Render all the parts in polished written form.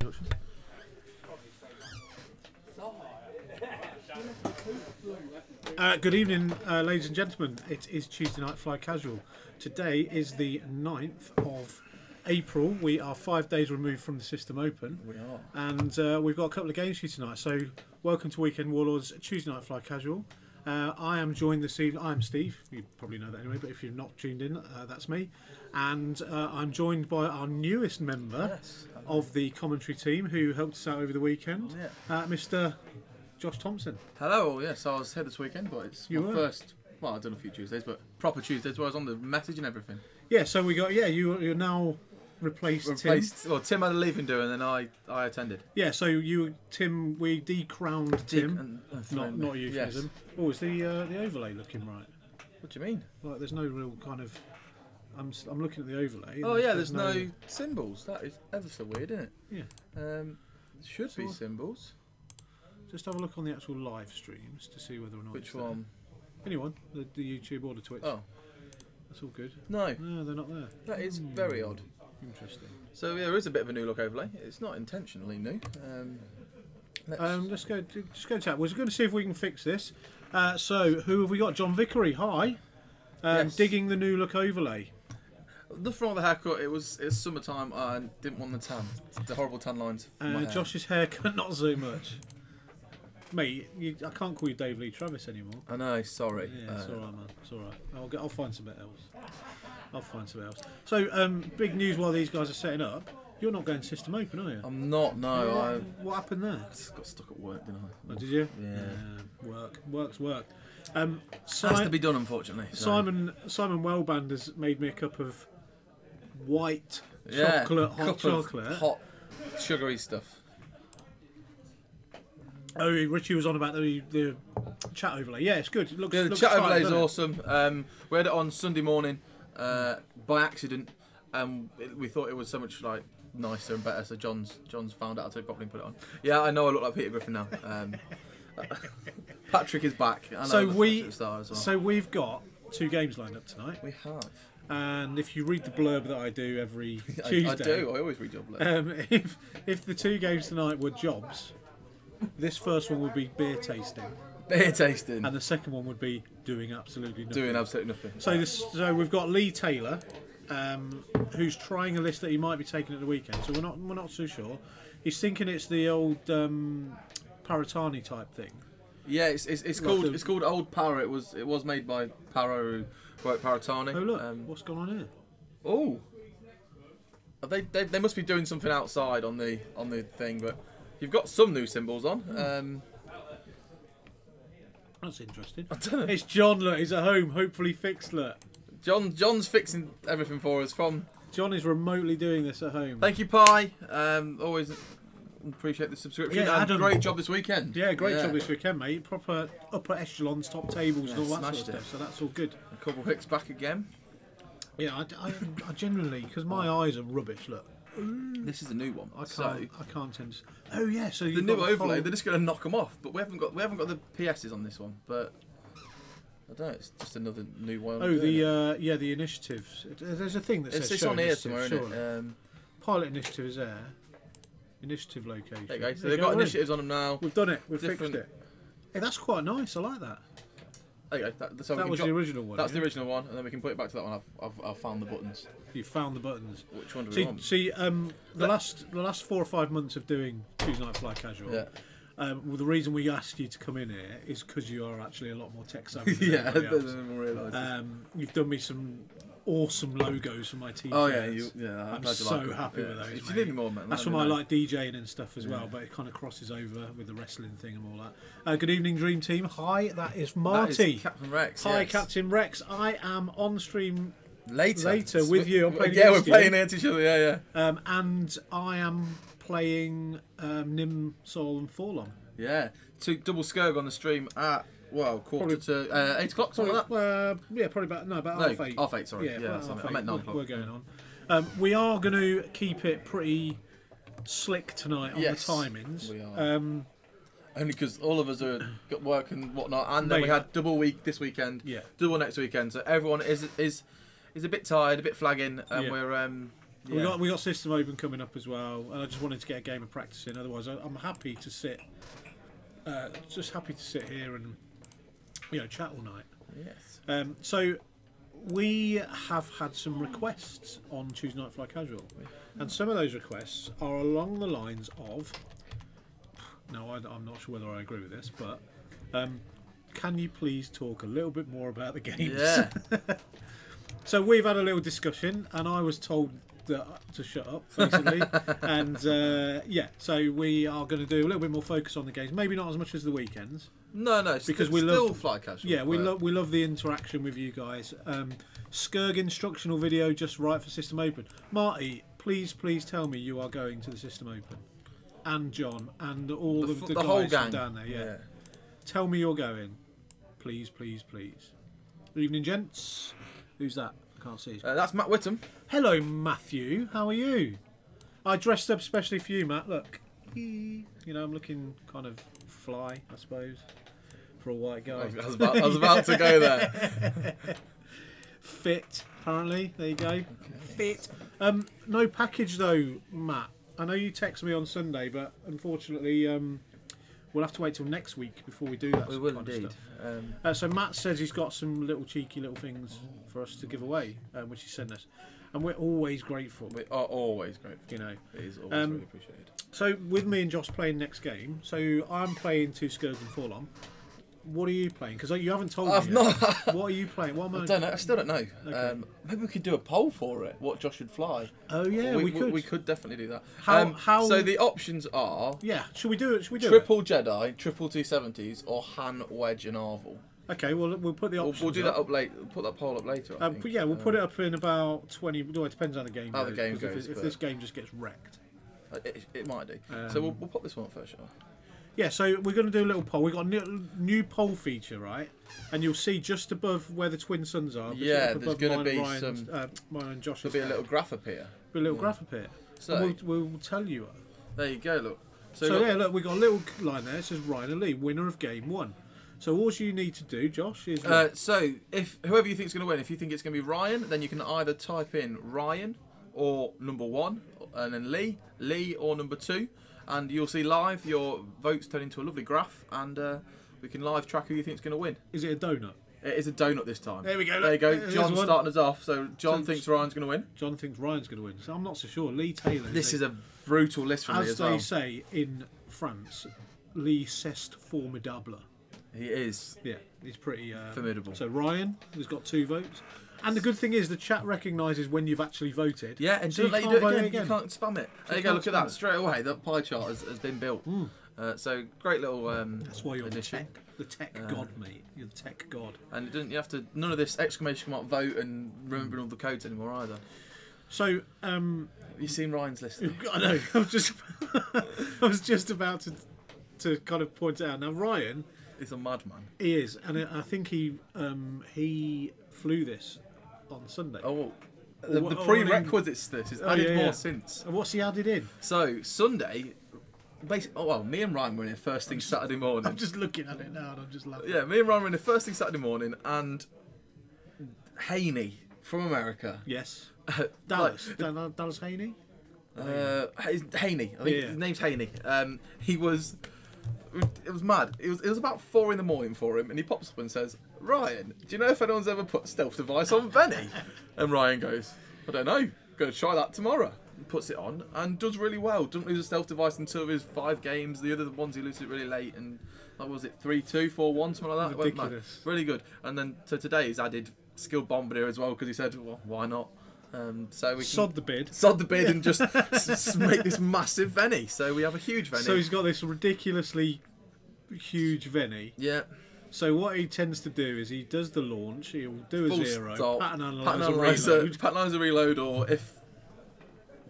introduction. Good evening, ladies and gentlemen. It is Tuesday Night Fly Casual. Today is the 9th of April. We are 5 days removed from the System Open. We are. And we've got a couple of games for you tonight. So, welcome to Weekend Warlords Tuesday Night Fly Casual. I am joined this evening. I'm Steve. You probably know that anyway, but if you're not tuned in, that's me. And I'm joined by our newest member of the commentary team who helped us out over the weekend, Mr. Josh Thompson. Hello, yes, I was here this weekend, but it's my first, well, I've done a few Tuesdays, but proper Tuesdays where I was on the message and everything. Yeah, so we got, you're now replaced Tim. Well, Tim had a leaving do and then I attended. Yeah, so Tim, we decrowned Tim, not a euphemism. Yes. Oh, is the overlay looking right? What do you mean? Like, there's no real kind of, I'm looking at the overlay. Oh yeah, there's no symbols. That is ever so weird, isn't it? Yeah. Should be symbols. Just have a look on the actual live streams to see whether or not. Which one? Anyone? The YouTube or the Twitch. Oh. That's all good. No. No, they're not there. That is very odd. Interesting. So yeah, there is a bit of a new look overlay. It's not intentionally new. Let's go chat. We're going to see if we can fix this. So who have we got? John Vickery. Hi. Yes. Digging the new look overlay. Nothing wrong with the haircut. It's summertime. I didn't want the tan. The horrible tan lines. Josh's haircut, not so much. Mate, I can't call you Dave Lee Travis anymore. I know, sorry. Yeah, it's alright, man. It's alright. I'll find something else. So, big news while these guys are setting up. You're not going System Open, are you? I'm not, no. What happened there? I just got stuck at work, didn't I? Oh, did you? Yeah. Work's work. Has to be done, unfortunately. So. Simon Wellband has made me a cup of white chocolate, hot chocolate. Hot, sugary stuff. Oh, Richie was on about the chat overlay. Yeah, it's good. It looks, the looks chat tight, overlay is awesome. We had it on Sunday morning by accident, and we thought it was so much like nicer and better. So John's found out how to properly put it on. Yeah, I know I look like Peter Griffin now. Patrick is back. I know so we've got 2 games lined up tonight. We have. And if you read the blurb that I do every Tuesday, I do. I always read your blurb. If the 2 games tonight were jobs, this first one would be beer tasting. Beer tasting. And the second one would be doing absolutely nothing. Doing absolutely nothing. So we've got Lee Taylor, who's trying a list that he might be taking at the weekend. So we're not too sure. He's thinking it's the old Paratani type thing. Yeah, it's called Old Para. It was made by Para who wrote Paratani. Oh look, what's going on here? Oh, they must be doing something outside on the thing, but. You've got some new symbols on. That's interesting. I don't know. It's John. Look, he's at home. Hopefully fixed. Look, John's fixing everything for us. John is remotely doing this at home. Thank you, Pi. Always appreciate the subscription. Yeah, Adam, great job this weekend. Yeah, great job this weekend, mate. Proper upper echelons, top tables, and all that sort of stuff. So that's all good. A couple hicks back again. Yeah, I generally, because my eyes are rubbish. Look. This is a new one. I can't tend to. Oh yeah, so the new overlay. They're just going to knock them off, but we haven't got the PSs on this one. But I don't know. It's just another new one. Oh, the initiatives. There's a thing that says it's on here somewhere, isn't it? Pilot initiative is there. Initiative location. There you go. So they've got initiatives on them now. We've done it. We've fixed it. Hey, that's quite nice. I like that. There you go. That was the original one. That's the original one, and then we can put it back to that one. I've found the buttons. You found the buttons. Which one do we want? See, the last 4 or 5 months of doing Tuesday Night Fly Casual. Yeah. Well, the reason we asked you to come in here is because you are actually a lot more tech savvy than everybody else. Than realise. You've done me some awesome logos for my t-shirts. Oh yeah, I'm so happy with those. If you need any more, man, that's from I like DJing and stuff as well, but it kind of crosses over with the wrestling thing and all that. Good evening, Dream Team. Hi, that is Marty. That is Captain Rex. Hi, Captain Rex. I am on stream later with you. I'm playing we're playing against each other. Yeah. And I am playing Nim, Sol, and Forlong. Yeah, 2 double Skurg on the stream at. Well, quarter to 8 o'clock, something like that. Yeah, probably about half 8. Half 8, sorry. Yeah, I meant 9 o'clock. We're going on. We are going to keep it pretty slick tonight on the timings. We are. Only because all of us are got work and whatnot, and then we had double week this weekend. Yeah. Double next weekend, so everyone is a bit tired, a bit flagging, and we're Yeah. We got System Open coming up as well, and I just wanted to get a game of practice in. Otherwise, I'm happy to sit, just happy to sit here and chat all night. Yes. So we have had some requests on Tuesday Night Fly Casual, and some of those requests are along the lines of. No, I'm not sure whether I agree with this, but can you please talk a little bit more about the games? Yeah. So we've had a little discussion, and I was told to shut up, basically. And so we are going to do a little bit more focus on the games. Maybe not as much as the weekends. No, because we still love Fly Casual. Yeah, we love the interaction with you guys. Skurg instructional video just right for System Open. Marty, please tell me you are going to the System Open, and John, and all the guys whole gang down there. Yeah. Tell me you're going, please. Good evening, gents. Who's that? I can't see. That's Matt Whittam. Hello, Matthew. How are you? I dressed up especially for you, Matt. Look, I'm looking kind of fly, I suppose, for a white guy. I was about to go there. Fit, apparently. There you go. Okay. Fit. No package though, Matt. I know you texted me on Sunday, but unfortunately, we'll have to wait till next week before we do that. We will indeed. So Matt says he's got some little cheeky little things for us to give away, which he sent us, and we're always grateful. We are always grateful. It is always really appreciated. So with me and Josh playing next game, so I'm playing 2 Skurgs and Forlom. What are you playing? Because you haven't told me. I've not. What are you playing? What am I don't know. I still don't know. Okay. Maybe we could do a poll for it. What Josh should fly? Oh yeah, we could. We could definitely do that. How? So the options are. Yeah. Should we do it? Triple Jedi, triple 270s, or Han, Wedge, and Arvel. Okay. Well, we'll put the options. We'll do that up late. We'll put that poll up later. I think. Yeah, we'll put it up in about 20. Well, it depends on the game. How the game goes. If this game just gets wrecked, it might do. So we'll pop this one up first, shall we? Yeah, so we're going to do a little poll. We've got a new poll feature, right? And you'll see just above where the twin suns are. Yeah, there's going to be mine and Josh's. There'll be a little graph appear. Graph appear. So we'll tell you. There you go. Look. Look, we've got a little line there. It says Ryan and Lee, winner of game 1. So all you need to do, Josh, is. So if whoever you think is going to win, if you think it's going to be Ryan, then you can either type in Ryan or number 1, and then Lee or number 2. And you'll see live your votes turn into a lovely graph, and we can live track who you think is going to win. Is it a donut? It is a donut this time. There we go. There you go. John's starting us off. So John thinks Ryan's going to win. John thinks Ryan's going to win. So I'm not so sure. Lee Taylor. This is a brutal list for me as well. As they say in France, Lee c'est formidable. He is. Yeah, he's pretty formidable. So Ryan has got 2 votes. And the good thing is the chat recognises when you've actually voted. Yeah, and so don't let you do it again. You can't spam it. There you go, look at that. Straight away, that pie chart has been built. So, great little that's why you're addition. the tech god, mate. You're the tech god. And you have to, none of this exclamation mark vote and remembering all the codes anymore either. So, have you seen Ryan's list? I know. I was just about to kind of point it out. Now, Ryan... He's a madman. He is. And I think he flew this on Sunday. Oh, the prerequisites to this is added more since. And what's he added in? So Sunday, basically, me and Ryan were in here first thing Saturday morning. I'm just looking at it now and I'm just laughing. Yeah, me and Ryan were in here first thing Saturday morning, and Haney from America. Yes. Dallas. Dallas Haney. Haney. I think his name's Haney. It was mad. It was about 4 a.m. for him, and he pops up and says, "Ryan, do you know if anyone's ever put stealth device on Venny?" And Ryan goes, "I don't know. Going to try that tomorrow." And puts it on and does really well. Doesn't lose a stealth device in 2 of his 5 games. The other ones he loses it really late, and what was it, 3-2, 4-1, something like that. Ridiculous. Really good. And then so today he's added skilled bombardier as well because he said, "Well, why not?" So we can sod the bid and just make this massive Venny. So we have a huge Venny. So he's got this ridiculously huge Venny. Yeah. So what he tends to do is he does the launch. He'll do a zero, pattern analyzer, reload, or if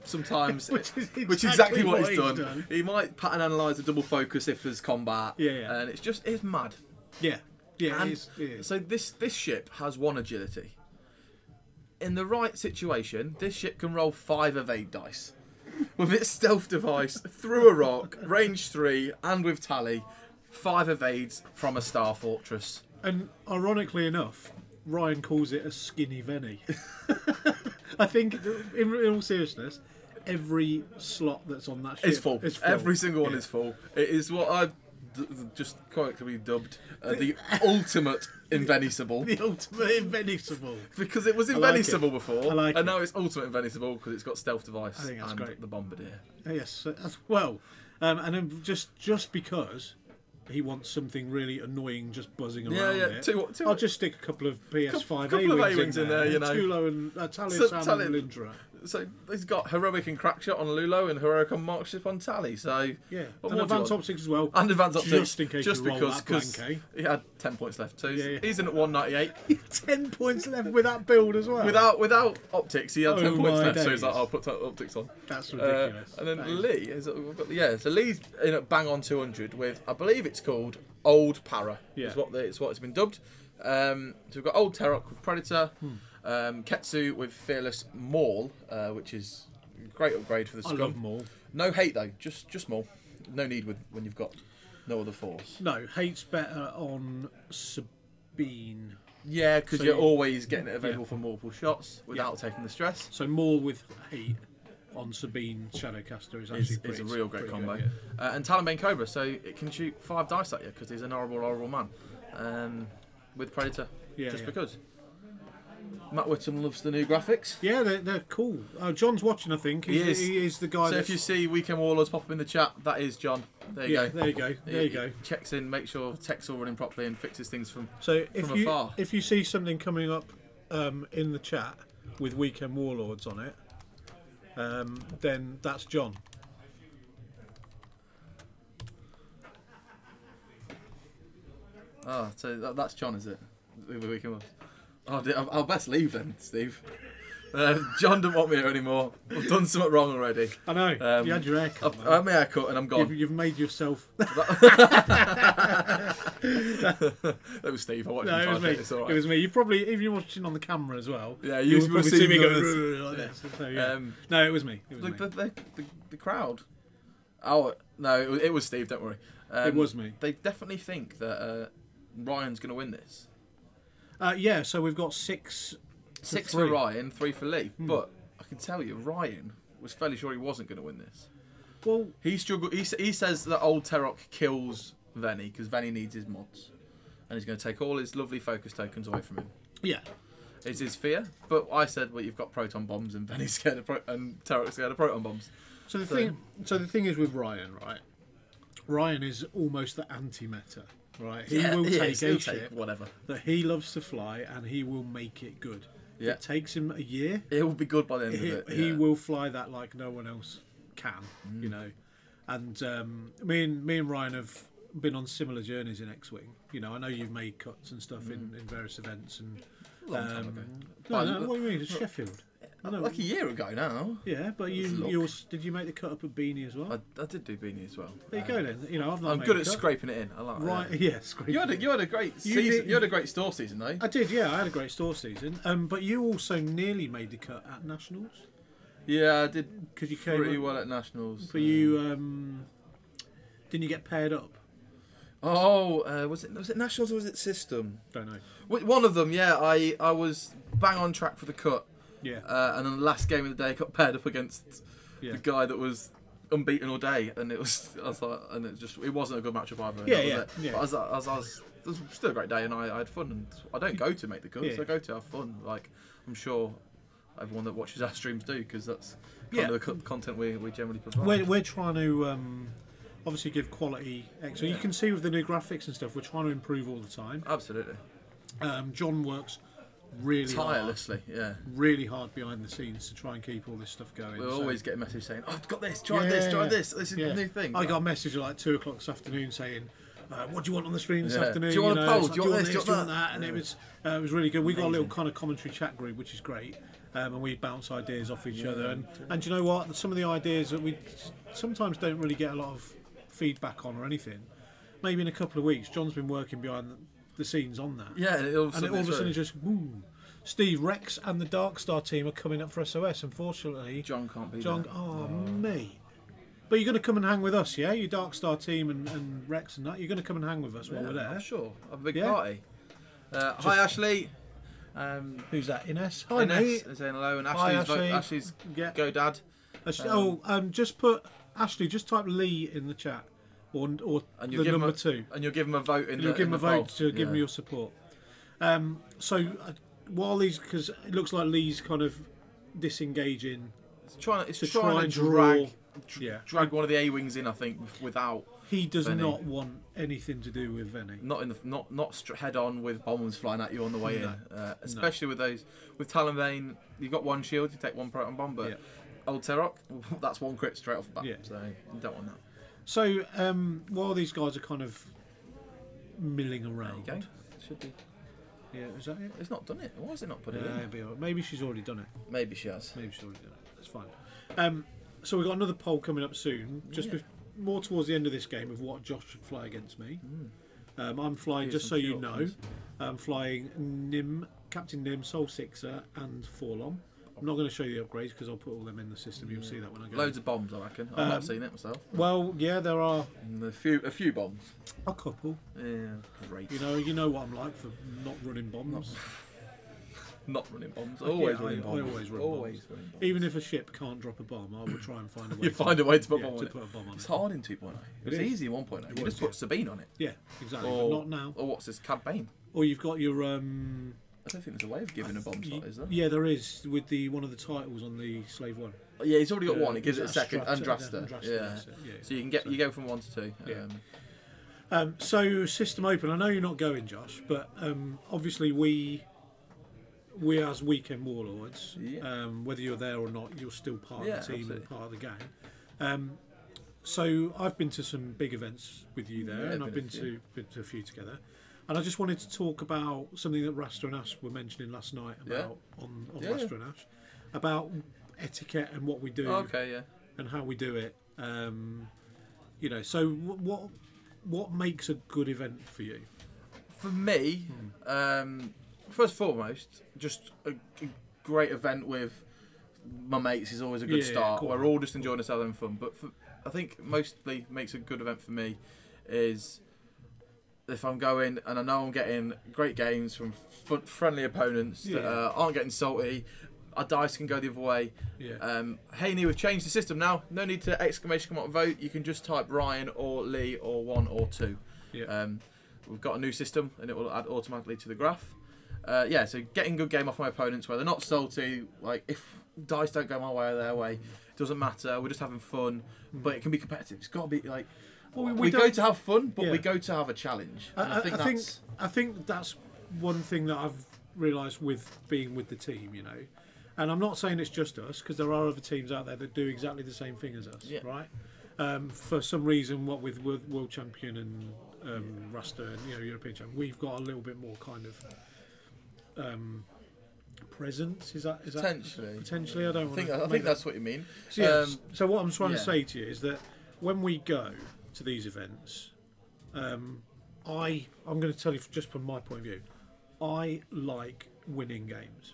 sometimes which is exactly what he's done. He might pattern analyze a double focus if there's combat. Yeah. And it's mad. Yeah. It is. So this ship has 1 agility. In the right situation, this ship can roll 5 evade dice. With its stealth device, through a rock, range 3, and with tally, 5 evades from a star fortress. And ironically enough, Ryan calls it a skinny Venny. I think, in all seriousness, every slot that's on that ship is full. Every single one is full. It is what I've just collectively dubbed the ultimate invenicible. The ultimate invenicible. Because it was invenicible before, and now it's ultimate invenicible because it's got stealth device and great. the bombardier. Yes, well, and then just because he wants something really annoying just buzzing around it, I'll just stick a couple of PS5 A-wings in there, you know. Tulo and Talia, Sam and Lindra. So he's got heroic and crack shot on Lulo and heroic on markship on Tally. So yeah, and advanced optics as well. And advanced optics, just in case you roll that blank, eh? He had 10 points left. So he's in at 198. 10 points left with that build as well. Without optics, he had 10 points left. Days. So he's like, I'll put optics on. That's ridiculous. And then Lee so Lee's in at bang on 200 with, I believe it's called Old Para. Yeah, it's what it's been dubbed. So we've got Old Terok with Predator. Ketsu with Fearless Maul, which is a great upgrade for the scum. I love Maul. No hate though, just Maul. No need when you've got no other force. No, hate's better on Sabine. Yeah, because you're always getting it available for multiple shots without taking the stress. So Maul with hate on Sabine Shadowcaster is actually it's a real great combo. Good, and Talonbane Cobra, so it can shoot 5 dice at you because he's an horrible man. With Predator, because. Matt Whittam loves the new graphics. Yeah, they're cool. John's watching, I think. He is the guy. So if you see Weekend Warlords pop up in the chat, that is John. There you go. There you go. There you go. Checks in, makes sure tech's all running properly, and fixes things from afar. If you see something coming up in the chat with Weekend Warlords on it, then that's John. Ah, so that's John, is it? The Weekend Warlords. Oh, I'll best leave then, Steve. John doesn't want me here anymore. I've done something wrong already. I know. You had your haircut. I had my haircut and I'm gone. You've made yourself. That was Steve. I watched him. No, it was me. It's all right. It was me. You probably, even you're watching on the camera as well. Yeah, you'll probably see me going like this. So, no, it was me. It was me. The crowd. Oh no, it was Steve. Don't worry. It was me. They definitely think that Ryan's going to win this. Yeah, so we've got 6 for Ryan, 3 for Lee. But I can tell you, Ryan was fairly sure he wasn't going to win this. Well, he struggled. He says that Old Terok kills Venny because Venny needs his mods, and he's going to take all his lovely focus tokens away from him. Yeah, it's his fear. But I said, well, you've got proton bombs, and Venny's scared of and Terok's scared of proton bombs. So the thing is with Ryan, right? Ryan is almost the anti-meta. Right, he will take a ship whatever that he loves to fly, and he will make it good. Yeah. It takes him a year. It will be good by the end of it. Yeah. He will fly that like no one else can, you know. And me and Ryan have been on similar journeys in X-Wing. You know, I know you've made cuts and stuff in various events and. Long time ago. No, what do you mean? It's Sheffield. Like a year ago now. Yeah, but did you make the cut up at Beanie as well? I did do Beanie as well. There you go then. You know, I'm good at scraping it in. I like right. Yeah, scraping. You had a great season. You had a great store season, though. I did. Yeah, I had a great store season. But you also nearly made the cut at Nationals. Yeah, I did. Because you came pretty well at Nationals. But you didn't you get paired up? Oh, was it Nationals or was it System? Don't know. One of them. Yeah, I was bang on track for the cut. Yeah. And then the last game of the day, I got paired up against the guy that was unbeaten all day, and it wasn't a good matchup either. Yeah. But it was still a great day, and I had fun. And I don't go to make the cuts; I go to have fun. Like I'm sure everyone that watches our streams do, because that's kind of the content we generally provide. We're trying to obviously give quality. So you can see with the new graphics and stuff, we're trying to improve all the time. Absolutely. John works really tirelessly, really hard behind the scenes to try and keep all this stuff going. We'll always get a message saying, "Oh, I've got this. Try this. This is the new thing." I got a message at like 2:00 this afternoon saying, "What do you want on the screen this afternoon? Do you want a poll? Do you want this? Do you want that?" And it was really good. We got a little kind of commentary chat group, which is great, and we bounce ideas off each other. And do you know what? Some of the ideas that we sometimes don't really get a lot of feedback on or anything. Maybe in a couple of weeks, John's been working behind the scenes on that. Yeah, and all of a sudden it's just boom. Steve, Rex and the Dark Star team are coming up for SOS. Unfortunately, John can't be there. Oh, mate. But you're going to come and hang with us, yeah? Your Dark Star team and Rex and that. You're going to come and hang with us while we're there. Sure. Have a big party. Hi, Ashley. Who's that? Ines. Hi, Ines mate. is saying hello, and Hi, Ashley's, Ashley. Ashley's Yeah. go dad. Just put Ashley. Just type Lee in the chat, or And the you'll give number him 2. And you'll give him a vote And you'll give him a vote to give him your support. While Lee's, because it looks like Lee's kind of disengaging. It's trying to to draw. drag one of the A-wings in, I think, without. He does Venny. not want anything to do with Venny. Not head on with bombs flying at you on the way in. Especially with those with Talonbane, you've got one shield, you take one proton bomb, but Old Terok, that's one crit straight off the bat. Yeah. So you don't want that. So while these guys are kind of milling around, There you go. Should be. Yeah, is that it? It's not done it. Why has it not put it Yeah, in? it'll be all right. Maybe she's already done it. Maybe she has. Maybe she's already done it. That's fine. So we've got another poll coming up soon. Just more towards the end of this game of what Josh should fly against me. I'm flying, just so you know, I'm flying Nim, Captain Nim, Soul Sixer, and Forlom. I'm not going to show you the upgrades because I'll put all them in the system. You'll see that when I go. Loads of bombs, I reckon. I've not seen it myself. Well, yeah, there are A few bombs. a couple. Yeah, great. You know what I'm like for not running bombs. Not running bombs. Always Yeah, running I bombs. always run Always bombs. running bombs. Even if a ship can't drop a bomb, I will try and find a way. You find a way to put a yeah, bomb on to it. put a bomb on It's it. hard in 2.0. It was is. easy in 1.0. You was, just put Sabine on it. Yeah, exactly. Or, but not now. Or what's this? Cad Bane. Or you've got your I don't think there's a way of giving a bomb slot, is there? Yeah, there is with one of the titles on the Slave 1. Yeah, he's already got one. It gives it a Is second. that Andraster. Andraster, Yeah. that's it, yeah. So you go from 1 to 2. Yeah. So system open. I know you're not going, Josh, but obviously we as weekend warlords, whether you're there or not, you're still part of the team absolutely. and part of the game. So I've been to some big events with you there, and I've been to a few together. And I just wanted to talk about something that Rasta and Ash were mentioning last night about on Rasta and Ash about etiquette and what we do, and how we do it. So what makes a good event for you? For me, first and foremost, just a great event with my mates is always a good start. Cool. We're all just enjoying ourselves and fun. But I think mostly makes a good event for me is if I'm going and I know I'm getting great games from friendly opponents that aren't getting salty. Our dice can go the other way. Haney, we've changed the system now. No need to exclamation come out and vote. You can just type Ryan or Lee or 1 or 2. We've got a new system and it will add automatically to the graph. So getting good game off my opponents where they're not salty. Like if dice don't go my way or their way, it doesn't matter. We're just having fun, but it can be competitive. It's got to be like we go to have fun, but we go to have a challenge. And I think that's one thing that I've realised with being with the team, and I'm not saying it's just us because there are other teams out there that do exactly the same thing as us, right? For some reason, what with world champion and Rasta and European champion, we've got a little bit more kind of presence. Is that potentially? I don't. I think that's what you mean. So what I'm trying to say to you is that when we go to these events, I'm going to tell you just from my point of view, I like winning games.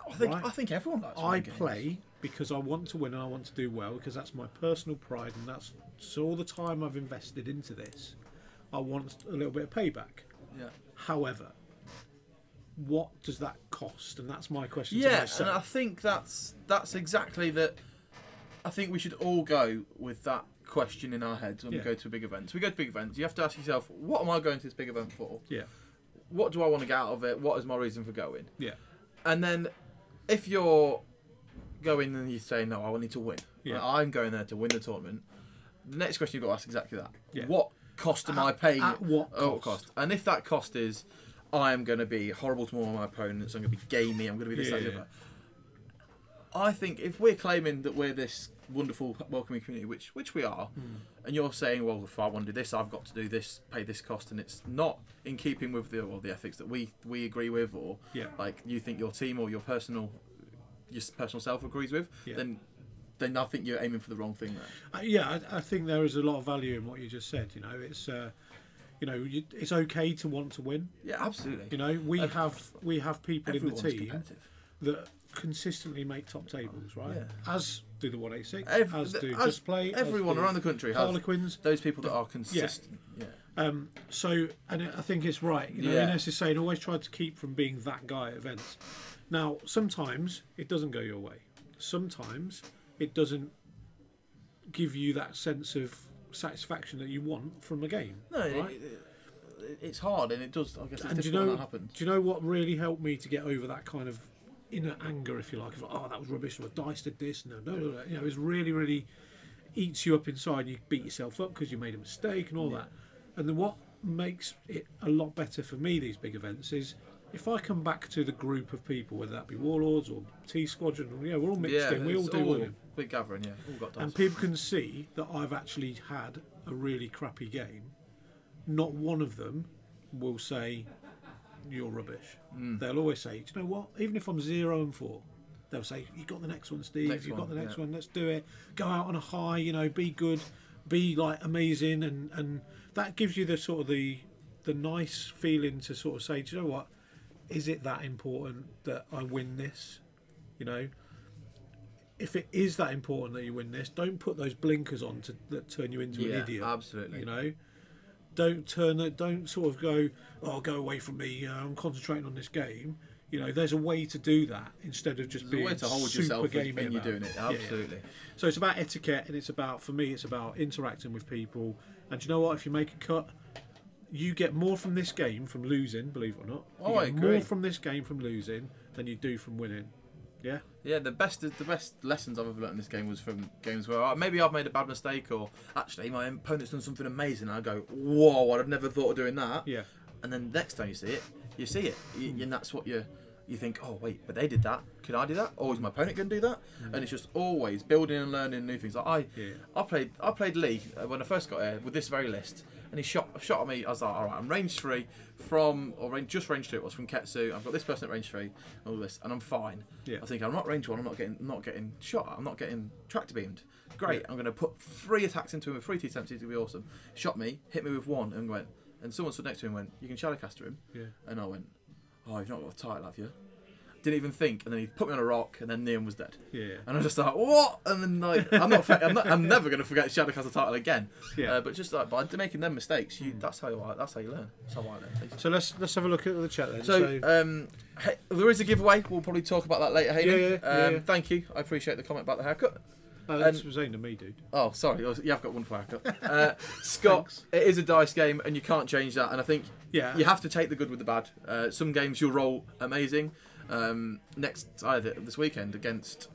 I think everyone likes winning games. I play because I want to win and I want to do well because that's my personal pride and that's all the time I've invested into this. I want a little bit of payback. However, what does that cost? And that's my question to myself. And I think that's exactly that. I think we should all go with that question in our heads when we go to big events. We go to big events. You have to ask yourself, what am I going to this big event for? What do I want to get out of it? What is my reason for going? And then if you're going and you say, no, I need to win. I'm going there to win the tournament. The next question you've got to ask is exactly that. What cost am I paying? At what cost? And if that cost is, I am going to be horrible to all my opponents, I'm going to be gamey, I'm going to be this, that, and the other. I think if we're claiming that we're this wonderful, welcoming community, which we are, and you're saying, well, if I want to do this, I've got to do this, pay this cost, and it's not in keeping with the ethics that we agree with, or like you think your team or your personal self agrees with, then I think you're aiming for the wrong thing there. I think there is a lot of value in what you just said. It's it's okay to want to win. Yeah, absolutely. We have people in the team that consistently make top tables, right? As do the 186, as do Just Play, everyone around the country. Harlequins, those people that are consistent. So, and I think it's right. You know, Ines is saying always try to keep from being that guy at events. Now, sometimes it doesn't go your way. Sometimes it doesn't give you that sense of satisfaction that you want from a game. No, right? It's hard, and it does. I guess it's difficult when that happens. Do you know what really helped me to get over that kind of inner anger, if you like? Of, oh, that was rubbish. Or Dice did this. No. You know, it really, really eats you up inside. You beat yourself up because you made a mistake and all that. And then what makes it a lot better for me, these big events, is if I come back to the group of people, whether that be Warlords or T Squadron, or, we're all mixed in. We all do winning. Big gathering, all got dice. And people can see that I've actually had a really crappy game. Not one of them will say you're rubbish. They'll always say, do you know what? Even if I'm 0-4, they'll say, you got the next one, Steve. You got the next one. Let's do it. Go out on a high. You know, be good, be like amazing, and that gives you the sort of the nice feeling to sort of say, do you know what? Is it that important that I win this? You know, if it is that important that you win this, don't put those blinkers on that turn you into an idiot. Absolutely. You know, don't sort of go, oh, go away from me. I'm concentrating on this game. You know, there's a way to do that instead of just being a way to hold super yourself gamey when you're doing it. Absolutely. So it's about etiquette, and it's about, for me, it's about interacting with people. And do you know what? If you make a cut, you get more from this game from losing, believe it or not. I agree. More from this game from losing than you do from winning. Yeah. Yeah, the best lessons I've ever learned in this game was from games where maybe I've made a bad mistake, or actually my opponent's done something amazing, and I go, whoa, I'd have never thought of doing that. Yeah. And then next time you see it, and that's what you think. Oh wait, but they did that. Could I do that? Or is my opponent going to do that? And it's just always building and learning new things. Like I played Lee when I first got here with this very list, and he shot at me. I was like, all right, I'm range 3 just range 2. It was from Ketsu. I've got this person at range 3, and all this, and I'm fine. Yeah. I think I'm not range 1. I'm not getting shot. I'm not getting tractor beamed. Great. Yeah. I'm going to put 3 attacks into him with 3 T-temps. It's going to be awesome. Shot me, hit me with 1, and went. And someone stood next to him and went, you can Shadowcaster him. Yeah. And I went, oh, you've not got a title, have you? Didn't even think, and then he put me on a rock, and then Liam was dead. Yeah. And I was just like, what? And then like, I'm never going to forget Shadowcaster title again. Yeah. But just like by making them mistakes, that's how you learn. That's how I learn. So let's have a look at the chat then. So there is a giveaway. We'll probably talk about that later, Hayden. Yeah. Thank you. I appreciate the comment about the haircut. This was aimed at me, dude. Oh, sorry. You have got one for haircut. Scott, it is a dice game, and you can't change that. And I think you have to take the good with the bad. Some games you'll roll amazing. This weekend against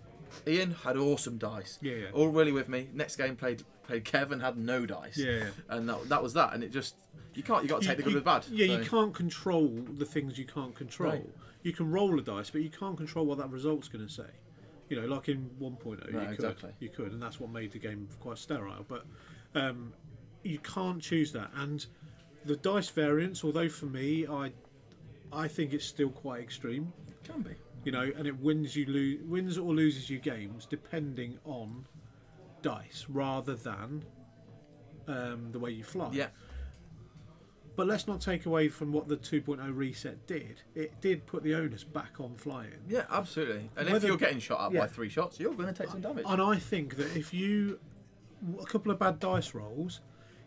Ian had awesome dice. All really with me. Next game played Kevin, had no dice. And that was that. And it just you got to take the good with the bad. You can't control the things you can't control. Right. You can roll a dice, but you can't control what that result's going to say. You know, like in 1.0, you could, and that's what made the game quite sterile. But you can't choose that. And the dice variance, although for me, I think it's still quite extreme. It can be. You know, and it wins or loses you games depending on dice rather than the way you fly. Yeah. But let's not take away from what the 2.0 reset did. It did put the onus back on flying. Yeah, absolutely. And if you're getting shot at by 3 shots, you're going to take some damage. And I think that a couple of bad dice rolls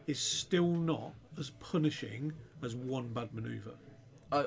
is still not as punishing as one bad manoeuvre.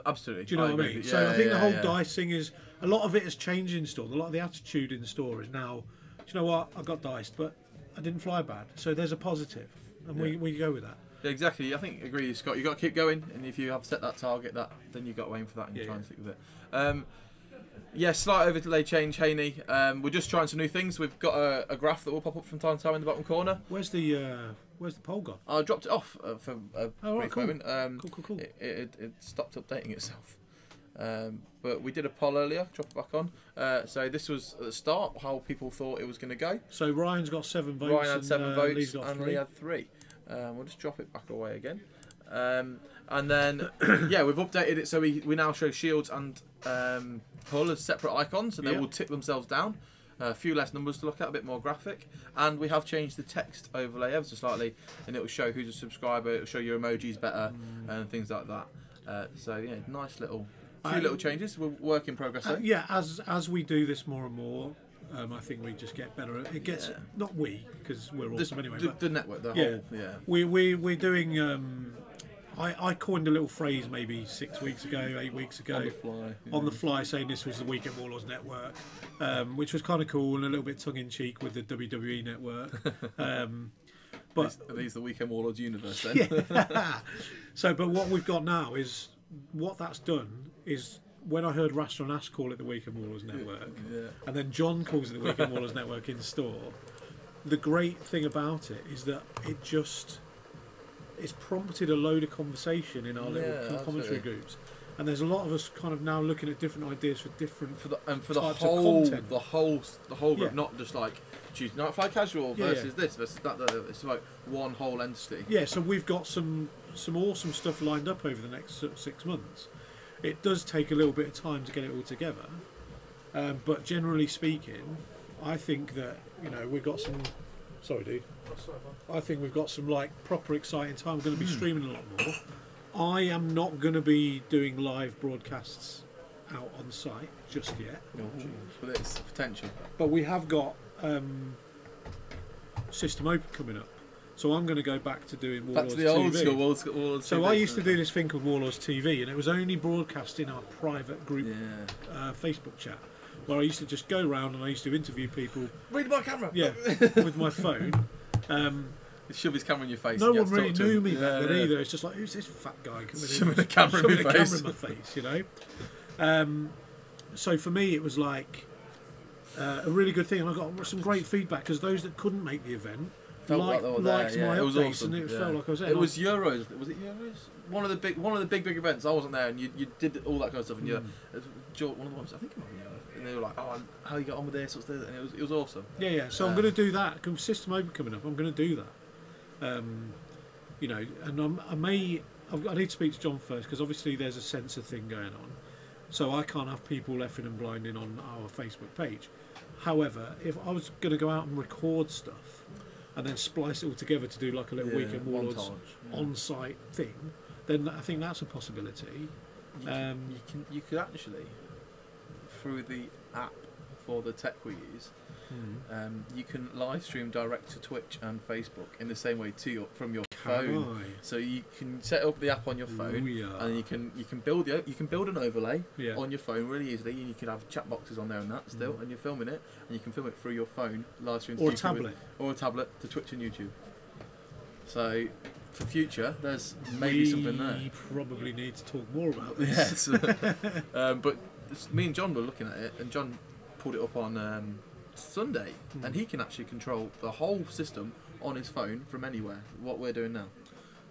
Absolutely. Do you know what I mean? So I think the whole dice thing is, a lot of it has changed in store. A lot of the attitude in the store is now, do you know what, I got diced, but I didn't fly bad. So there's a positive, and we go with that. Yeah, exactly. I think agree, Scott. You've got to keep going, and if you have set that target, then you've got to aim for that and try and stick with it. Slight overlay change, Haney. We're just trying some new things. We've got a graph that will pop up from time to time in the bottom corner. Where's the poll gone? I dropped it off for a brief moment. Cool. It stopped updating itself. But we did a poll earlier. Drop it back on. So this was at the start how people thought it was going to go. So Ryan's got 7 votes. Ryan had 7 votes, and Lee had 3. We'll just drop it back away again. And then, we've updated it so we now show shields and hull as separate icons, and they will tip themselves down. A few less numbers to look at, a bit more graphic. And we have changed the text overlay ever so slightly, and it will show who's a subscriber, it will show your emojis better, and things like that. Nice little little changes. We're work in progress though. As we do this more and more, I think we just get better. It gets not we, because we're awesome anyway. The network, the whole. We're doing I coined a little phrase maybe 6 weeks ago, 8 weeks ago. On the fly. On the fly, saying this was the Weekend Warlords Network, which was kind of cool and a little bit tongue-in-cheek with the WWE Network. But are these the Weekend Warlords universe then? Yeah. So, but what we've got now is, what that's done is, when I heard Rasta and Ash call it the Weekend Warlords Network, and then John calls it the Weekend Warlords Network in store, the great thing about it is that it's prompted a load of conversation in our little commentary groups, and there's a lot of us kind of now looking at different ideas for different for the types whole of content. the whole group, not just like Tuesday Night Fly Casual versus this versus that. It's like one whole entity. Yeah, so we've got some awesome stuff lined up over the next 6 months. It does take a little bit of time to get it all together, but generally speaking, I think that we've got some. Sorry, dude. I think we've got some like proper exciting time. We're going to be streaming a lot more. I am not going to be doing live broadcasts out on site just yet. But it's potential. But we have got System Open coming up, so I'm going to go back to doing Warlords Back to the old TV. school Warlords So TV. I used to do this thing called Warlords TV, and it was only broadcast in our private group Facebook chat, where I used to just go around and I used to interview people. Read my camera. Yeah, with my phone. Shove his camera in your face. No and you one have to really talk to knew him. me back then either. It's just like, who's this fat guy coming Shoving in? a camera in Shoving my a face. camera in my face, So for me, it was like a really good thing, and I got some great feedback because those that couldn't make the event liked my it was updates, awesome. and it felt like I was there. It was Euros. Was it Euros? One of the big events. I wasn't there, and you did all that kind of stuff. And one of the ones I think it might be Euros, and they were like, "Oh, how you got on with this?" And it was awesome. Yeah. So I'm going to do that. System Open coming up. I'm going to do that. And I need to speak to John first because obviously there's a censor thing going on, so I can't have people effing and blinding on our Facebook page. However, if I was going to go out and record stuff and then splice it all together to do like a little Weekend Warlords on-site thing, then I think that's a possibility. You could actually, through the app for the tech we use, you can live stream direct to Twitch and Facebook in the same way from your phone. So you can set up the app on your phone, and you can build an overlay on your phone really easily, and you can have chat boxes on there and that still, and you're filming it, and you can film it through your phone, live stream to YouTube or a tablet to Twitch and YouTube. So for future, there's maybe something there. We probably need to talk more about this. Yes, but me and John were looking at it, and John pulled it up on Sunday, and he can actually control the whole system on his phone from anywhere. What we're doing now.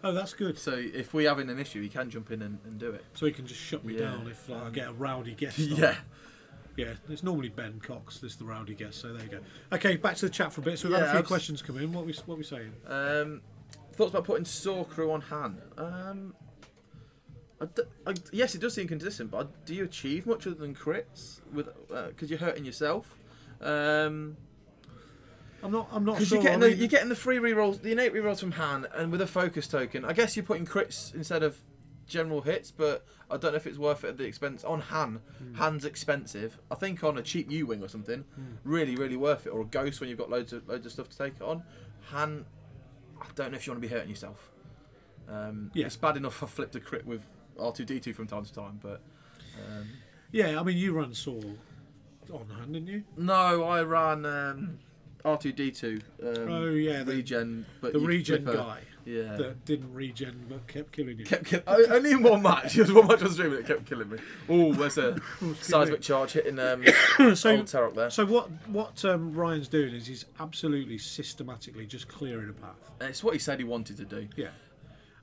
Oh, that's good. So if we're having an issue, he can jump in and do it. So he can just shut me down if I get a rowdy guest. Yeah, it's normally Ben Cox, this the rowdy guest. So there you go. Okay, back to the chat for a bit. So we've had a few questions come in. What we saying? Thoughts about putting Saw Crew on Han? Yes, it does seem consistent, but do you achieve much other than crits with because you're hurting yourself? I'm not because sure. you're getting the free rerolls, the innate rerolls from Han, and with a focus token. I guess you're putting crits instead of general hits, but I don't know if it's worth it at the expense on Han. Han's expensive. I think on a cheap U-wing or something, really worth it, or a Ghost when you've got loads of stuff to take it on. Han, I don't know if you want to be hurting yourself. It's bad enough I flipped a crit with R2D2 from time to time, but yeah, I mean you run Saw on Han, didn't you? No, I ran R2D2. Regen, but the regen guy. Yeah. That didn't regen but kept killing you. Only in one match. It was one match on stream that kept killing me. Oh, there's a seismic charge hitting old Tarok there. So what Ryan's doing is he's absolutely systematically just clearing a path. It's what he said he wanted to do. Yeah.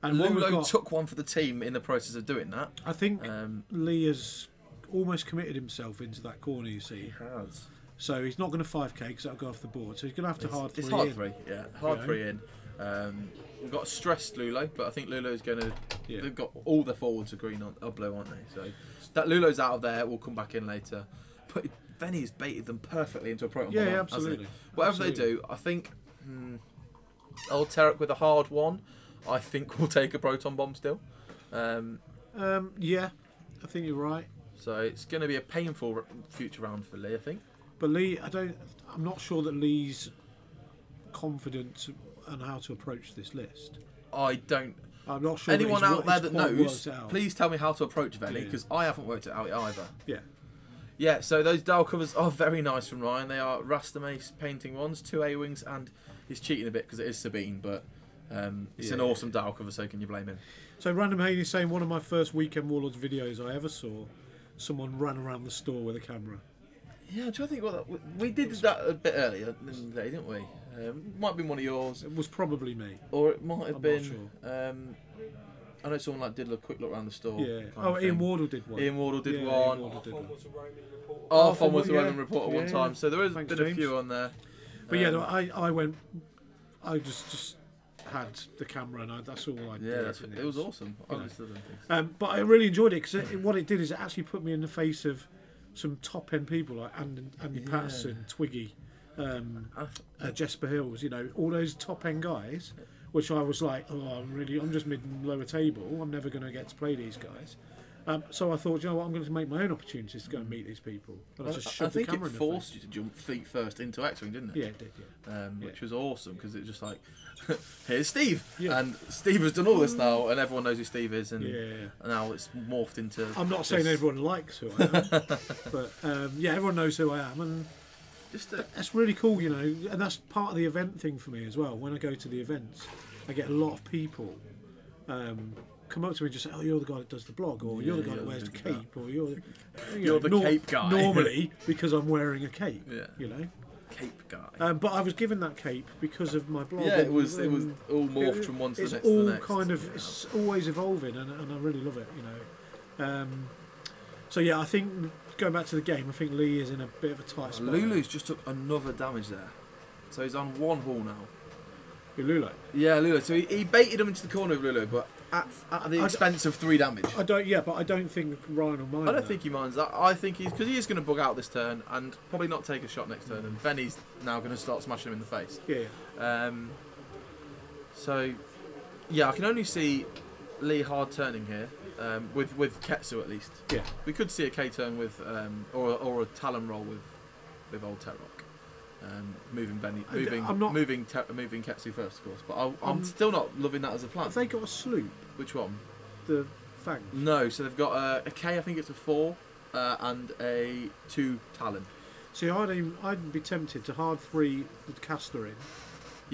And Lulo took one for the team in the process of doing that. I think Lee has almost committed himself into that corner, you see. He has. So he's not going to 5k because that'll go off the board. So he's going to have to hard 3 in. It's hard 3, yeah. Hard 3 in. We've got a stressed Lulo, but I think Lulo's going to... Yeah. They've got all their forwards are green or blue, aren't they? So that Lulo's out of there. We'll come back in later. But Benny's baited them perfectly into a proton bomb. Yeah, absolutely. Whatever they do, I think... old Tarek with a hard 1, I think we'll take a proton bomb still. Yeah, I think you're right. So it's going to be a painful future round for Lee, I think. But Lee, I'm not sure that Lee's confident on how to approach this list. I don't. I'm not sure. Anyone out there that knows, out. please tell me how to approach Veni, because I haven't worked it out either. Yeah. Yeah, so those dial covers are very nice from Ryan. They are Rastamace painting ones, 2 A-wings, and he's cheating a bit because it is Sabine, but it's an awesome dial cover, so can you blame him? So Random Haney is saying one of my first Weekend Warlords videos I ever saw, someone ran around the store with a camera. Yeah, I'm trying to think what that... We did that a bit earlier in the day, didn't we? Might have been one of yours. It was probably me. Or it might have I'm been... not sure. I know someone did a quick look around the store. Yeah. Oh, Ian Wardle did one. Ian Wardle did one. Ian Wardle did one. Arfon was the Roman Reporter one yeah. time, so there has Thanks, been a James. few on there. But I just had the camera and that's all I did. Yeah, it was awesome. But I really enjoyed it because what it did is it actually put me in the face of some top end people like Andy Patterson, Twiggy, Jesper Hills. You know, all those top end guys. Which I was like, I'm just mid and lower table. I'm never going to get to play these guys. So I thought, you know what, I'm going to make my own opportunities to go and meet these people. And I think it forced you to jump feet first into X-Wing, didn't it? Yeah, it did, yeah. Which was awesome, because it was just like, here's Steve! Yeah. And Steve has done all this now, and everyone knows who Steve is, and now it's morphed into... I'm not saying everyone likes who I am, but everyone knows who I am, and that's really cool, you know, and that's part of the event thing for me as well. When I go to the events, I get a lot of people come up to me and just say, "Oh, you're the guy that does the blog," or "You're the guy that wears the cape," or "You're the cape guy." Normally, because I'm wearing a cape, you know. Cape guy. But I was given that cape because of my blog. Yeah, it was all morphed from one to the next. It's all kind of, it's always evolving, and I really love it, you know. So yeah, I think going back to the game, I think Lee is in a bit of a tight spot. Lulu's just took another damage there, so he's on 1 hull now. Lulu. Yeah, Lulu. So he baited him into the corner of Lulu, but at the expense of 3 damage. I don't think Ryan will mind. I don't think he minds that. I think because he is going to bug out this turn and probably not take a shot next turn, and Veni's now going to start smashing him in the face. Yeah. So, yeah, I can only see Lee hard turning here with Ketsu at least. Yeah. We could see a K turn with or a Talon roll with old Terrock. Moving Ketsu first, of course, but I'm still not loving that as a plan. Have they got a sloop? Which one? The Fang? No, so they've got a K, I think it's a 4, and a 2 Talon. See, I'd be tempted to hard 3 the caster in,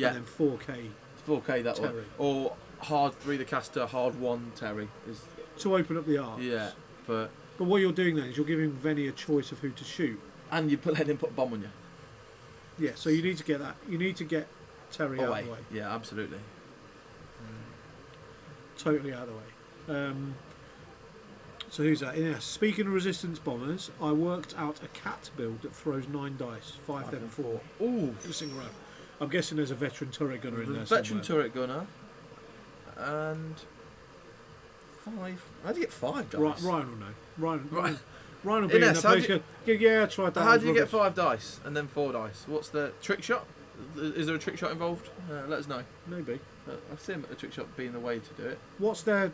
and then 4K. 4K that Terry. one, or hard 3 the caster, hard 1 Terry is to open up the arcs. Yeah, but what you're doing then is you're giving Veni a choice of who to shoot, and you let him put a bomb on you. Yeah, so you need to get that. You need to get Terry out of the way. Yeah, absolutely. Totally out of the way. So who's that? Yeah. Speaking of resistance bombers, I worked out a cat build that throws 9 dice, 5 then 4. Ooh, every row. I'm guessing there's a veteran turret gunner in there. Veteran turret gunner, and 5. How do you get 5 dice? Ryan will know. Ryan will be in that place. Yeah, I tried that. How do you get 5 dice and then 4 dice? What's the trick shot? Is there a trick shot involved? Let us know. Maybe. I see a trick shot being the way to do it. What's their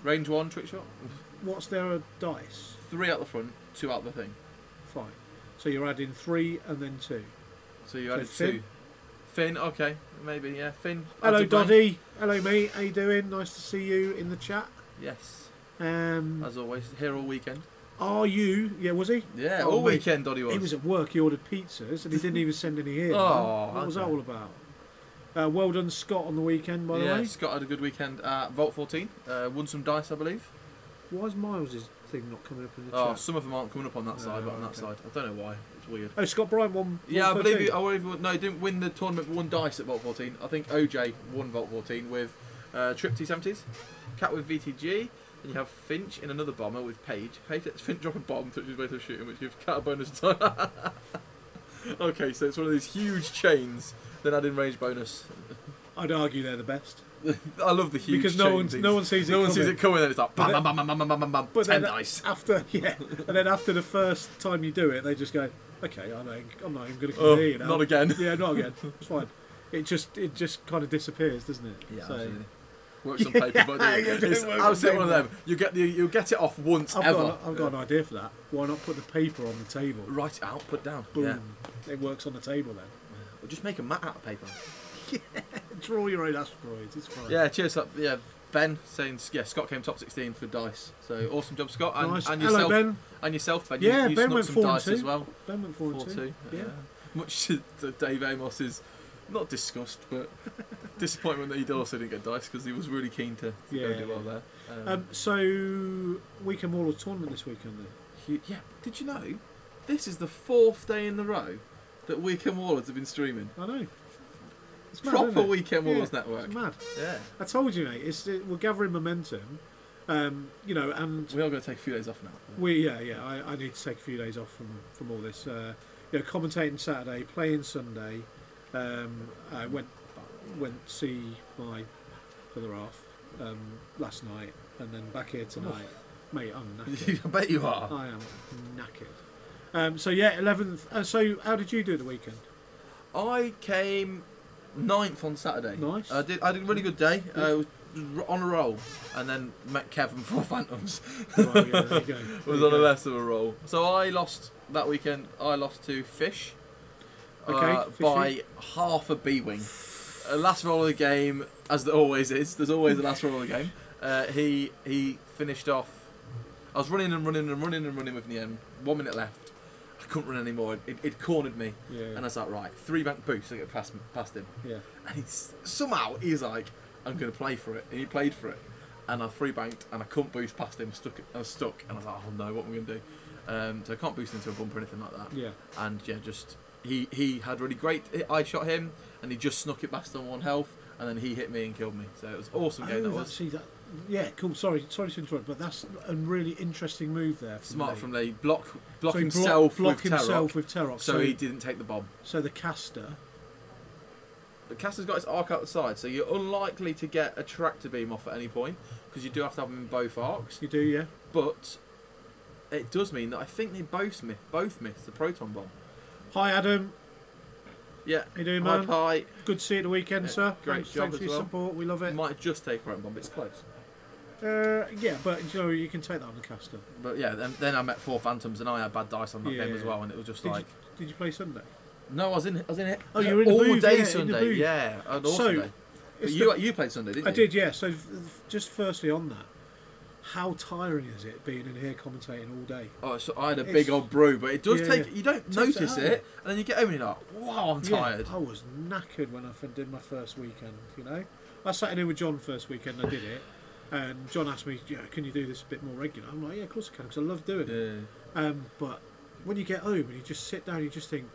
range 1 trick shot? What's their dice? 3 out the front, 2 out the thing. Fine. So you're adding 3 and then 2. So you added 2. Finn, okay, maybe, yeah. Finn. Hello, Doddy. Hello, mate. How you doing? Nice to see you in the chat. Yes. As always, here all weekend. Are you? Yeah, was he? Yeah, all weekend, Doddy was. He was at work. He ordered pizzas and he didn't even send any here. What was that all about? Well done, Scott, on the weekend, by the way. Yeah, Scott had a good weekend at Vault 14. Won some dice, I believe. Why is Miles' thing not coming up in the chat? Oh, some of them aren't coming up on that side, but on that side. I don't know why. It's weird. Oh, Scott Bryant won. Yeah, I believe he didn't win the tournament, but won dice at Vault 14. I think OJ won Vault 14 with Trip T70s, Cat with VTG. And you have Finch in another bomber with Paige. Paige lets Finch drop a bomb, touches both of shooting, which gives Cat a bonus time. Okay, so it's one of these huge chains, then add in range bonus. I'd argue they're the best. I love the huge because no one sees it. No one sees it coming, and it's like bam, bam, bam, bam, bam, bam, bam, bam. But 10 dice. And then after the first time you do it, they just go, okay, I'm not even going to come here now. Not again. Yeah, not again. It's fine. It just kind of disappears, doesn't it? Yeah, absolutely. Works on paper, but it's absolutely one of them. You'll get it off once ever. I've got an idea for that. Why not put the paper on the table? Write it out, put it down. Boom. Yeah. It works on the table then. Or just make a mat out of paper. Yeah, draw your own asteroids. It's fine. Yeah, cheers up. Yeah, Ben saying, yeah, Scott came top 16 for dice. So awesome job, Scott. And, Nice. and Hello, yourself, Ben. And yourself, Ben. Yeah, you Ben snuck went some 4 and dice 2. as well. Ben went 4 and 2. Yeah. Much to Dave Amos's, not disgust, but disappointment that he also didn't get dice because he was really keen to go do well there. So, Weekend Warlords tournament this weekend then? Yeah, did you know this is the 4th day in a row that Weekend Warlords have been streaming? I know. It's mad, Proper isn't it? Weekend Warlords network. It's mad. Yeah. I told you, mate. We're gathering momentum. You know, and we are going to take a few days off now. I need to take a few days off from all this. You know, commentating Saturday, playing Sunday. I went to see my other half last night, and then back here tonight. Mate, I'm knackered. I bet you are. I am knackered. So yeah, 11th. So how did you do the weekend? I came 9th on Saturday. Nice. I did a really good day. I was on a roll, and then met Kevin for Phantoms. Right, yeah, there you go. Was on a less of a roll. So I lost that weekend. I lost to Fish. By half a B-wing. Last roll of the game, as there always is. There's always the last roll of the game. He finished off. I was running with the end. 1 minute left. I couldn't run anymore. It cornered me, and I was like, right, 3 bank boost to get past him. Yeah. And somehow he's like, I'm going to play for it, and he played for it, and I 3 banked, and I couldn't boost past him. I was stuck, and I was like, oh no, what am I going to do? So I can't boost into a bump or anything like that. Yeah. And yeah, just he had really great. I shot him, and he just snuck it past on 1 health, and then he hit me and killed me. So it was an awesome game. That was. Yeah, cool. Sorry to interrupt, but that's a really interesting move there. Smart from Lee. Block himself with Terrock. So he didn't take the bomb. So the caster. The caster's got his arc out the side, so you're unlikely to get a tractor beam off at any point because you do have to have them in both arcs. You do, yeah. But it does mean that I think they both missed the proton bomb. Hi, Adam. Yeah. How you doing, man? Hi. Good to see you at the weekend, sir. Great job Thanks as for your support. We love it. Might just take a proton bomb, but it's close. Yeah, but you know, you can take that on the caster. But yeah, then I met 4 Phantoms and I had bad dice on that game as well, and it was just did you play Sunday? No, I was in it. Oh, you were in the all booth, day Sunday. Yeah, an awesome so, day. But you played Sunday, didn't you? I did, yeah. So just firstly on that, how tiring is it being in here commentating all day? Oh, so I had a big old brew, but it does take. You don't notice it, and then you get home and you're like, wow, I'm tired. I was knackered when I did my first weekend. You know, I sat in here with John first weekend. I did it. And John asked me, can you do this a bit more regular? I'm like, yeah, of course I can, because I love doing it. But when you get home and you just sit down, you just think,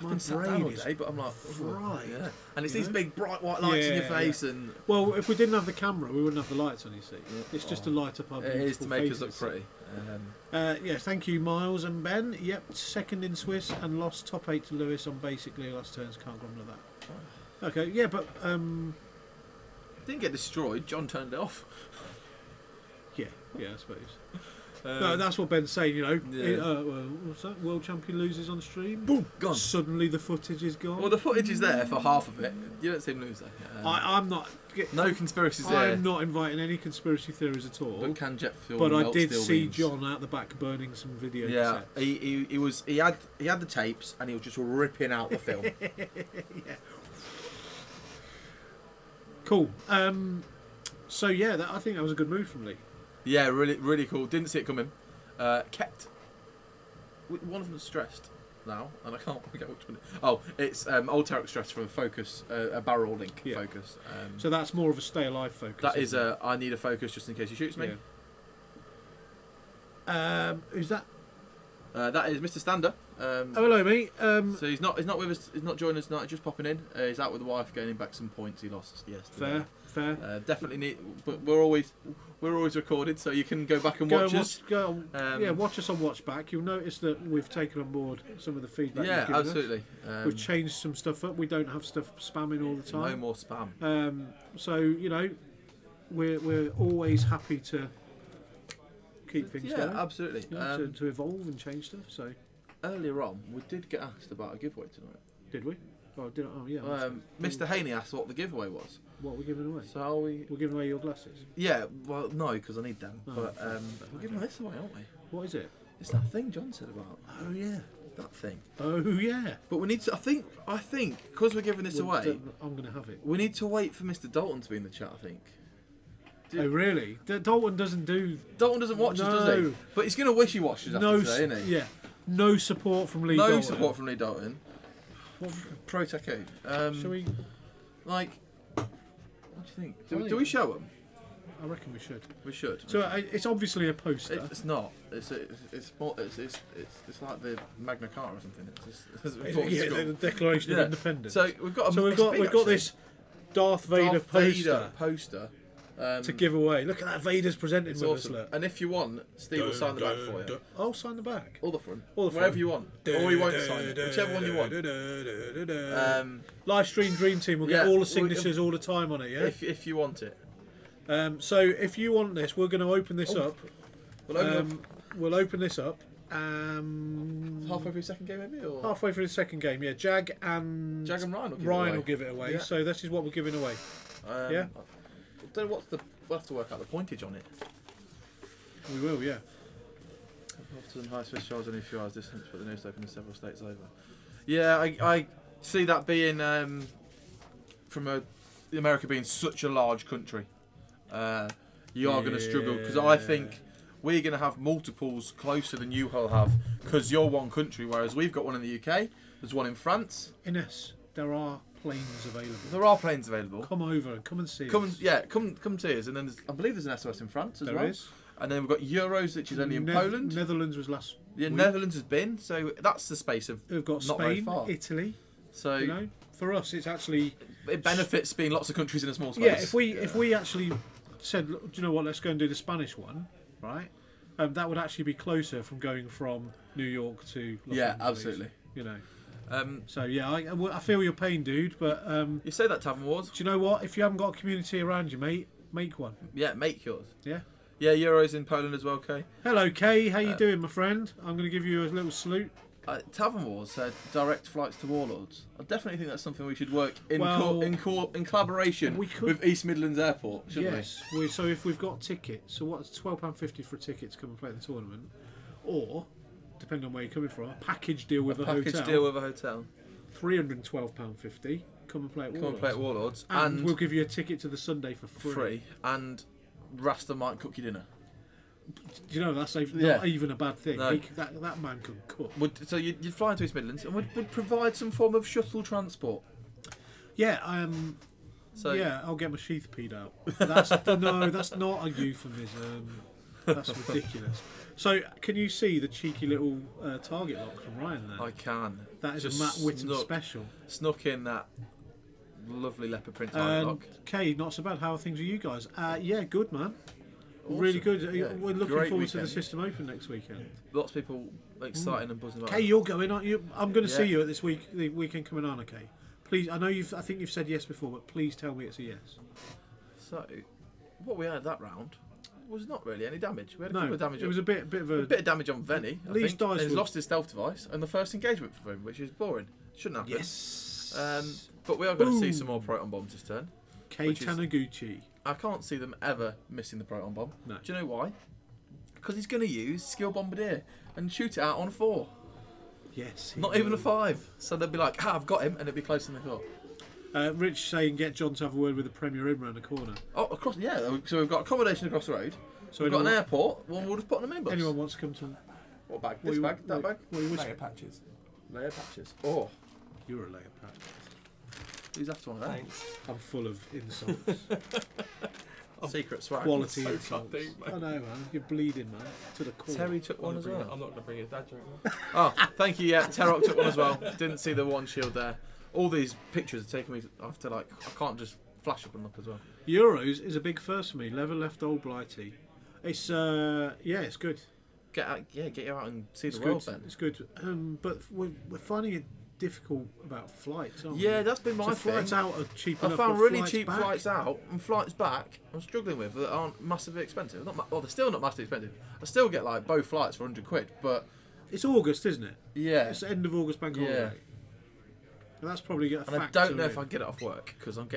my brain all day, but I'm like, fried. Yeah. And it's these big bright white lights in your face. And well, if we didn't have the camera, we wouldn't have the lights on, you see. It's just to light up our beautiful faces. It is to make us look pretty. Yeah, thank you, Miles and Ben. Yep, second in Swiss and lost top 8 to Lewis on basically last turns. Can't grumble at that. Okay, yeah, but... didn't get destroyed. John turned it off. Yeah, I suppose. No, that's what Ben's saying, you know. What's that? World champion loses on stream. Boom, gone. Suddenly the footage is gone. Well, the footage is there for half of it. You don't see him lose that. I'm not. No conspiracies there. I'm not inviting any conspiracy theories at all. But can jet fuel? But I did see John out the back burning some video. Yeah, cassettes. he had the tapes and he was just ripping out the film. Yeah. Cool. So yeah, I think that was a good move from Lee. Yeah, really, really cool. Didn't see it coming. Kept one of them stressed now, and I can't forget which one. Oh, it's old Terrock stressed from a focus, a barrel link focus. So that's more of a stay alive focus. That is I need a focus just in case he shoots me. Yeah. Who's that? That is Mr. Stander. Hello, mate. So he's not with us. He's not joining us tonight. Just popping in. He's out with the wife, getting back some points he lost yesterday. Fair. Definitely need, but we're always recorded, so you can go back and watch us. Watch us on Watchback. You'll notice that we've taken on board some of the feedback. Yeah, absolutely. We've changed some stuff up. We don't have stuff spamming all the time. No more spam. So you know, we're always happy to keep things going. Yeah, absolutely. To evolve and change stuff. So earlier on, we did get asked about a giveaway tonight. Did we? Oh yeah. Mr. Haney asked what the giveaway was. What are we giving away? So we're giving away your glasses. Yeah, well, no, because I need them. But we're giving this away, aren't we? What is it? It's that thing John said about. Oh yeah, that thing. Oh yeah. But we need to. I think because we're giving this away, I'm going to have it. We need to wait for Mr. Dalton to be in the chat. I think. Oh really? Dalton doesn't do. Dalton doesn't watch us, does he? But he's going to wish he watched us after today, isn't he? Yeah. No support from Lee Dalton. No support from Lee Dalton. Pro Techo. Shall we? Like, what do you think? Do we show them? I reckon we should. We should. So it's obviously a poster. It's not. It's more. It's like the Magna Carta or something. The Declaration of Independence. So we've got. We've got this Darth Vader poster. To give away. Look at that, Vader's presented with us. Awesome. Look. And if you want, Steve will sign the back for you. I'll sign the back. Or the front. Or the front. Wherever you want. Or he won't sign it. Whichever one you want. Live stream Dream Team will get all the signatures all the time on it, yeah? If you want it. So if you want this, we're going to open this up. We'll open this up. Halfway through the second game, maybe? Or? Halfway through the second game, yeah. Jag and Ryan will give it away. Yeah. So this is what we're giving away. Yeah? I don't know we'll have to work out the pointage on it. We will, yeah. Off to the high Swiss Charles only a few hours distance, but the nearest open is several states over. Yeah, I see that being from America being such a large country. You are going to struggle because I think we're going to have multiples closer than you will have because you're one country, whereas we've got one in the UK. There's one in France. Ines, there are planes available. There are planes available. Come over and come and see us. Come see us. And then I believe there's an SOS in France as well. There is. And then we've got Euros, which is only in Poland. Netherlands was last week. Netherlands has been. So that's the space of We've got not Spain, very far. Italy. So you know, for us, it's actually it benefits being lots of countries in a small space. Yeah, if we actually said, do you know what? Let's go and do the Spanish one, right? That would actually be closer from going from New York to Los Angeles, absolutely. You know. So yeah, I feel your pain, dude. But you say that, Tavern Wars. Do you know what? If you haven't got a community around you, mate, make one. Yeah, make yours. Yeah. Yeah, Euros in Poland as well, Kay. Hello, Kay. How you doing, my friend? I'm going to give you a little salute. Tavern Wars said direct flights to Warlords. I definitely think that's something we should work in collaboration with East Midlands Airport, shouldn't we? So if we've got tickets, so what's £12.50 for a ticket to come and play in the tournament, or depending on where you're coming from, a package deal with a hotel. Package deal with a hotel. £312.50. Come and play at Warlords. Come and play at Warlords, and we'll give you a ticket to the Sunday for free. And Rasta might cook you dinner. Do you know that's not even a bad thing? No. That man can cook. So you'd fly into East Midlands and would provide some form of shuttle transport. Yeah, I'll get my sheath peed out. That's not a euphemism. That's ridiculous. So, can you see the cheeky little target lock from Ryan there? I can. That is just a Matt Whitten special. Snuck in that lovely leopard print target lock. Kay, not so bad. How are things with you guys? Yeah, good, man. Awesome. Really good. Yeah, we're looking forward to the System Open next weekend. Lots of people excited and buzzing about it. Kay, you're going, aren't you? I'm going to see you at the weekend coming on, okay? Please, I think you've said yes before, but please tell me it's a yes. So, what we had that round was not really any damage. We had a couple of damage. It was a bit of damage on Venny. He's lost his stealth device and the first engagement for him, which is boring. Shouldn't happen. Yes. But we are going to see some more proton bombs this turn. Kei Taniguchi. I can't see them ever missing the proton bomb. No. Do you know why? Because he's going to use skill bombardier and shoot it out on a 4. Yes. Not even a 5. So they'll be like, I've got him, and it'll be closer than they thought. Rich saying, get John to have a word with the Premier Inn round the corner. Oh, across, yeah. So we've got accommodation across the road. So we've got an airport. Well, we'll just put on the main bus. Anyone wants to come to? What bag? This bag? That bag? Layer patches. Layer patches. Oh, you're a layer patch. Who's after one of them? Thanks. I'm full of insults. Secret swag. Quality so insults. I know, man. You're bleeding, man. To the core. Terry took one as well. I'm not going to bring his dad drink. Oh, thank you. Yeah, Terrock took one as well. Didn't see the one shield there. All these pictures are taking me after I can't just flash up and look as well. Euros is a big first for me. Level left old Blighty. It's it's good. Get you out and see the world then. It's good. But we're finding it difficult about flights, aren't we? Yeah, that's been my thing. Flights out are cheap enough. I found really cheap flights out and flights back I'm struggling with that aren't massively expensive. They're still not massively expensive. I still get like both flights for £100, but it's August, isn't it? Yeah, it's the end of August bank holiday. And that's probably a factor. And I don't know if I can get it off work because I'm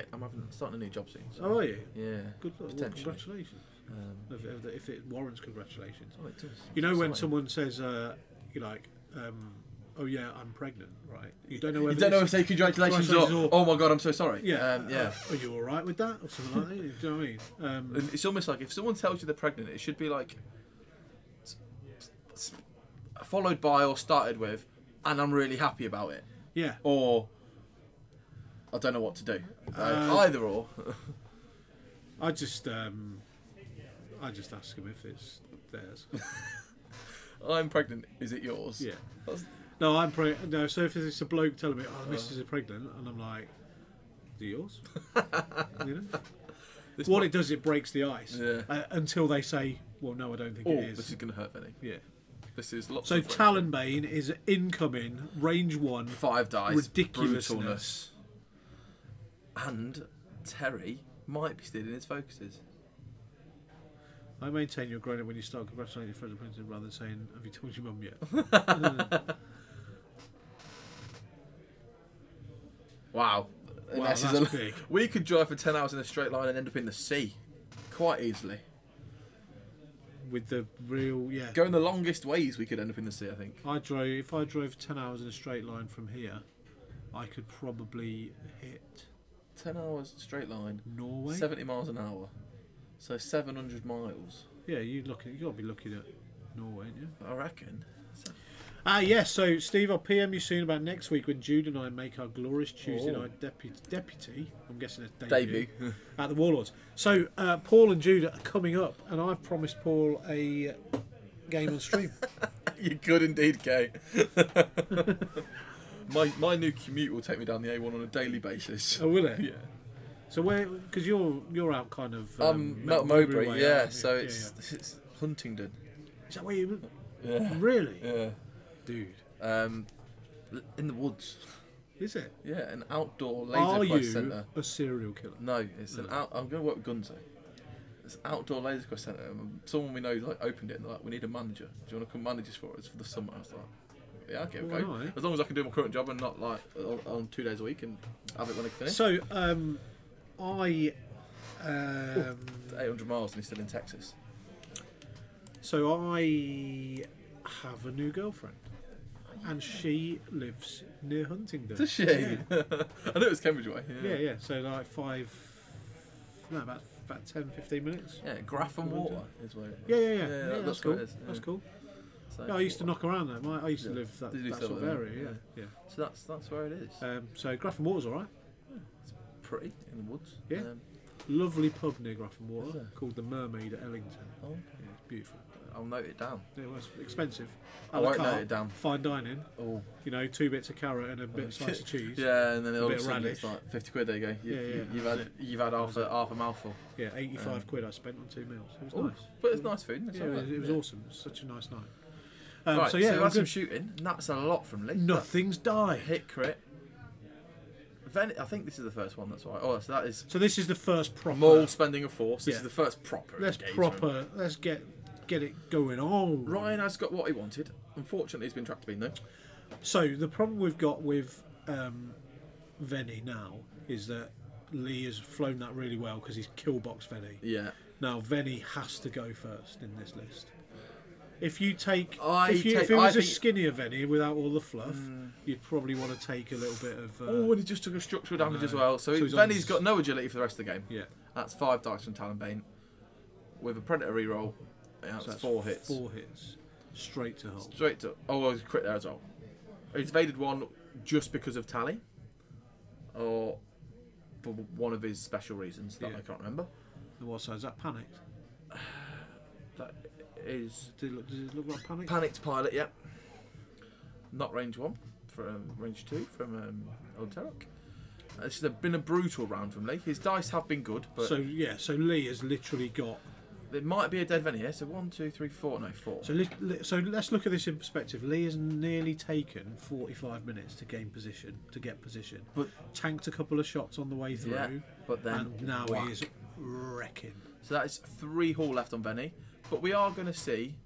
starting a new job soon. So. Oh, are you? Yeah. Good luck. Well, congratulations. If it warrants congratulations. Oh, it does. You know when someone says, oh yeah, I'm pregnant, right? You don't know whether You don't know if say congratulations or oh my god, I'm so sorry. Yeah. Are you all right with that or something like that? Do you know what I mean? It's almost like if someone tells you they're pregnant, it should be like followed by or started with, and I'm really happy about it. Yeah. Or I don't know what to do. Either or. I just ask them if it's theirs. I'm pregnant. Is it yours? Yeah. That's... No, I'm pregnant. No, so if it's a bloke telling me, "Oh, the missus is pregnant," and I'm like, "Is it yours?" You know? What it does, it breaks the ice until they say, "Well, no, I don't think it is." This is going to hurt Benny. Yeah. This is lots. So Talonbane is incoming, range 1, 5 dice, ridiculousness, and Terry might be stealing his focuses. I maintain you're grown up when you start congratulating your friends and friends rather than saying, "Have you told your mum yet?" Wow. That's big. We could drive for 10 hours in a straight line and end up in the sea quite easily. With the real, Going the longest ways, we could end up in the sea, I think. If I drove 10 hours in a straight line from here, I could probably hit 10 hours straight line. Norway. 70 miles an hour. So 700 miles. Yeah, you got to be looking at Norway, yeah. I reckon. Yes, so Steve, I'll PM you soon about next week when Jude and I make our glorious Tuesday night deputy, I'm guessing it's debut, at the Warlords. So Paul and Jude are coming up, and I've promised Paul a game on stream. You could indeed, Kay. my new commute will take me down the A1 on a daily basis. Oh, will it? Yeah. So where? Because you're out kind of Melton Mowbray, way, yeah. So it's Huntingdon. Is that where you? Yeah. Really? Yeah. Dude. In the woods. Is it? Yeah, an outdoor laser quest centre. Are you a serial killer? No, it's an out. I'm going to work with Gunzo. It's an outdoor laser quest centre. Someone we know like opened it and they're like, "We need a manager. Do you want to come manage this for us for the summer?" I was like, "Yeah, okay, Well, go. right. As long as I can do my current job and not like on 2 days a week and have it when I finish." So 800 miles and he's still in Texas. So I have a new girlfriend, and she lives near Huntingdon. Does she? Yeah. I knew it was Cambridge way. Yeah. So like about 10, 15 minutes. Yeah, Graff and Water is where. Yeah, that's cool. Where it is, That's cool. So, Yeah, I used to knock around there. I used to live that sort of area. Yeah. So that's where it is. So Graff and Water's all right. It's pretty in the woods. Yeah. Lovely pub near Graff and Water called the Mermaid at Ellington. Oh, yeah, it's beautiful. I'll note it down. Yeah, well, it's expensive. I won't note it down. Fine dining. Oh. 2 bits of carrot and a bit of slice of cheese. Yeah, and then all of bit a of sudden radish. it's like 50 quid. There you go. Yeah. You've had half a mouthful. Yeah, 85 quid I spent on 2 meals. It was nice. But it's nice food. Yeah, it was awesome. It was such a nice night. Right, so yeah, that's some shooting. And that's a lot from Lee. Nothing's died. Hit crit. I think this is the first one. That's right. Oh, so that is. So this is the first proper. Mole spending of force. This is the first proper. Let's get it going on. Ryan has got what he wanted. Unfortunately, he's been trapped to bean though. So the problem we've got with Venny now is that Lee has flown that really well because he's killbox Venny. Yeah. Now Venny has to go first in this list. If you take, I if it think- was a skinnier Venny without all the fluff, you'd probably want to take a little bit of. Oh, and he just took a structural damage as well. So he's Benny's got no agility for the rest of the game. Yeah. That's 5 dice from Talonbane. With a Predator reroll, that's 4 hits. 4 hits. Straight to hole. Straight to. Oh, well, he's crit there as well. He's evaded one just because of tally. Or for one of his special reasons that I can't remember. What size is that? Panicked? That is. Does it look like panicked? Panicked pilot, yep. Not range 1, from range 2 from Old Terok. It's been a brutal round from Lee. His dice have been good, but. So Lee has literally got. It might be a dead Venny here, so 1, 2, 3, 4, no, 4. So let's look at this in perspective. Lee has nearly taken 45 minutes to get position, but tanked a couple of shots on the way through, but then and now he is wrecking. So that is 3 haul left on Venny, but we are going to see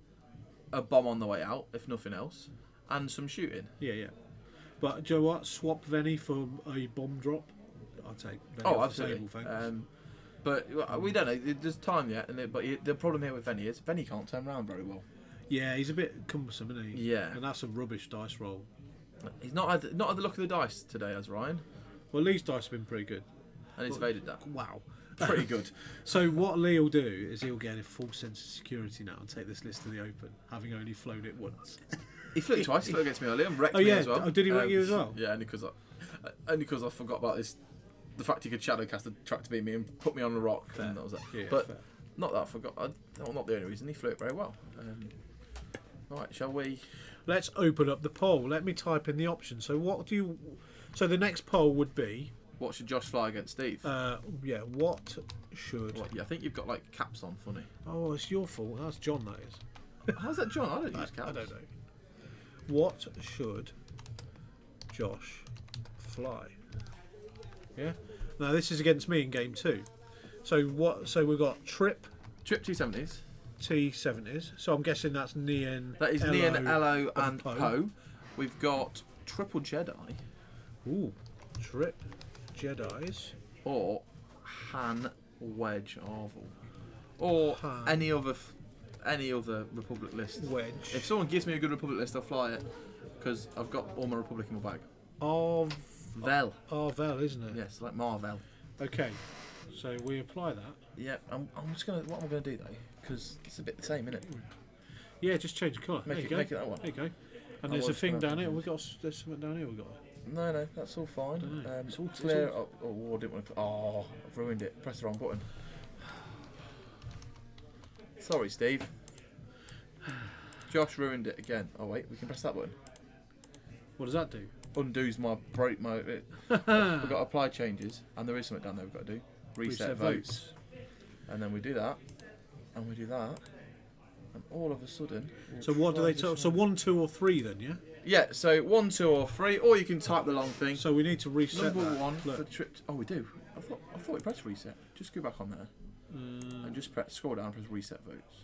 a bomb on the way out, if nothing else, and some shooting. Yeah. But do you know what? Swap Venny for a bomb drop. I'll take Venny off absolutely. the table, thanks. But we don't know. There's time yet, but the problem here with Venny is Venny can't turn around very well. Yeah, he's a bit cumbersome, isn't he? Yeah. And that's a rubbish dice roll. He's not had the look of the dice today, as Ryan, Well, Lee's dice have been pretty good. and he's evaded that. Wow. Pretty good. So what Lee will do is he'll get a full sense of security now and take this list to the open, having only flown it once. He flew it twice. He flew against me earlier and wrecked Oh me yeah, as well. did he wreck you as well? Yeah, only because I forgot about this. The fact he could shadow cast the track to beat me and put me on the rock, Fair. and that was it. Yeah, but fair. not that I forgot. Well, not the only reason. He flew it very well. Right, shall we? Let's open up the poll. Let me type in the options. So what do you? So the next poll would be, What should Josh fly against Steve? what should? What, yeah, I think you've got like caps on. Funny. Oh, it's your fault. That's John. That is. How's that, John? I don't use caps. I don't know. What should Josh fly? Yeah. Now this is against me in game 2. So what? So we've got Trip Trip 270s. T70s. So I'm guessing that's Nian. That is Nian, Elo, and Poe. Poe. We've got Triple Jedi Ooh, Trip Jedi's. or Han, Wedge, Arvel, or Han. any other Republic list. Wedge. If someone gives me a good Republic list, I'll fly it because I've got all my Republic in my bag. Of Vel. Arvel, isn't it? Yes, like Marvel. Okay. So we apply that. Yeah, I'm just gonna. What am I gonna do though? Because it's a bit the same, isn't it? Yeah, just change the colour. There you go. Make it that one. There you go. And I there's a was thing gonna down here. have There's something down here. We got. No, that's all fine. Dunno. It's all- Clear. it's I didn't want to. Oh, I've ruined it. Press the wrong button. Sorry, Steve. Josh ruined it again. Oh wait, we can press that button. What does that do? Undoes my break my. We've got to apply changes, and there is something down there we've got to do. Reset votes. And then we do that, and we do that, and all of a sudden. So what do they tell? So 1, 2, or 3 then? Yeah. Yeah. So 1, 2, or 3, or you can type the long thing. So we need to reset Number that. 1 Look. for trip. Oh, we do. I thought we pressed reset. Just go back on there and just scroll down and press reset votes.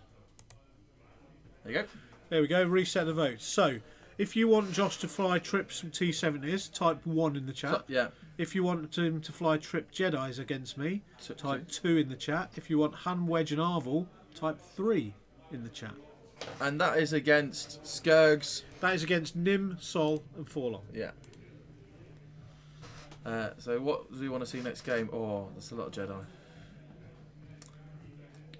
There you go. There we go. Reset the votes. So if you want Josh to fly trips from T70s, type 1 in the chat. So, yeah. If you want him to fly Trip Jedi's against me, So- type 2 in the chat. If you want Han, Wedge and Arvel, type 3 in the chat. And that is against Skirgs. That is against Nim, Sol and Forlong. Yeah. So what do we want to see next game? Oh, that's a lot of Jedi.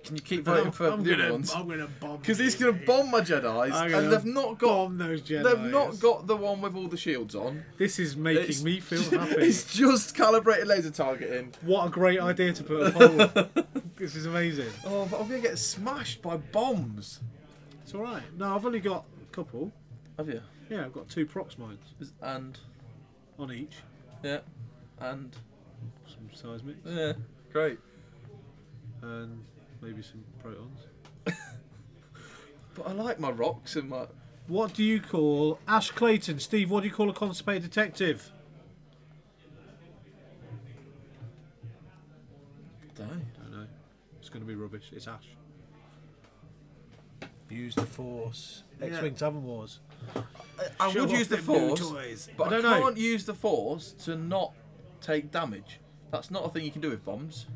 Can you keep voting for the other ones? I'm gonna bomb. Because he's going to bomb my Jedi's, I'm and gonna they've not got. bomb those Jedi. They've not got the one with all the shields on. This is making me feel happy. It's just calibrated laser targeting. What a great idea to put a poll. This is amazing. Oh, but I'm going to get smashed by bombs. It's all right. No, I've only got a couple. Have you? Yeah, I've got 2 prox mines And on each. yeah, and Some seismics yeah, great. and maybe some protons. But I like my rocks and my. What do you call Ash Clayton? Steve, what do you call a constipated detective? Don't. Don't know. It's going to be rubbish. It's Ash. Use the Force. X-Wing Tavern Wars. I Show would off use the them new force, toys. but I I don't know. can't use the force to not take damage. That's not a thing you can do with bombs.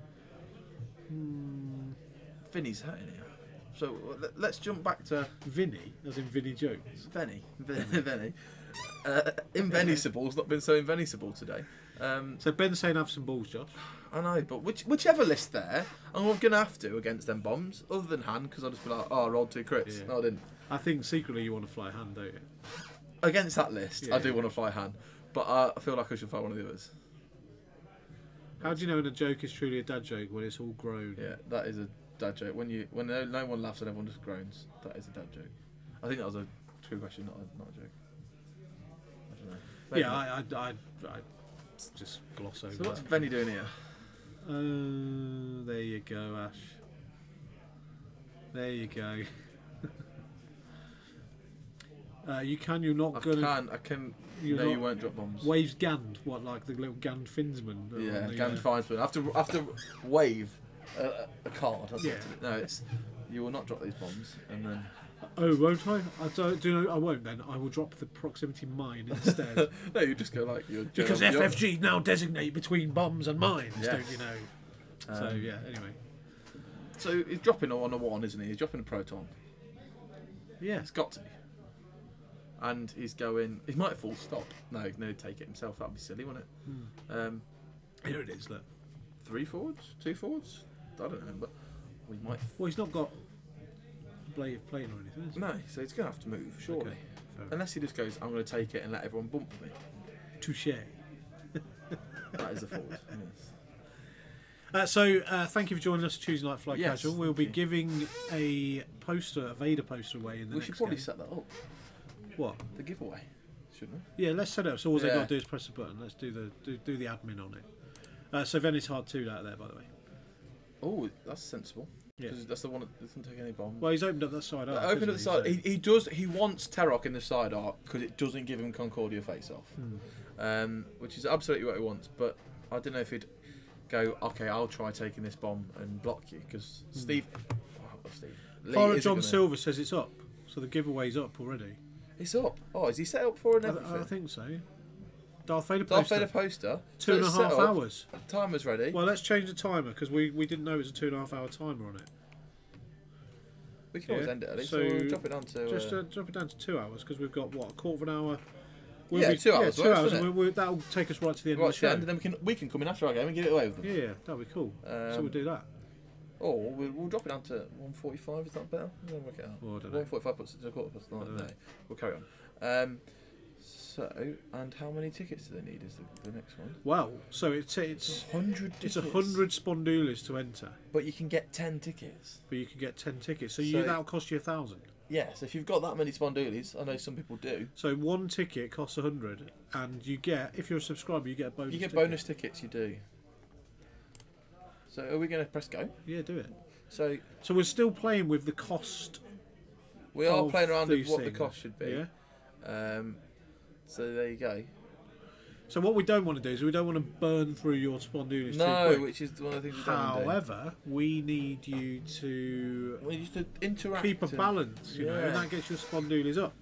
Vinny's hurting here. So let's jump back to Vinny, as in Vinny Jones. Venny. Invenisible's not been so invenisable today. So Ben's saying have some balls, Josh. I know, but whichever list there, I'm going to have to against them bombs, other than Han, because I'll just be like, oh, I rolled 2 crits. Yeah. No, I didn't. I think secretly you want to fly hand, don't you? Against that list, Yeah, I do yeah. want to fly Han, but I feel like I should fly one of the others. How do you know when a joke is truly a dad joke when it's all grown? Yeah, that is a dad joke. When no one laughs and everyone just groans, that is a dad joke. I think that was a true question, not a joke. I don't know. Maybe not. Yeah, I just gloss over So what's that. Venny doing here? There you go, Ash. There you go. You're not gonna. I can. You're No, not- you won't drop bombs. Waves Gand, what, like the little Gand Finsman? Yeah, on the, Gand Finesman. I have to wave a card. That's Yeah. it. No, it's you will not drop these bombs, and then Oh, won't I? Do know, I won't then. I will drop the proximity mine instead. no, you just go like you're Because you're- FFG now designate between bombs and mines, Yes. don't you know? So, yeah, anyway. So he's dropping on a 1, isn't he? He's dropping a proton. Yeah. It's got to be. and he's going. He might full stop. No, take it himself. That'd be silly, wouldn't it? Here it is. Look. 3 forwards, 2 forwards. I don't know, but we might. Well, he's not got a blade of plane or anything. Is he? No, so he's going to have to move, surely. Okay, Unless he just goes, I'm going to take it and let everyone bump me. Touche. That is a forward. Yes. Thank you for joining us Tuesday Night Fly Yes, Casual. We'll be giving a Vader poster away in the We next should probably game. set that up. What? The giveaway, shouldn't we? Yeah, let's set it up. So all they've Yeah. got to do is press the button. Let's do the admin on it. So Venice Hard 2 out there, by the way. Oh, that's sensible. Yeah. Because that's the one that doesn't take any bombs. Well, he's opened up that side arc. Open up the hasn't side. He does. He wants Terrock in the side arc because it doesn't give him Concordia face off, which is absolutely what he wants. But I don't know if he'd go. Okay, I'll try taking this bomb and block you because Steve. Lee Pirate isn't John gonna- Silver says it's up, so the giveaway's up already. It's up. Oh, is he set up for an everything? I think so. Darth Vader Darth poster. Vader poster. 2.5 set up. hours. Timer's ready. Well, let's change the timer because we didn't know it was a 2.5 hour timer on it. We can always Yeah. end it early, So so we'll drop it down to. Just drop it down to 2 hours because we've got what, a quarter of an hour. 2 hours. 2 works, hours. doesn't it? That'll take us right to the end Right of to the the show. end, and then we can come in after our game and get it away with them. Yeah, that'll be cool. So we'll do that. Or we'll drop it down to 1:45. Is that better? We'll work it out. Oh, I don't know. 1:45 puts it to a quarter past 9. I don't No, know. we'll carry on. And how many tickets do they need? Is the next one? Well, so it's 100 tickets. 100 spondulas to enter, But you can get 10 tickets. but you can get 10 tickets. So, So- that'll cost you 1,000. Yes, if you've got that many spondoolies, I know some people do. So one ticket costs 100, and you get, if you're a subscriber, you get a bonus. You get ticket. bonus tickets, you do. So are we going to press go? Yeah, do it. So So we're still playing with the cost. we are of playing around with these what the things. cost should be. Yeah. So there you go. So what we don't want to do is we don't want to burn through your spondulas No, too quick. which is one of the things we don't want to do. However, we need you to We used to interact. keep a and- balance, you know, and Yeah. that gets your spondulas up.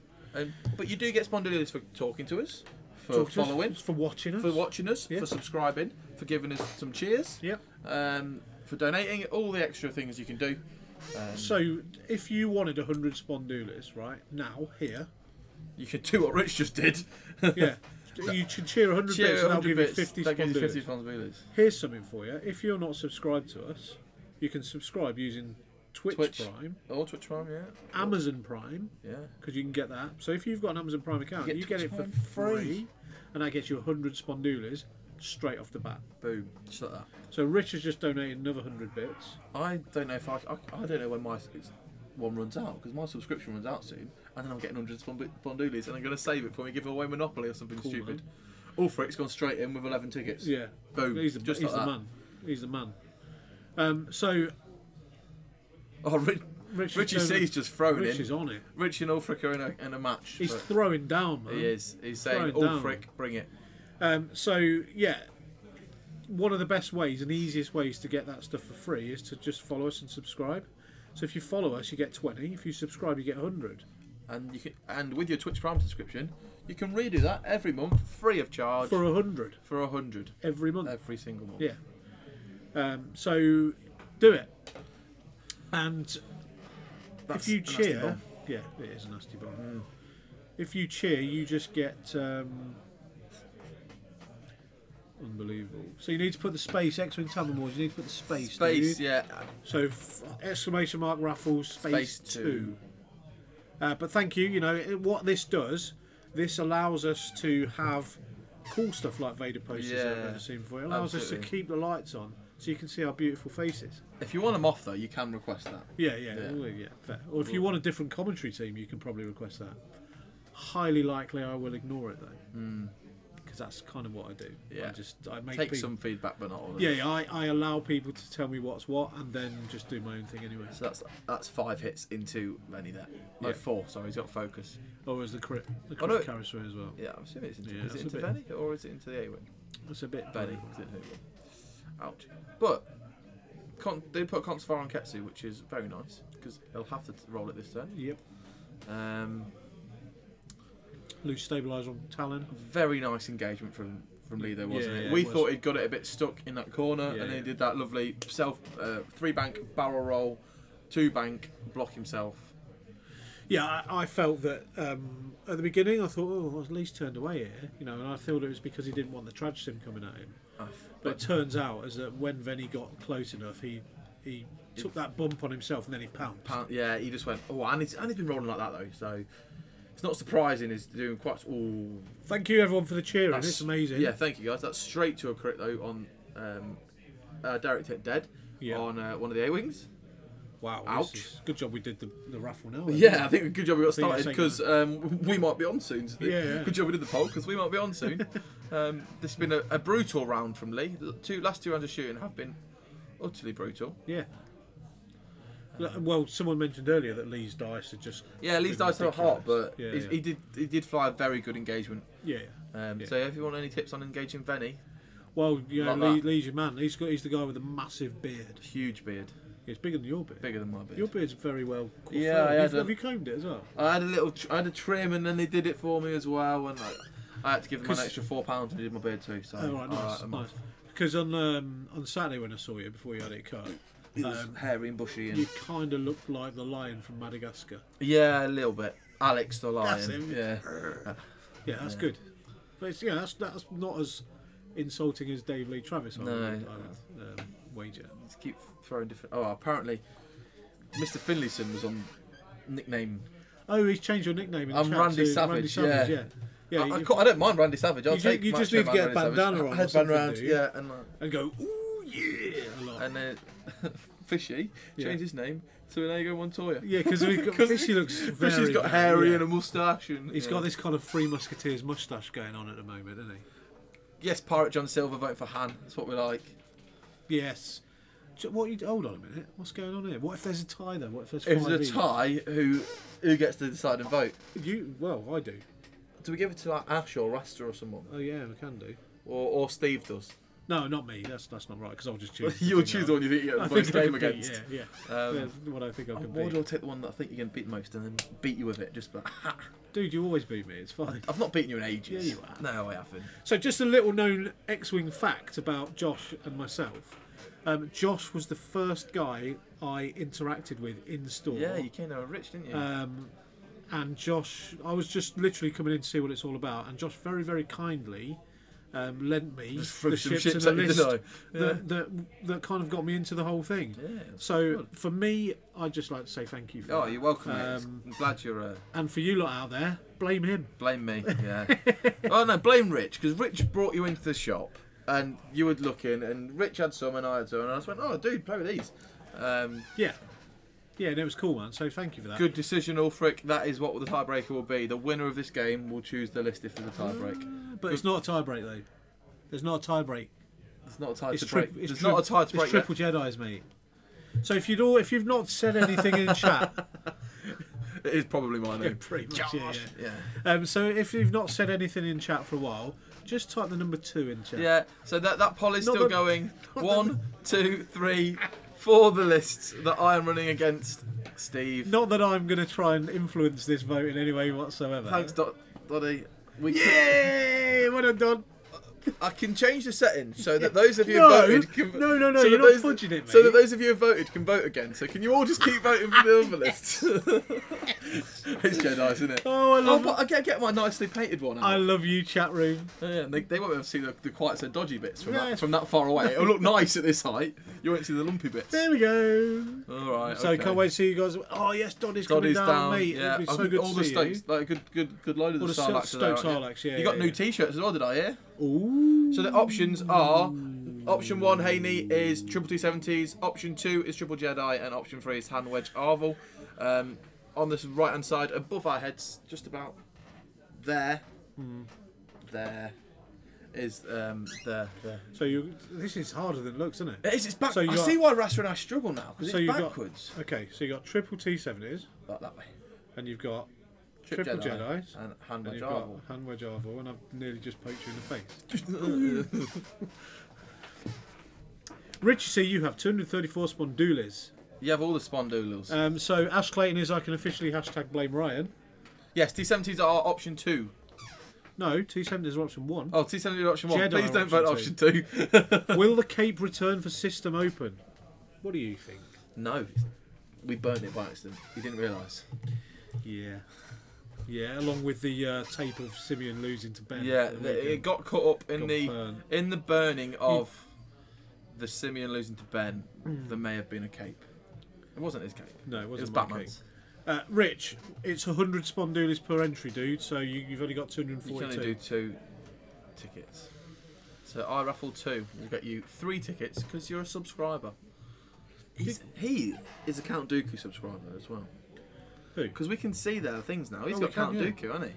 But you do get spondoolies for talking to us, for Talk to us, following, for watching us. for watching us, Yeah. for subscribing, for giving us some cheers, Yep. for donating, all the extra things you can do. So if you wanted 100 spondulas, right now here, You can do what Rich just did. yeah, you should cheer 100 Cheer bits, and I'll 100 give you bits, 50 that gives you 50 spondulas. spondoolies. Here's something for you. If you're not subscribed to us, you can subscribe using Twitch Prime, Or Twitch Prime, yeah. Amazon Prime, Yeah. because you can get that. So if you've got an Amazon Prime account, You you get get it Twitch for Prime free, and that gets you 100 spondulas straight off the bat. Boom. Just like that. So Rich has just donated another 100 bits. I don't know if I don't know when my one runs out, because my subscription runs out soon, and then I'm getting 100 spondoolies, and I'm going to save it for me, give away Monopoly or something Cool, stupid. Ulfric's gone straight in with 11 tickets. Yeah, Boom. He's the, Just he's like the that. man. He's the man. So Oh, Rich Richie C's just thrown Rich in. is on it. Rich and Ulfric are in a match. He's but throwing down, man. he is. He's saying, throwing down. Ulfric, bring it. So yeah, one of the best ways and easiest ways to get that stuff for free is to just follow us and subscribe. So if you follow us, you get 20. If you subscribe, you get 100. And you can, and with your Twitch Prime subscription, you can redo that every month, free of charge, For 100 for 100 every month. every single month. Yeah. So do it. And That's if you a nasty cheer, bomb. yeah, it is a nasty bomb. If you cheer, you just get unbelievable. So you need to put the space X-wing Talon Wars. You need to put the space. don't you? Space, yeah. So exclamation mark raffles space, Space 2. But thank you. You know what this does. This allows us to have cool stuff like Vader posters that I've Yeah, never seen before. It allows us absolutely. to keep the lights on so you can see our beautiful faces. If you want them off though, you can request that. Yeah, fair. Or if you want a different commentary team, you can probably request that. Highly likely, I will ignore it though, because that's kind of what I do. Yeah. I make Take people, some feedback, but not all of it. Yeah, I allow people to tell me what's what, and then just do my own thing anyway. So that's 5 hits into Lenny there. No, Yeah. 4. Sorry, he's got focus. Or is the crit Oh, no. carries through as well? Yeah, I'm assuming it's into. Yeah, is that's it a into bit- Benny or is it into the A-wing? It's a bit Benny. Is it who? Ouch. But they put Conspire on Ketsu, which is very nice because he'll have to roll it this turn. Yep. Um, Loose stabilizer on Talon. very nice engagement from Lee there, wasn't Yeah, it? yeah, We it was. thought he'd got it a bit stuck in that corner, Yeah, and then he yeah. did that lovely 3 bank barrel roll, 2 bank block himself. Yeah, I felt that at the beginning. I thought, oh, well, at least turned away here, you know, and I thought it was because he didn't want the trad sim coming at him. But it turns out as that when Venny got close enough, he took that bump on himself and then he pounced. Yeah, he just went. Oh, and he's been rolling like that though, so it's not surprising. He's doing quite. Oh, thank you everyone for the cheering. It's amazing. Yeah, thank you guys. That's straight to a crit though on Derek Tit Dead on one of the A-wings. Wow. Ouch. Good job we did the raffle now. Yeah, I think good job we got started because we might be on soon. Yeah. Good job we did the poll because we might be on soon. This has been a brutal round from Lee. Last 2 rounds of shooting have been utterly brutal. Yeah. Well, someone mentioned earlier that Lee's dice are just... Yeah, Lee's dice are hot, but Yeah. he did fly a very good engagement. Yeah. So if you want any tips on engaging Venny... Well, you know, Like Lee's your man. He's the guy with the massive beard. Huge beard. It's bigger than your beard. Bigger than my beard. Your beard's very well coiffed. Yeah, have you combed it as well? I had a trim and then they did it for me as well, and I had to give them an extra £4 when I did my beard too. So, oh, right, nice. Because on Saturday when I saw you before you had it cut, it was hairy and bushy. And you kind of looked like the lion from Madagascar. Yeah, a little bit. Alex the lion. That's him. Yeah, that's good. But it's, that's not as insulting as Dave Lee Travis. I would wager. Let's keep throwing different. Oh, apparently, Mr. Finlayson was on nickname. Oh, he's changed your nickname. I'm Randy Savage. Yeah. I don't mind Randy Savage. You just need to get a bandana on, headband round, and go, ooh yeah, a lot. And then Fishy changed his name to Inigo Montoya. Yeah, because Fishy looks very. Fishy's got hairy and a moustache, and he's got this kind of Three Musketeers moustache going on at the moment, isn't he? Yes, Pirate John Silver voting for Han. That's what we like. Yes. Hold on a minute. What's going on here? What if there's a tie though? What if there's If there's a tie, who gets to decide and vote? Well, I do. Do we give it to like Ash or Rasta or someone? Oh yeah, we can do. Or Steve does? No, not me. That's not right because I'll just choose. You'll choose the one you think you get the most game against. Yeah. What I think I can Why beat. do I take the one that I think you can beat the most and then beat you with it? Just like, Dude, you always beat me. It's fine. I've not beaten you in ages. Yeah, you have. No, I haven't. So just a little known X-Wing fact about Josh and myself. Josh was the first guy I interacted with in the store. Yeah, you came there rich, didn't you? And Josh, I was just literally coming in to see what it's all about, and Josh very, very kindly lent me the ships and the list that kind of got me into the whole thing. Yeah, so good. For me, I'd just like to say thank you for that. You're welcome, mate. I'm glad you're... And for you lot out there, blame him. Blame me, yeah. Oh, no, blame Rich, because Rich brought you into the shop, and you were looking, and Rich had some, and I had some, and I just went, oh, dude, play with these. Yeah, and it was cool, man, so thank you for that. Good decision, Ulfric. That is what the tiebreaker will be. The winner of this game will choose the list if there's a tiebreak. But it's not a tiebreak, though. There's not a tiebreak. It's not a tie It's to break. It's not a tie to break. It's triple Jedi's, mate. So if you've not said anything in chat, it is probably my name. Pretty much, Josh. Yeah. So if you've not said anything in chat for a while, just type the number 2 in chat. Yeah. So that poll is still going. 1, 2, 3, 4. The lists that I am running against Steve. Not that I'm going to try and influence this vote in any way whatsoever. Thanks, Dottie. Yay! Well done. I can change the settings so that those of you who voted can... No, so you're not fudging it, mate. So that those of you who voted can vote again. So can you all just keep voting for the other list? It's Jedi's, isn't it? Oh, I love I get my nicely painted one out. I love you, chat room. Yeah, they won't be able to see the quite so dodgy bits from that far away. It'll look nice at this height. You won't see the lumpy bits. There we go. All right. So can't wait to see you guys. Oh yes, Doddie's coming down, mate. Yeah, it'll be so good all to the see Stokes, you. like a good load of All the the Sarlaccs. Stokes Sarlaccs, yeah. You got new T-shirts as well, did I hear? Ooh. So the options are: option 1, Haney, is triple T70s. Option 2 is triple Jedi, and option 3 is hand wedge Arvel. On this right hand side, above our heads, just about there, there is there. So this is harder than it looks, isn't it? It is. It's back. So I see why Rasta and I struggle now because it's backwards. Okay, so you got triple T70s. Like that way. And you've got triple Jedis and hand wedge you've got Arvel. hand wedge Arvel, and I've nearly just poked you in the face. Rich, you see you have 234 Spondulis. You have all the Spondulos. So Ash Clayton is I can officially hashtag blame Ryan. Yes, T70s are option 2. No, T70s are option 1. Oh, T70s are option 1. Jedi Please don't vote option 2. Will the cape return for System Open? What do you think? No, we burnt it by accident. You didn't realise. Yeah, along with the tape of Simeon losing to Ben. Yeah, it got caught up in the burning of the Simeon losing to Ben. There may have been a cape. It wasn't his cape. No, it wasn't. It was Batman's. Rich, it's 100 Spondulis per entry, dude. So you've only got 242. You can only do 2 tickets. So I raffle 2. We'll get you 3 tickets because you're a subscriber. He is a Count Dooku subscriber as well. Who? Because we can see their things now. He's Oh, got we can, Count yeah. Dooku, hasn't he?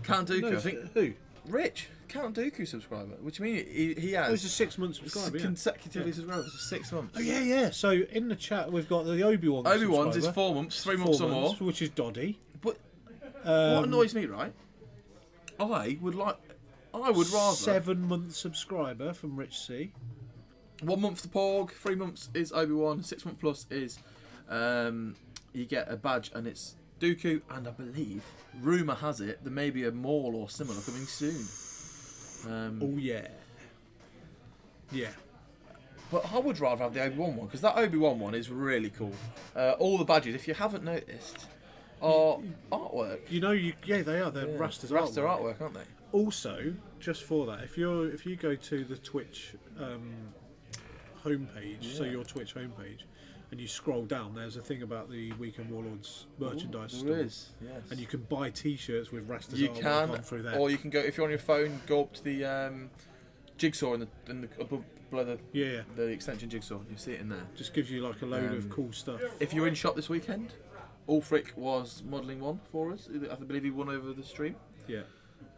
Count Dooku, No, I think. Who? Rich, Count Dooku subscriber, which means he has. Oh, he's a 6 month subscriber. Consecutively subscribed for 6 months. Oh yeah. So in the chat we've got the Obi-Wan. Obi-Wan's is subscriber. 4 months, 3 months or more. Which is Doddy. But what annoys me, right? I would rather 7 month subscriber from Rich C. 1 month to Porg, 3 months is Obi-Wan, 6 month plus is you get a badge and it's Dooku, and I believe rumour has it there may be a Maul or similar coming soon. Oh yeah. But I would rather have the Obi-Wan one because that Obi-Wan one is really cool. All the badges, if you haven't noticed, are artwork. You know, they are. They're Raster's artwork, aren't they? Also, just for that, if you go to the Twitch homepage, so your Twitch homepage, and you scroll down, there's a thing about the Weekend Warlords merchandise store. There is, yes. And you can buy T-shirts with Raster's You artwork on can, through there. or you can go if you're on your phone, go up to the jigsaw in the above below the extension jigsaw. You see it in there. Just gives you like a load of cool stuff. If you're in shop this weekend, Ulfric was modelling one for us. I believe he won over the stream. Yeah.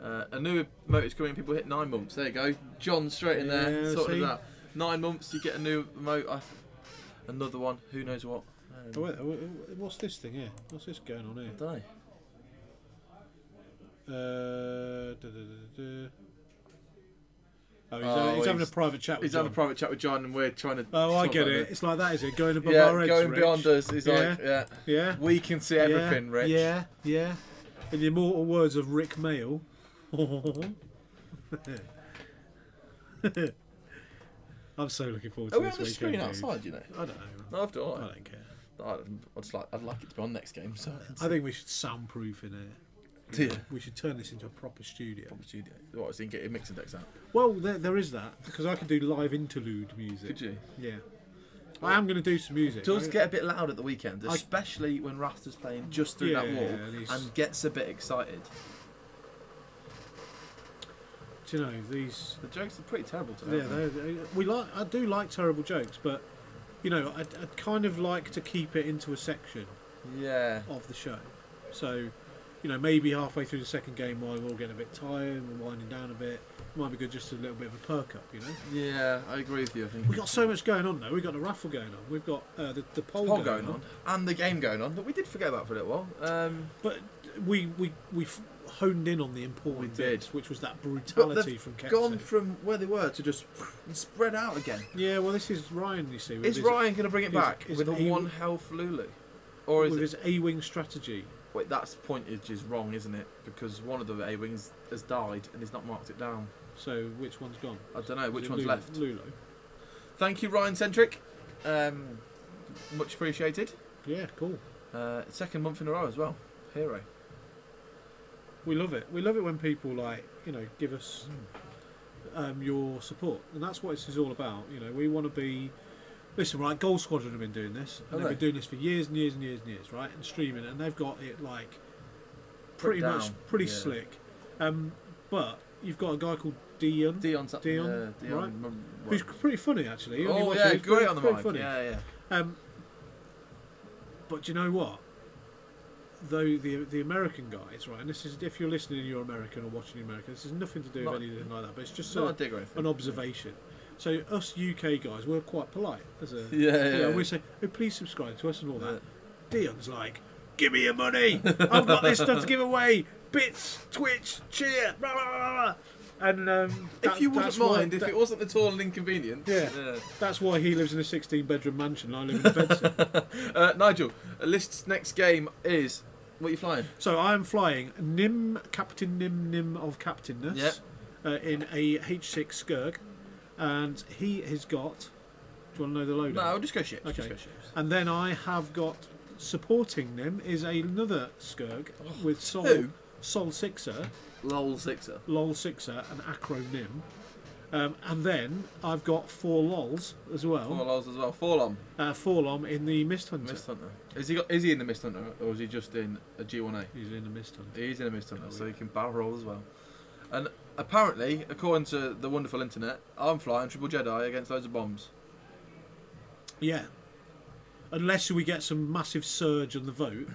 A new emote's coming. People hit 9 months. There you go. John straight in there. Sorted that. 9 months. You get a new emote. Another one. Who knows what? What's this thing here? What's this going on here? I don't know. He's having a private chat with John. He's having a private chat with John, and we're trying to. Oh, I get it. It's like that, is it? Going above our heads, going Rich. beyond us. He's like, yeah. We can see everything, Rich. Yeah. In the immortal words of Rick Mail. I'm so looking forward to Are we this on the weekend, screen dude. outside, you know? I don't know. No, I've done. I don't care. I'd like it to be on next game. So I think we should soundproof in here. Yeah. We should turn this into a proper studio. What? So you can get your mixing decks out. Well, there is that, because I could do live interlude music. Could you? Yeah. I am going to do some music. It does get a bit loud at the weekend, especially when Raster's playing just through that wall and gets a bit excited. Do you know, these... The jokes are pretty terrible today. Yeah, I do like terrible jokes, but, you know, I'd kind of like to keep it into a section of the show. So, you know, maybe halfway through the second game while we're all getting a bit tired and we're winding down a bit, it might be good just a little bit of a perk up, you know? Yeah, I agree with you, I think. We've got so much going on, though. We've got the raffle going on. We've got the poll going on. And the game going on that we did forget about for a little while. But we honed in on the important bits, which was that brutality from Ketsu. Gone from where they were to just spread out again. Yeah, well, this is Ryan, you see. Is Ryan going to bring it back with a 1 health Lulu? Or is with his A-wing strategy? Wait, that pointage is wrong, isn't it? Because one of the A-wings has died and he's not marked it down. So which one's gone? I don't know. Which one's left? Lulu. Thank you, Ryan Centric. Much appreciated. Yeah, cool. Second month in a row as well. Hero. We love it. We love it when people, like, you know, give us your support, and that's what this is all about. You know, we want to be. Listen, right? Gold Squadron have been doing this, and they've been doing this for years and years and years and years, right? And streaming it, and they've got it like pretty slick. But you've got a guy called Dion, right? Who's pretty funny actually. Oh yeah, great on the mic. Funny. Yeah. But do you know what? Though the American guys, right, and this is if you're listening and you're American or watching America, this has nothing to do with anything like that, but it's just an observation. So us UK guys, we're quite polite. We say, oh, please subscribe to us and all that. Dion's like, give me your money. I've got this stuff to give away. Bits, Twitch, cheer, blah, blah, blah, blah. And if you wouldn't mind, if it wasn't at all an inconvenience. Yeah. That's why he lives in a 16-bedroom mansion and I live in a bedsit. Nigel, List's next game is... What are you flying? So I am flying Captain Nim of Captainness in a H6 Skirg. And he has got... Do you want to know the loadout? No, I'll just go ships. Okay. And then I have got supporting them is another Skurg with Who? Sol Sixer, Lol Sixer. Lol Sixer, and Acronym. And then I've got 4 lols as well. 4 lols as well. 4 lom. 4 lom in the Mist Hunter. Mist Hunter. Is he in the Mist Hunter, or is he just in a G1A? He's in the Mist Hunter. He's in a Mist Hunter, so he can barrel roll as well. And apparently, according to the wonderful internet, I'm flying triple Jedi against loads of bombs. Yeah. Unless we get some massive surge on the vote.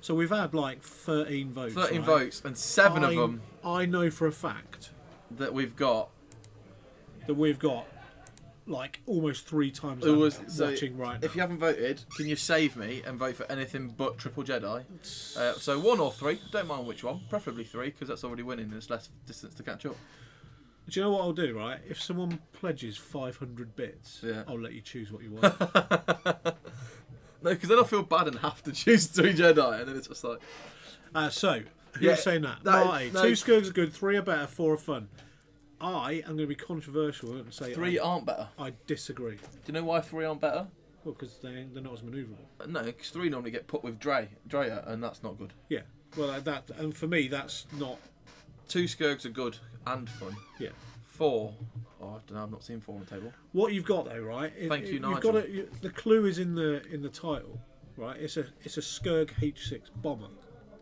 So we've had like 13 votes. 13 right? votes, and 7 of them I know for a fact that we've got like almost 3 times It was- that so watching right now. If you haven't voted, can you save me and vote for anything but triple Jedi? So 1 or 3, don't mind which one, preferably 3 because that's already winning and there's less distance to catch up. Do you know what I'll do, right? If someone pledges 500 bits, Yeah. I'll let you choose what you want. No, because then I feel bad and have to choose 3 Jedi, and then it's just like... So, who's Yeah, saying that? that is- Marty, no. 2 Skurgs are good, 3 are better, 4 are fun. I am going to be controversial and say 3 aren't better. I disagree. Do you know why 3 aren't better? Well, because they're not as manoeuvrable. No, because 3 normally get put with Dreyer, and that's not good. Yeah. Well, and for me, that's not. 2 Skurgs are good and fun. Yeah. 4, I don't know, I've not seen 4 on the table. What you've got though, right? Thank you, You've Nigel. got the clue is in the title, right? It's a Skurg H6 bomber,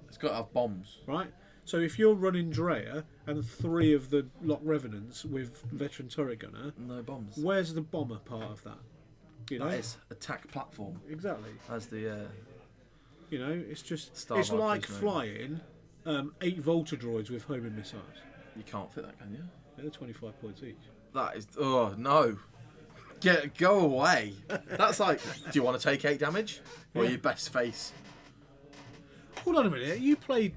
It's got to have bombs. right? So if you're running Dreyer and 3 of the Lock Revenants with veteran turret gunner, No bombs. where's the bomber part of that? You know That is attack platform, exactly. as the... You know, it's just Star it's Markers, like mate. flying 8 Volta droids with homing missiles. You can't fit that, can you? They're 25 points each. That is... Oh, no. Go away. That's like... Do you want to take 8 damage? Or Yeah. your best face? Hold on a minute. You played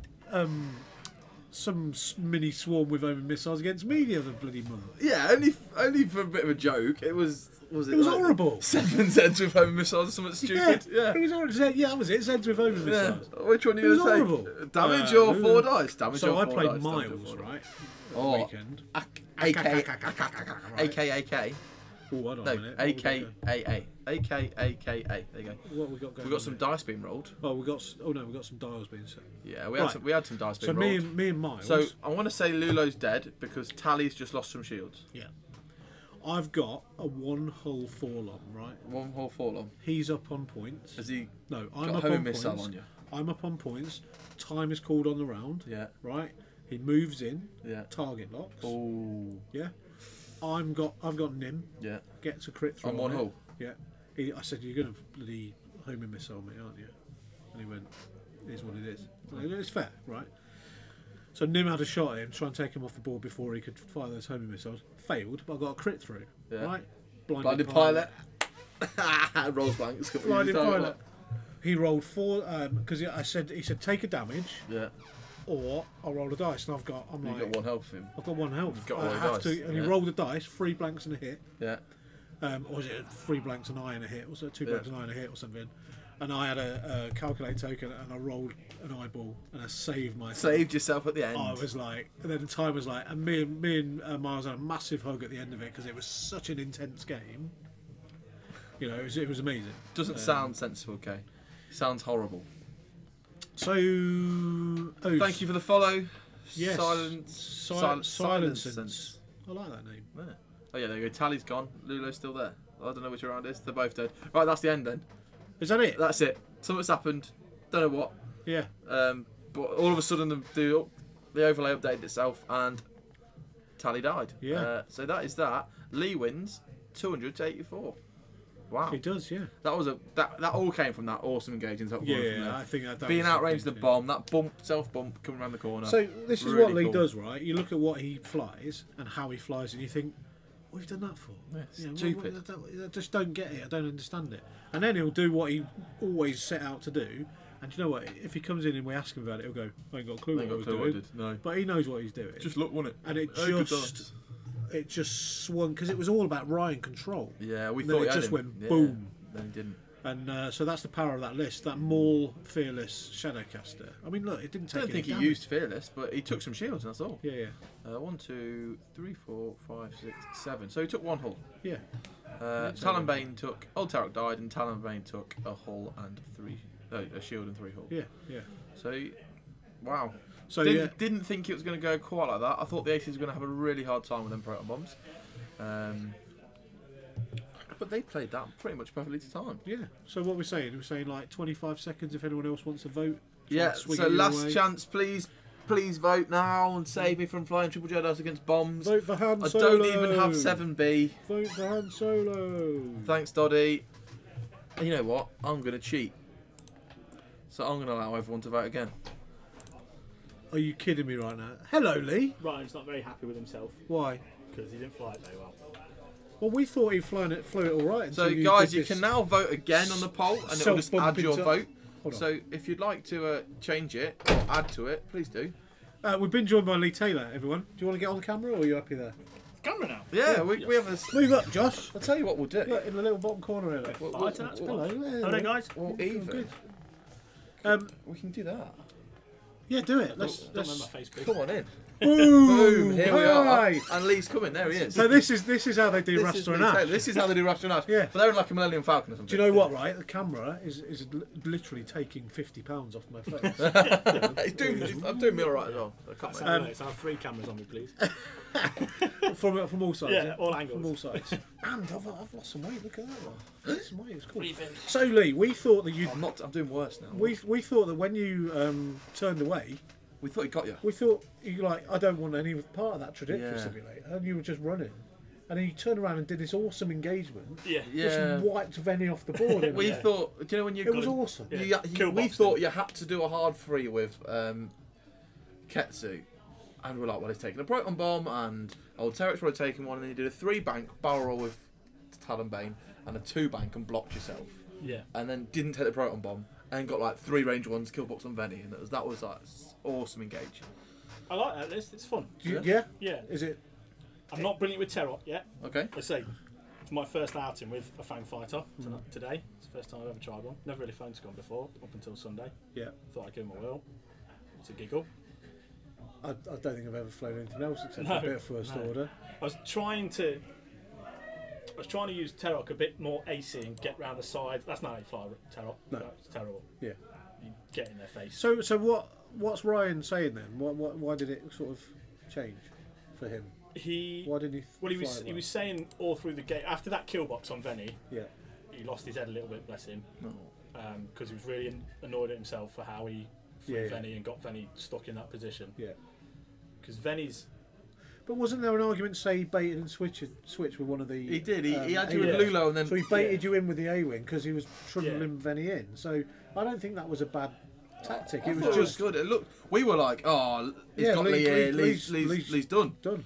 some mini swarm with homing missiles against me the other bloody month. Yeah, only for a bit of a joke. It was... It was like horrible. 7 Zeds with home missiles or something stupid? Yeah. It was horrible. Yeah, that was it. Zeds with homing Yeah. missiles. Which one are It you was going to horrible. take? Damage or 4 dice? Damage So or I 4 played dice? Damage or Miles, 4 dice. right? Oh. The weekend. AKAK. Oh, I don't No, know. AKAA. AKAKA. There you go. What we got going? We've got on some there? dice being rolled. Oh, we got some dials being set. Yeah, we Right. had some dice So being rolled. me and Miles. So I want to say Lulo's dead because Tally's just lost some shields. yeah, I've got a 1 hull 4 long, right? 1 whole 4 long. He's up on points. Has he No, I'm got a up homing on missile points. on you? I'm up on points. Time is called on the round. Yeah, Right. He moves in. yeah. Target locks. Oh, Yeah. I've got Nim. yeah. Gets a crit through On 1 it. hull. Yeah. I said, you're going to bloody homing missile me, aren't you? And he went, it is what it is. It's fair, right? So Nim had a shot at him, try and take him off the board before he could fire those homing missiles. Failed, but I got a crit through. Yeah. Right? Blinded pilot. Rolls blanks. Blinded pilot. He rolled 4 because he said take a damage Yeah. or I'll roll a dice, and I'm You like, got 1 health of him. I've got 1 health. You've got I all the have dice, to, and yeah. he rolled the dice, 3 blanks and a hit. Yeah. Or was it 3 blanks, an eye and a hit? Or was it 2 Yeah. blanks, an eye and a hit or something? And I had a calculate token and I rolled an eyeball and I saved myself. Saved yourself at the end. I was like, and then the time was like, and me and Miles had a massive hug at the end of it because it was such an intense game. You know, it was amazing. Doesn't sound sensible, okay? Sounds horrible. So, Thank you for the follow. Yes. Silence. Silence. I like that name. Yeah. Oh yeah, there you go. Tally's gone. Lulo's still there. I don't know which round it is. They're both dead. Right, that's the end then. Is that it? That's it. Something's happened. Don't know what. Yeah. But all of a sudden the overlay updated itself and Tally died. Yeah. So that is that. Lee wins 200 to 84. Wow. It does, yeah. That was that all came from that awesome engaging top corner from Yeah, there. I think that Being was outranged the something, bomb, that self bump coming around the corner. So this is Really what Lee cool. does, right? You look at what he flies and how he flies, and you think, "What have you done that for?" Yeah, You know, stupid. I just don't get it. I don't understand it. And then he'll do what he always set out to do. And you know what? If he comes in and we ask him about it, he'll go, "I ain't got a clue I ain't what I got a was clue what I doing." did. No. But he knows what he's doing. Just look, wasn't it? And it Oh, good just swung because it was all about Ryan control. Yeah, we And then thought it he had just him. went Yeah. boom. Then he didn't. And so that's the power of that list. That Maul Fearless Shadowcaster. I mean, look, it didn't I take. don't think he any damage. used Fearless, but he took some shields, and that's all. Yeah, 1, 2, 3, 4, 5, 6, 7. So he took 1 hull. yeah. Talonbane took... Old Tarek died, and Talonbane took a hull and 3 a shield and 3 hull. Yeah, yeah. So, wow. So Didn't think it was going to go quite like that. I thought the Aces were going to have a really hard time with them proton bombs. But they played that pretty much perfectly to time. Yeah. So what we're saying? We're saying like 25 seconds if anyone else wants to vote. Yeah. So last chance, please vote now and save me from flying triple Jedis against bombs. Vote for Han I Solo. don't even have 7B. Vote for Han Solo. Thanks, Doddy. And you know what? I'm going to cheat. So I'm going to allow everyone to vote again. Are you kidding me right now? Hello, Lee. Ryan's not very happy with himself Why? because he didn't fly it very well. Well, we thought he flew it all right. So, until guys, did you this can now vote again on the poll, and it will just add your vote. Hold on. So, if you'd like to change it or add to it, please do. We've been joined by Lee Taylor, everyone. Do you want to get on the camera, or are you happy there? Camera now. Yeah, we have a. Move up, Josh. I'll tell you what we'll do. Look, in the little bottom corner here. Look. Hello. Hello. Hello, guys. Or Good, even. good. We can do that. Yeah, do it. Don't make my face big. Come on in. Boom! Boom! Here we are. Hi. And Lee's coming. There he is. So this is how they do This is Rasta and Lee Ash. Taylor. This is how they do Rasta and Ash. Yeah. But they're in like a Millennium Falcon or something. Do you know what? Right, the camera is literally taking £50 off my face. I'm doing me all right as well. I can't That's make how it is. I have 3 cameras on me, please. from all sides. Yeah, all angles. From all sides. And I've lost some weight. Look at that one. Lost some weight. It's cool. Breathe in. So Lee, we thought that you. I'm doing worse now. We thought that when you turned away, We thought he got you. we thought you I don't want any part of that trajectory Yeah. simulator, and you were just running, and then you turned around and did this awesome engagement. Yeah. Yeah. Just wiped Venny off the board. didn't We it? thought, do you know when you It was awesome. Yeah. we thought you had to do a hard free with Ketsu, and we're like, well, he's taking a proton bomb, and old Terek's probably taking one, and then you did a 3-bank barrel roll with Talonbane and a 2-bank and blocked yourself, Yeah. and then didn't take the proton bomb and got like 3 range ones, kill box on Venny, and that was like awesome engage. I like that list. It's fun. Yeah. Yeah. Is it? I'm not brilliant with Terror yet. Okay. I say it's my first outing with a Fang Fighter today. It's the first time I've ever tried one. Never really flown Scum before up until Sunday. Yeah. Thought I'd give him a whirl. It's a giggle. I don't think I've ever flown anything else except No, a bit of first no. order. I was trying to use Terrock a bit more AC and get round the side. That's not how you fly Terrock. No. It's terrible. Yeah. You get in their face. So what's Ryan saying then? Why did it sort of change for him? Why didn't he? Well, he fly was saying all through the game after that kill box on Venny. Yeah. He lost his head a little bit, bless him, No. because he was really annoyed at himself for how he flew Yeah. Venny and got Venny stuck in that position. Yeah. Because Venny's. But wasn't there an argument to say he baited and switched with one of the? He did. He had you yeah. with Lulo, and then So he baited you in with the A-wing because he was trundling Yeah. Venny in. So I don't think that was a bad tactic. I It thought was just good. It looked. We were like, oh, he's Yeah, got Lee- Lee here. Lee's- Lee's done. done.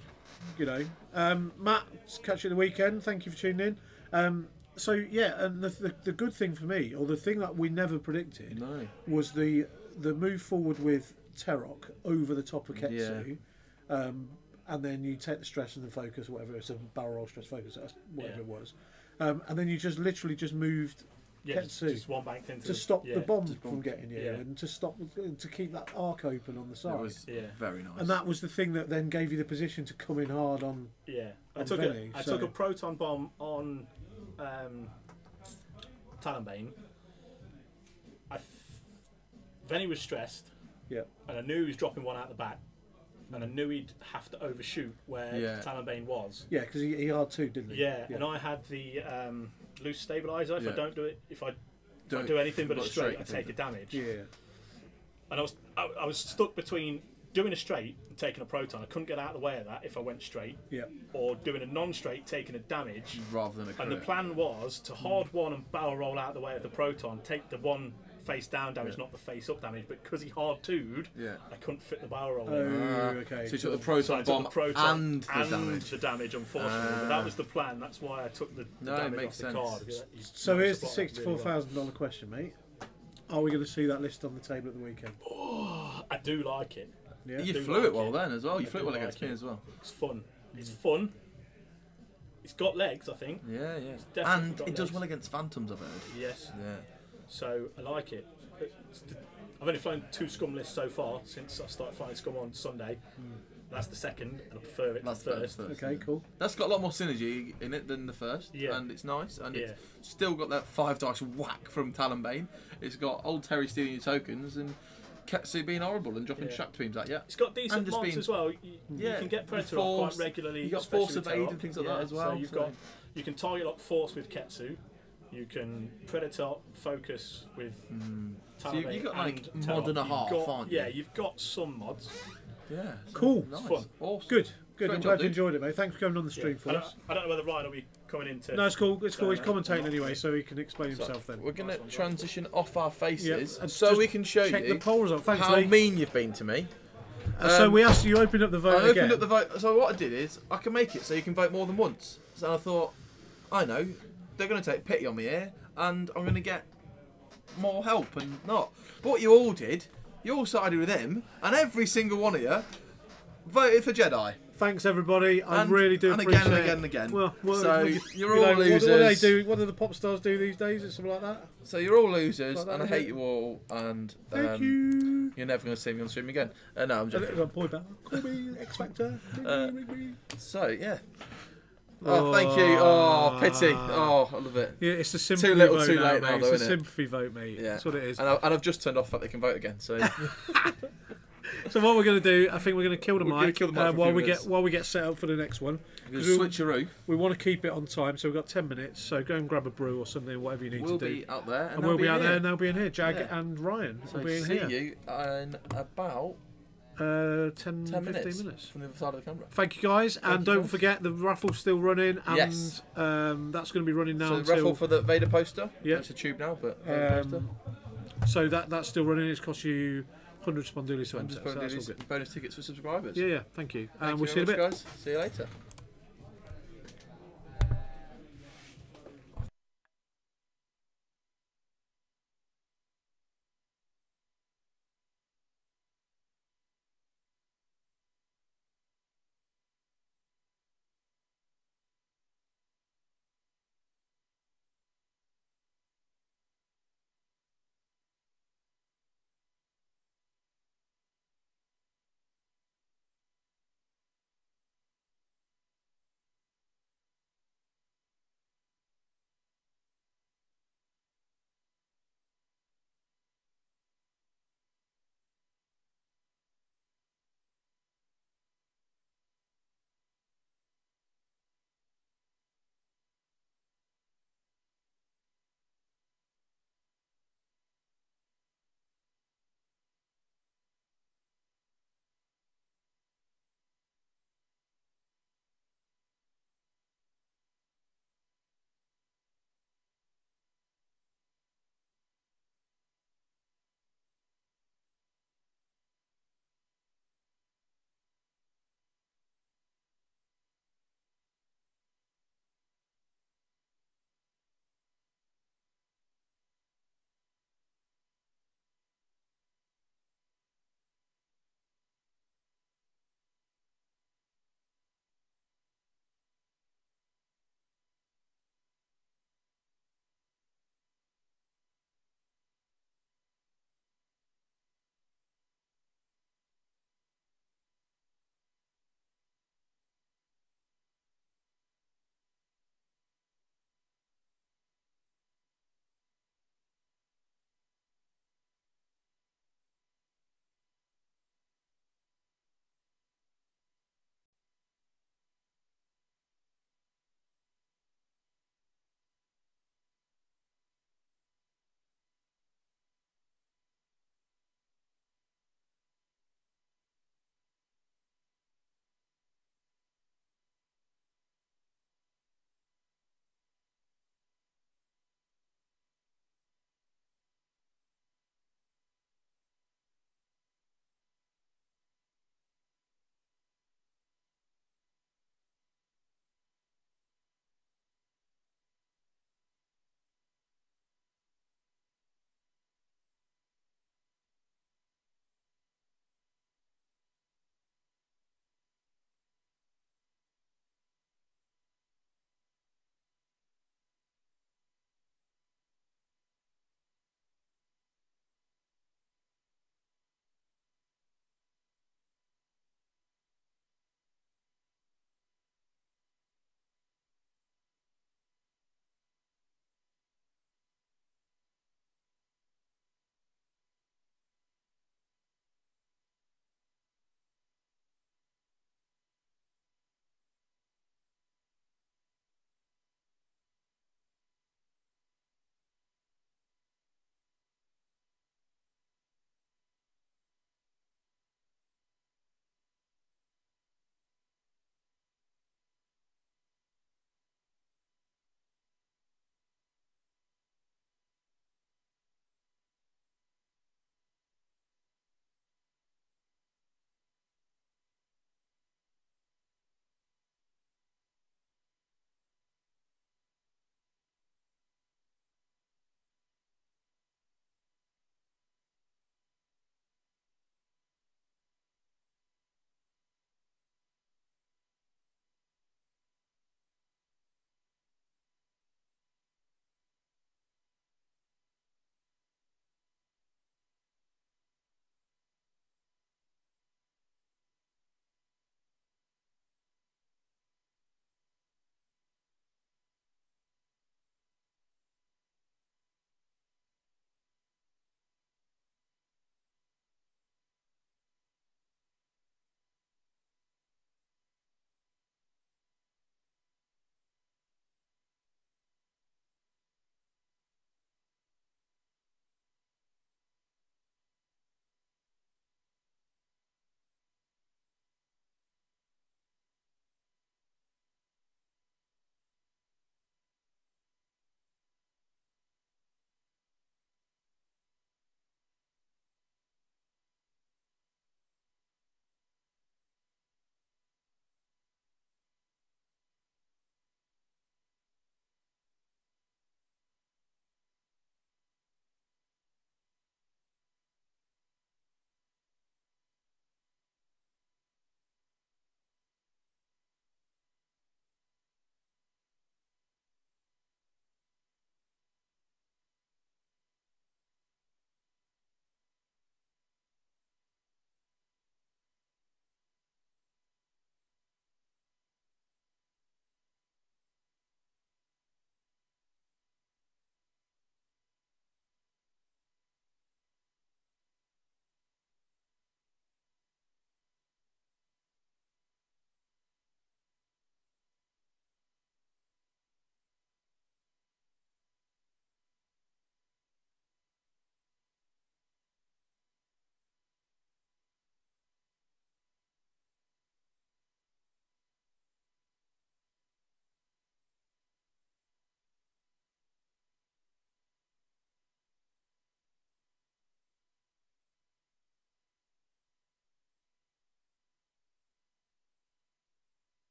You know, Matt, catch you at the weekend. Thank you for tuning in. So yeah, and the good thing for me, or the thing that we never predicted, No. was the move forward with Terok over the top of Ketsu, and then you take the stress and the focus, whatever it's a barrel roll stress focus, whatever it was, and then you just literally moved Yeah, Ketsu just one banked into to stop the bomb just from bomb. getting you, Yeah. and to keep that arc open on the side. It was Yeah. very nice. And that was the thing that then gave you the position to come in hard on. Yeah, I on took Venny, I so- took a proton bomb on Talonbane. Venny was stressed, Yeah. and I knew he was dropping one out the back, and I knew he'd have to overshoot where Yeah. Talonbane was. Yeah, because he hard too, didn't he? Yeah, and I had the loose stabiliser. If Yeah. I don't do it, if I Don't- do anything but a not straight, I straight, take a damage. Yeah. And I was stuck between doing a straight and taking a proton. I couldn't get out of the way of that if I went straight, Yeah. or doing a non-straight, taking a damage. rather than a And the crit. plan was to hard one and barrel roll out of the way of the proton, take the one face down damage, not the face up damage. But because he hard two'd, Yeah. I couldn't fit the barrel roll. Oh, in. okay. So you took the So I proton took bomb the proton and the damage. unfortunately. But that was the plan. That's why I took the No, it damage makes off the sense. card. He So here's the spotted that really well. $64,000 question, mate. Are we going to see that list on the table at the weekend? I do like it. Yeah. You do flew like it well it. then as well. You I flew it do well against like me it. as well. It's fun. It's fun. It's got legs, I think. Yeah, yeah. definitely And got it does legs. well against phantoms, I've heard. Yes. Yeah. So I like it. I've only flown 2 scum lists so far since I started flying scum on Sunday. That's the second, and I prefer it That's to first. Okay, cool. That's got a lot more synergy in it than the first, and it's nice, and it's still got that 5 dice whack from Talonbane. It's got old Terry stealing your tokens and Ketsu being horrible and dropping trap beams at you. It's got decent mods as well. You can get Predator off quite regularly. You got Force Evade and things like that as well. So you can target lock Force with Ketsu. You can Predator Focus with Talonbane. So you've got like and mod and a half, aren't you? Yeah, you've got some mods. Yeah. Cool. Nice. Fun. Awesome. Good. Great I'm job, glad you dude. enjoyed it, mate. Thanks for coming on the stream for us. I don't know whether Ryan will be coming into. No, it's cool. It's cool. He's commentating anyway, so he can explain himself then. We're going to transition off our faces and so just we can show check you the poll result. Thanks, how Lee. mean you've been to me. So we asked you open up the vote I again. opened up the vote. So what I did is I can make it so you can vote more than once. So I thought, I know they're going to take pity on me here, and I'm going to get more help and not. But what you all did, you all sided with him, and every single one of you voted for Jedi. Thanks, everybody. I really do appreciate it. And again and again. Well, so you're all losers. What do they do? What do the pop stars do these days? Or something like that? So you're all losers, Like that, and I is hate it? you all, and Thank you. you're never going to see me on stream again. No, I'm joking. Boy band. Call me X Factor. So, yeah. Oh, thank you. Oh, pity. Oh, I love it. Yeah, it's the sympathy Too little, vote too now, late mate. now, though, It's a innit? sympathy vote, mate. Yeah. That's what it is. And I've just turned off that they can vote again. So So what we're going to do, I think we're going to kill the We're gonna mic, kill the mic for a while few we minutes. get set up for the next one. we're 'Cause going to switcheroo. we want to keep it on time, so we've got 10 minutes. So go and grab a brew or something, whatever you need We'll to do. be out there, And we'll be out there, here. and they'll be in here. Jag Yeah. and Ryan So will be in see here. you in about 10, 10 15 minutes, minutes. from the other side of the camera. Thank you guys, and you, don't guys. forget the raffle's still running, and Yes. that's going to be running now So the until. raffle for the Vader poster. Yeah. It's a tube now, but Vader poster. So that's still running. It's cost you 100 Sponduli And Swim. just So that's all bonus, good. bonus tickets for subscribers. Yeah, thank you. Thank And you we'll see you in a very bit. much, guys. See you later.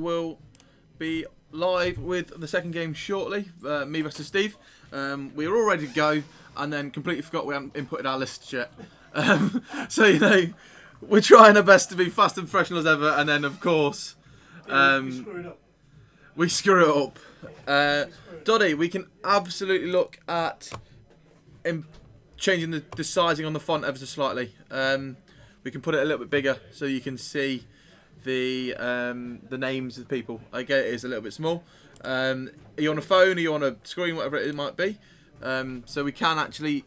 We'll be live with the second game shortly, me versus Steve. We were all ready to go and then completely forgot we hadn't inputted our lists yet. So, you know, we're trying our best to be fast and professional as ever, and then, of course, we screw it up. Doddy, we can absolutely look at changing the sizing on the font ever so slightly. We can put it a little bit bigger so you can see the names of the people. I get it is a little bit small. Are you on a phone? Are you on a screen? Whatever it might be. So we can actually,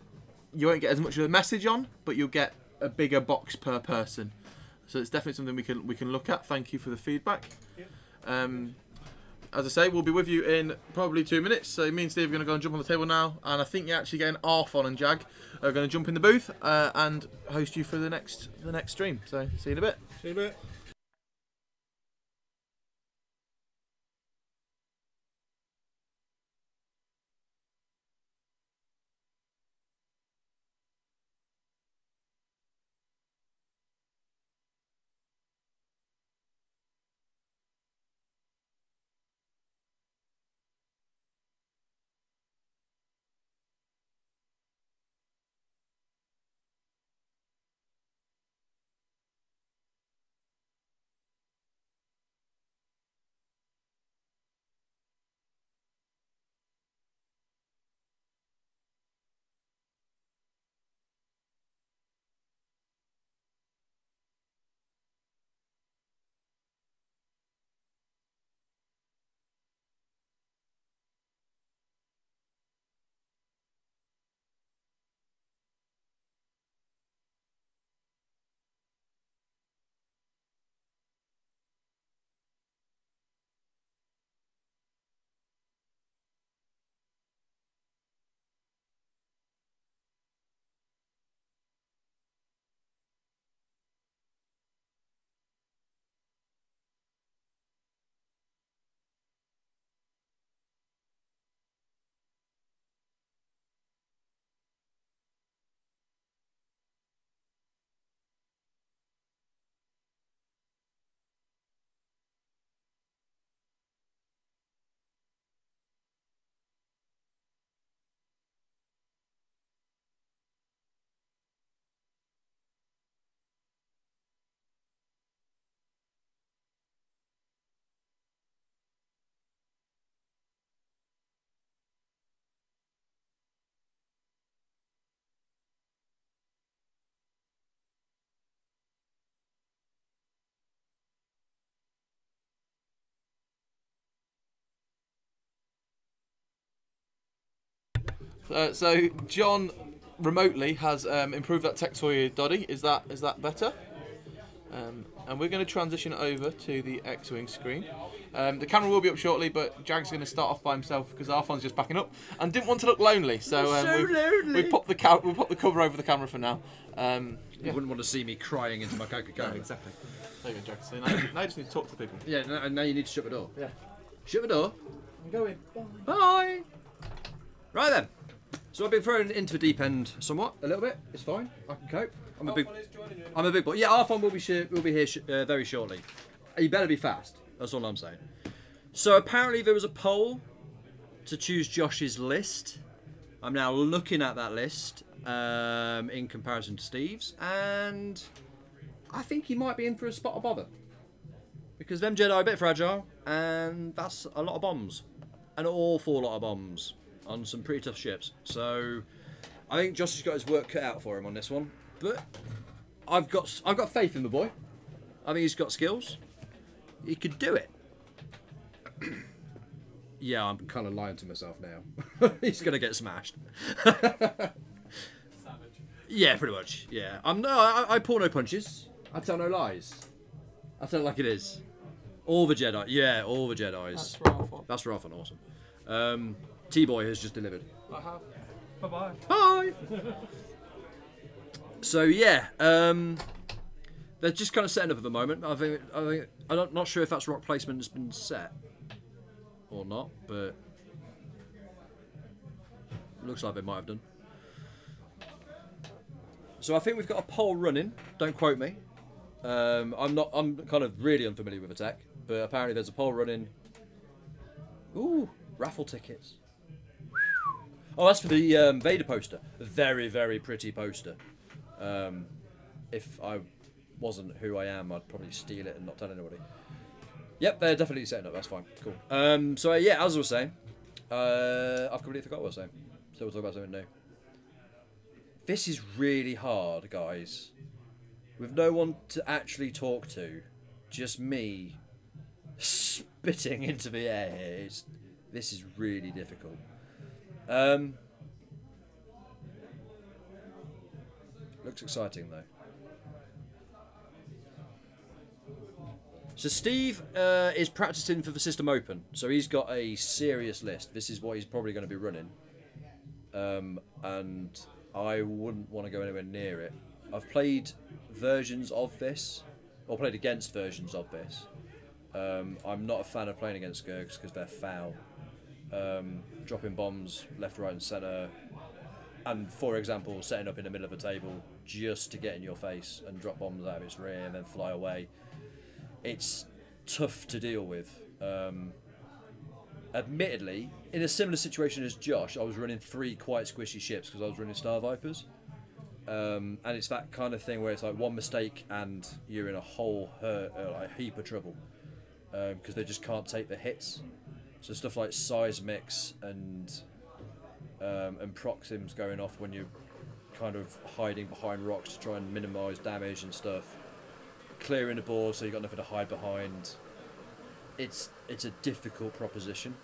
you won't get as much of a message on, but you'll get a bigger box per person. So it's definitely something we can look at. Thank you for the feedback. Yep. As I say, we'll be with you in probably 2 minutes. So me and Steve are going to go and jump on the table now, and I think you're actually getting Arfon and Jag are going to jump in the booth and host you for the next stream. So see you in a bit. See you in a bit. So John remotely has improved that text for you, Doddy. Is that better? And we're going to transition over to the X-Wing screen. The camera will be up shortly, but Jag's going to start off by himself because Arfon's just packing up and didn't want to look lonely. So, we've popped the cover over the camera for now. You wouldn't want to see me crying into my Coca-Cola. No, exactly. There you go, Jag. So now you just need to talk to people. Yeah, now you need to shut the door. Yeah. Shut the door. I'm going. Bye. Bye. Right then. So I've been thrown into the deep end somewhat, a little bit. It's fine. I can cope. I'm a big boy. Yeah, Arfon will be here very shortly. You better be fast. That's all I'm saying. So apparently there was a poll to choose Josh's list. I'm now looking at that list in comparison to Steve's, and I think he might be in for a spot of bother. Because them Jedi are a bit fragile, and that's a lot of bombs. An awful lot of bombs on some pretty tough ships. So I think Josh has got his work cut out for him on this one. But I've got faith in the boy. I think he's got skills. He could do it. Yeah, I'm kind of lying to myself now. He's gonna get smashed. Savage. Yeah, pretty much. Yeah, I pull no punches. I tell no lies. I tell it like it is. All the Jedi. Yeah, all the Jedis. That's rough and awesome. T-Boy has just delivered. I have. Bye-bye. Bye! So, yeah, they're just kind of setting up at the moment. I'm not sure if that's rock placement has been set or not, but looks like they might have done. So I think we've got a poll running. Don't quote me. I'm kind of really unfamiliar with the tech, but apparently there's a poll running. Ooh, raffle tickets. Oh, that's for the Vader poster. A very, very pretty poster. If I wasn't who I am, I'd probably steal it and not tell anybody. Yep, they're definitely setting up. That's fine. Cool. So yeah, as I was saying, I've completely forgot what I was saying. So we'll talk about something new. This is really hard, guys. With no one to actually talk to, just me spitting into the air here. This is really difficult. Looks exciting though. So Steve is practicing for the System Open, so he's got a serious list. This is what he's probably going to be running, and I wouldn't want to go anywhere near it. I've played versions of this, or played against versions of this. I'm not a fan of playing against Gurgs because they're foul. Dropping bombs left, right and centre, and for example setting up in the middle of a table just to get in your face and drop bombs out of its rear and then fly away. It's tough to deal with. Admittedly, in a similar situation as Josh, I was running 3 quite squishy ships because I was running Star Vipers. And it's that kind of thing where it's like one mistake and you're in a whole heap of trouble because they just can't take the hits. So stuff like seismics and proxims going off when you're kind of hiding behind rocks to try and minimise damage and stuff. Clearing the board so you've got nothing to hide behind. It's a difficult proposition,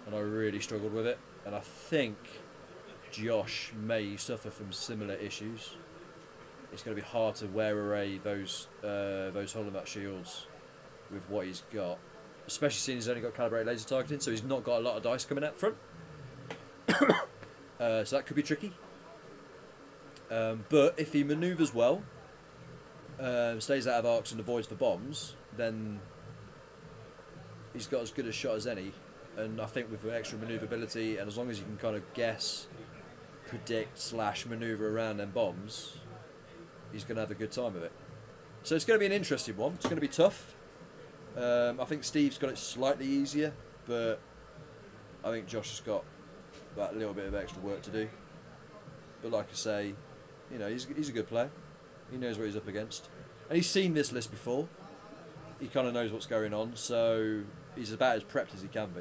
and I really struggled with it. And I think Josh may suffer from similar issues. It's going to be hard to wear array those Holomat shields with what he's got, especially since he's only got calibrated laser targeting, so he's not got a lot of dice coming out front. So that could be tricky. But if he manoeuvres well, stays out of arcs and avoids the bombs, then he's got as good a shot as any. And I think with the extra manoeuvrability, and as long as you can kind of guess, predict / manoeuvre around them bombs, he's going to have a good time of it. So it's going to be an interesting one. It's going to be tough. I think Steve's got it slightly easier, but I think Josh has got that little bit of extra work to do. But like I say, you know, he's a good player. He knows what he's up against, and he's seen this list before. He kind of knows what's going on, so he's about as prepped as he can be.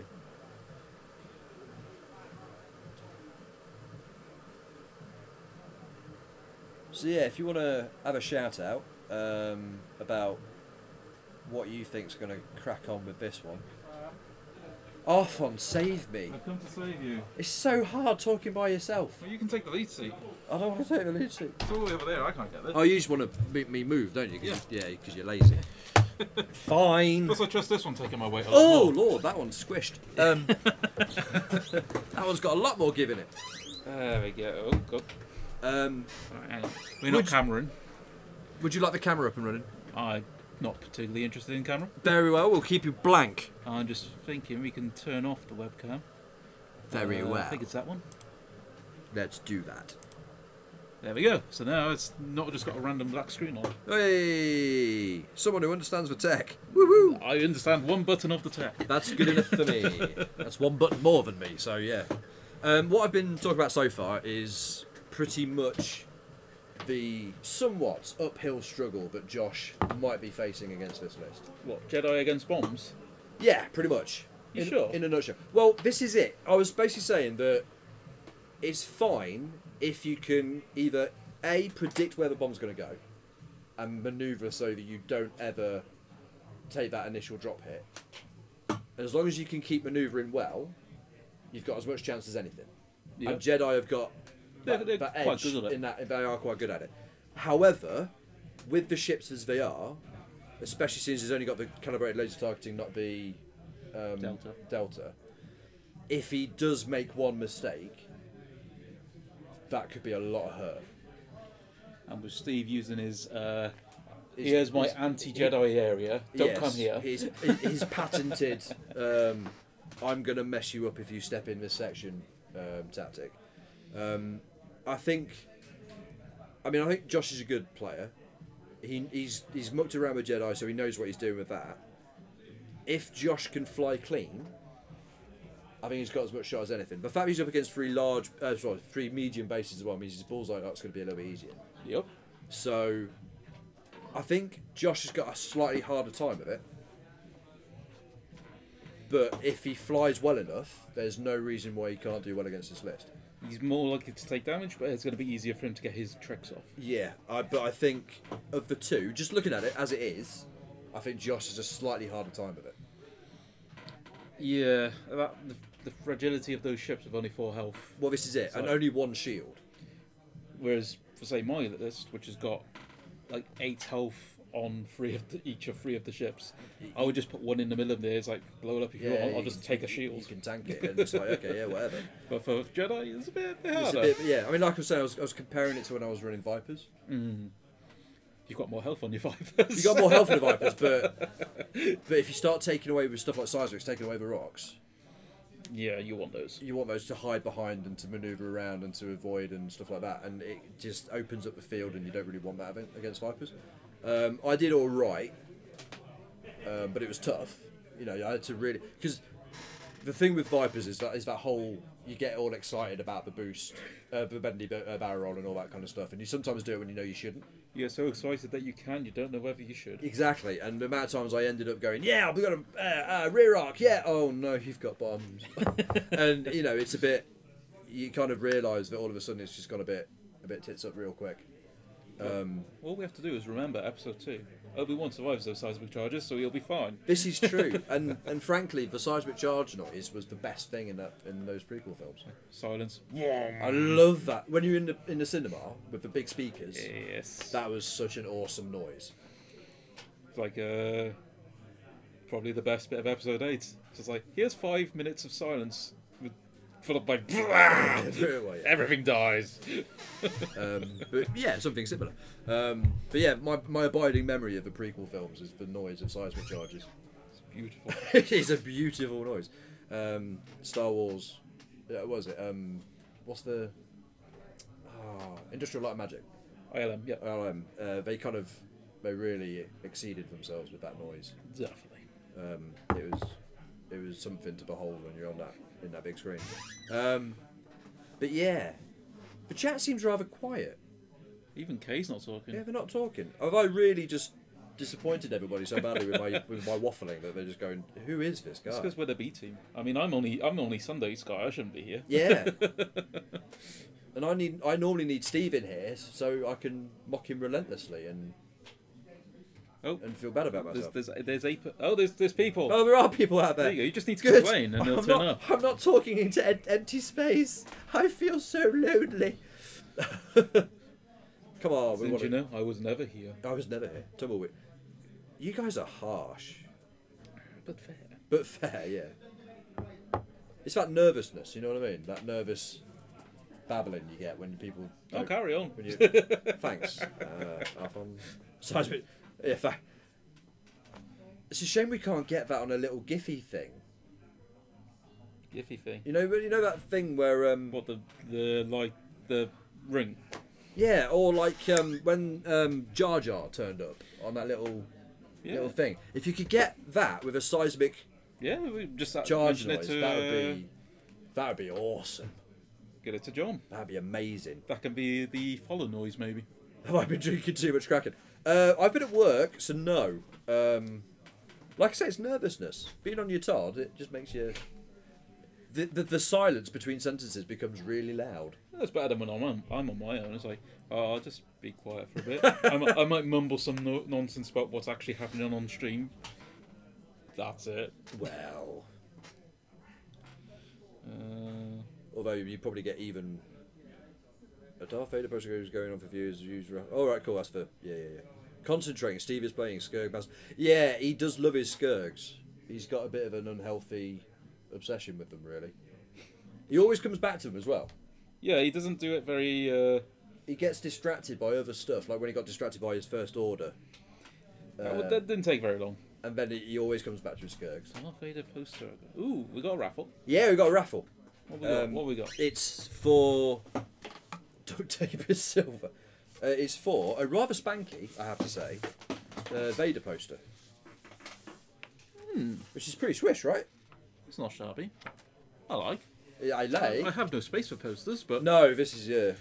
So yeah, if you want to have a shout out about what you think's going to crack on with this one. Arfon, save me. I've come to save you. It's so hard talking by yourself. Well, you can take the lead seat. I don't want to take the lead seat. It's all the way over there. I can't get this. Oh, you just want to make me move, don't you? Cause Yeah. Because you're lazy. Fine. Plus, I trust this one taking my weight a lot Oh, more. Lord, that one's squished. That one's got a lot more give in it. There we go. Oh, good. Would- We're not Cameron. Would you like the camera up and running? I'm not particularly interested in camera. Very well, we'll keep you blank. I'm just thinking we can turn off the webcam. Very well. I think it's that one. Let's do that. There we go. So now it's not just got a random black screen on. Hey! Someone who understands the tech. Woohoo! I understand one button of the tech. That's good enough for me. That's one button more than me, so yeah. What I've been talking about so far is pretty much the somewhat uphill struggle that Josh might be facing against this list. What, Jedi against bombs? Yeah, pretty much. You sure? In a nutshell. Well, this is it. I was basically saying that it's fine if you can either A, predict where the bomb's going to go and manoeuvre so that you don't ever take that initial drop hit. As long as you can keep manoeuvring well, you've got as much chance as anything. Yeah. And Jedi have got They're that quite edge good at it. in that they are quite good at it. However, with the ships as they are, especially since he's only got the calibrated laser targeting, not the Delta, if he does make one mistake, that could be a lot of hurt. And with Steve using his, here's my anti-Jedi area, don't come here. His patented, I'm going to mess you up if you step in this section tactic. I think Josh is a good player. He's mucked around with Jedi, so he knows what he's doing with that. if Josh can fly clean, I think he's got as much shot as anything. The fact he's up against three medium bases as well means his bullseye arc's going to be a little bit easier. Yep. So I think Josh has got a slightly harder time of it. But if he flies well enough, there's no reason why he can't do well against this list. He's more likely to take damage, but it's going to be easier for him to get his tricks off. Yeah, but I think of the two, just looking at it as it is, I think Josh has a slightly harder time of it. Yeah, the fragility of those ships with only 4 health. Well, this is it, So- and only 1 shield. Whereas, for say, my list, which has got like 8 health on each of 3 of the ships, I would just put one in the middle of there. It's like, blow it up if you want. I'll just take a shield. You can tank it, and it's like, okay, yeah, whatever. But for Jedi, it's a bit harder. It's a bit, yeah, I mean, like I was saying, I was comparing it to when I was running Vipers. You've got more health on your Vipers. You got more health in the Vipers, but if you start taking away with stuff like Salisbury, taking away the rocks, yeah, you want those. you want those to hide behind and to manoeuvre around and to avoid and stuff like that, and it just opens up the field, and you don't really want that against Vipers. I did all right, but it was tough. You know, I had to really, because the thing with Vipers is that whole, you get all excited about the boost, the bendy barrel roll and all that kind of stuff, and you sometimes do it when you know you shouldn't. You're so excited that you don't know whether you should. Exactly, and the amount of times I ended up going, yeah, I've got a rear arc, yeah, oh no, you've got bombs. And, you know, it's a bit, you kind of realise that all of a sudden it's just gone a bit tits up real quick. All we have to do is remember episode 2. Obi-Wan survives those seismic charges, so he'll be fine. This is true, and frankly, the seismic charge noise was the best thing in those prequel films. Silence. I love that when you're in the cinema with the big speakers. Yes. That was such an awesome noise. It's like probably the best bit of episode 8. It's just like, here's 5 minutes of silence followed by everything dies. But yeah, something similar. But yeah, my abiding memory of the prequel films is the noise of seismic charges. It's beautiful. It is a beautiful noise. Star Wars, what was it? What's the Industrial Light and Magic? ILM, yeah. ILM. They really exceeded themselves with that noise. Definitely. It was something to behold when you're on that in that big screen. But yeah, the chat seems rather quiet. Even Kay's not talking. Yeah, they're not talking. Have I really just disappointed everybody so badly with my waffling that they're just going, who is this guy? It's because we're the B team. I mean, I'm only Sunday's guy. I shouldn't be here. Yeah. And I normally need Steve in here so I can mock him relentlessly and feel bad about myself. There's people. Oh, there are people out there. There you go. You just need to complain and they'll turn up. I'm not talking into empty space. I feel so lonely. Come on. Didn't you know? I was never here. I was never here. Tumbleweed. You guys are harsh. But fair. But fair, yeah. It's that nervousness, you know what I mean? That nervous babbling you get when people... Oh, carry on. When you, thanks. Seismic... Yeah, it's a shame we can't get that on a little Giphy thing. Giphy thing. You know that thing where what the ring? Yeah, or like when Jar Jar turned up on that little thing. If you could get that with a seismic we just charge mention noise, it to, that would be awesome. Get it to John. That'd be amazing. That can be the follow noise, maybe. Have I been drinking too much Kraken? I've been at work, so no. Like I say, it's nervousness. Being on your Todd, it just makes you... The silence between sentences becomes really loud. That's better than when I'm on my own. It's like, I'll just be quiet for a bit. I might mumble some nonsense about what's actually happening on stream. That's it. Well... although you probably get even... A Darth Vader poster is going on for views. Oh, right, cool, that's for... Yeah. Concentrating. Steve is playing Skirg Master. Yeah, he does love his Skirgs. He's got a bit of an unhealthy obsession with them, really. He always comes back to them as well. Yeah, he doesn't do it very... He gets distracted by other stuff, like when he got distracted by his First Order. That didn't take very long. And then he always comes back to his Skirgs. Darth Vader poster. Ooh, we got a raffle. Yeah, we got a raffle. What we got? It's for... Duct tape is silver. It's for a rather spanky, I have to say, Vader poster. which is pretty swish, right? It's not shabby. I like. Yeah, I have no space for posters, but No, this is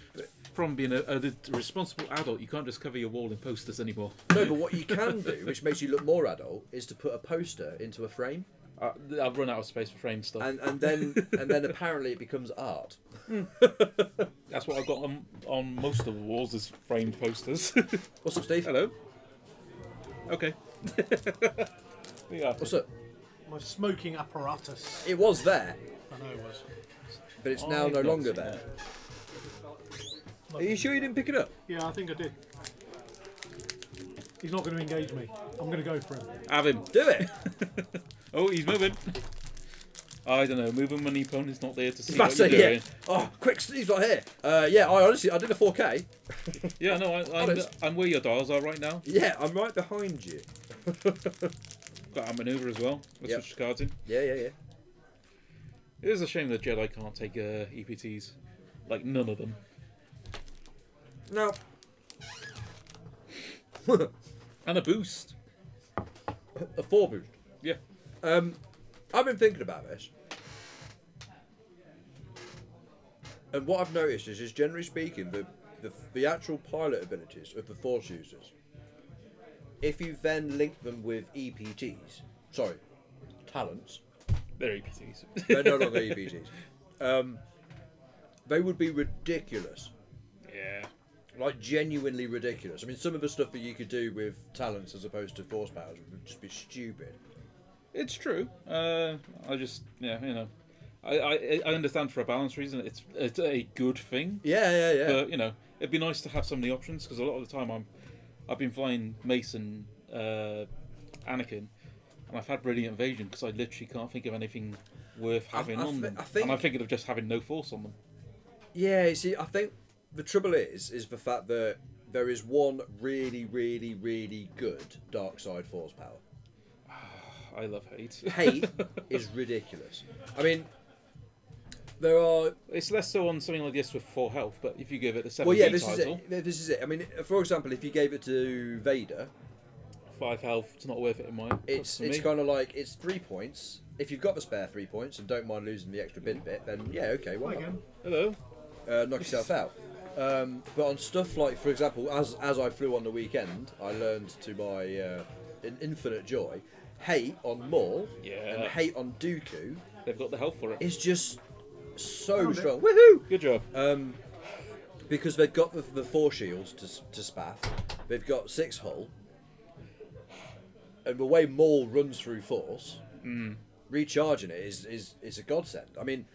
from being a responsible adult, you can't just cover your wall in posters anymore. No, but what you can do, which makes you look more adult, is to put a poster into a frame, I've run out of space for frame stuff. and then apparently it becomes art. That's what I've got on most of the walls is framed posters. What's up, Steve? Hello. Okay. Yeah. What's up? My smoking apparatus. It was there, I know it was. but it's now I've no not longer seen there. it. Are you sure you didn't pick it up? Yeah, I think I did. He's not going to engage me. I'm going to go for him. Have him. Do it. Oh, he's moving. I don't know. Moving money opponent's not there to see About what to you're say, doing. Oh, quick, Steve's not here. Yeah, I did a 4K. Yeah, no, I'm where your dials are right now. Yeah, I'm right behind you. Got our maneuver as well. Let's Yep. switch cards in. Yeah. It is a shame that Jedi can't take EPTs. Like, none of them. No. And a boost. A 4 boost. Yeah. I've been thinking about this. And what I've noticed is generally speaking, the actual pilot abilities of the Force users, if you then link them with talents, They're EPTs. they're no longer EPTs. They would be ridiculous. Yeah. Like, genuinely ridiculous. I mean, some of the stuff that you could do with talents as opposed to force powers would just be stupid. It's true. I just, yeah, you know. I understand for a balance reason it's a good thing. Yeah. But, you know, it'd be nice to have some of the options, because a lot of the time I've been flying Mace and Anakin, and I've had Brilliant Invasion because I literally can't think of anything worth having on them. And I'm thinking of just having no force on them. Yeah, you see, I think the trouble is the fact that there is one really, really, really good dark side force power. I love hate. Hate is ridiculous. I mean, there are... It's less so on something like this with 4 health, but if you give it the 7 Well, yeah, title, this is it. I mean, for example, if you gave it to Vader, 5 health, it's not worth it in my it's for me. kind of like, it's 3 points. If you've got the spare 3 points and don't mind losing the extra bit, then yeah, okay, why not? Hello. Knock yourself out. But on stuff like, for example, as I flew on the weekend, I learned to my infinite joy, hate on Maul and hate on Dooku. They've got the health for it. Is just so strong. Woohoo! Good job. Because they've got the 4 shields to spaff. They've got 6 hull. And the way Maul runs through Force, recharging it is a godsend. I mean,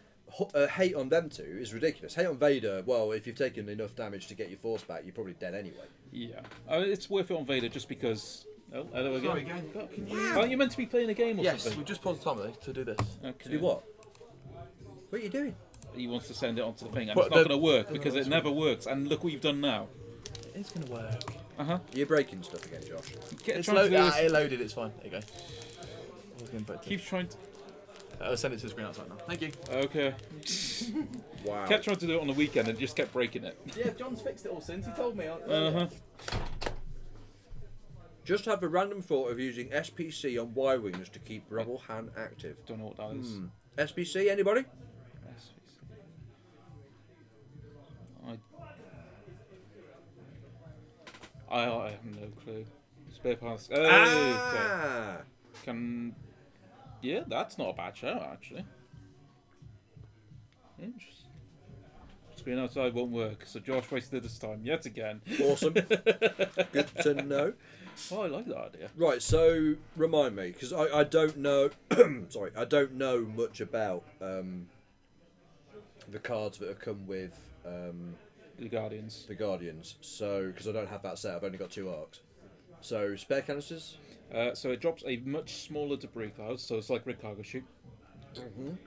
hate on them two is ridiculous. Hate on Vader, well, if you've taken enough damage to get your Force back, you're probably dead anyway. Yeah. It's worth it on Vader just because... Oh, hello again. Sorry, gang. Aren't you meant to be playing a game or Yes, something? we just paused the timer to do this. Okay. To do what? What are you doing? He wants to send it onto the thing, and But it's not the- going to work because it never works. And look what you've done now. It's going to work. You're breaking stuff again, Josh. It's Trying to do this- it loaded, it's fine. There you go. Keeps trying to... I'll send it to the screen outside now. Thank you. Okay. Wow. Kept trying to do it on the weekend and just kept breaking it. Yeah, John's fixed it all since. He told me. Just have a random thought of using SPC on Y-Wings to keep Rebel Han active. Don't know what that is. SPC, anybody? I have no clue. Spare parts. Okay. Ah! Yeah, that's not a bad show actually. Interesting. Screen outside won't work, so Josh wasted his time yet again. Awesome. Good to know. Oh, I like that idea. Right, so remind me, because I don't know. Sorry, I don't know much about the cards that have come with The Guardians. the Guardians. So because I don't have that set, I've only got 2 arcs. So spare canisters. So it drops a much smaller debris cloud, so it's like Red Cargo Chute.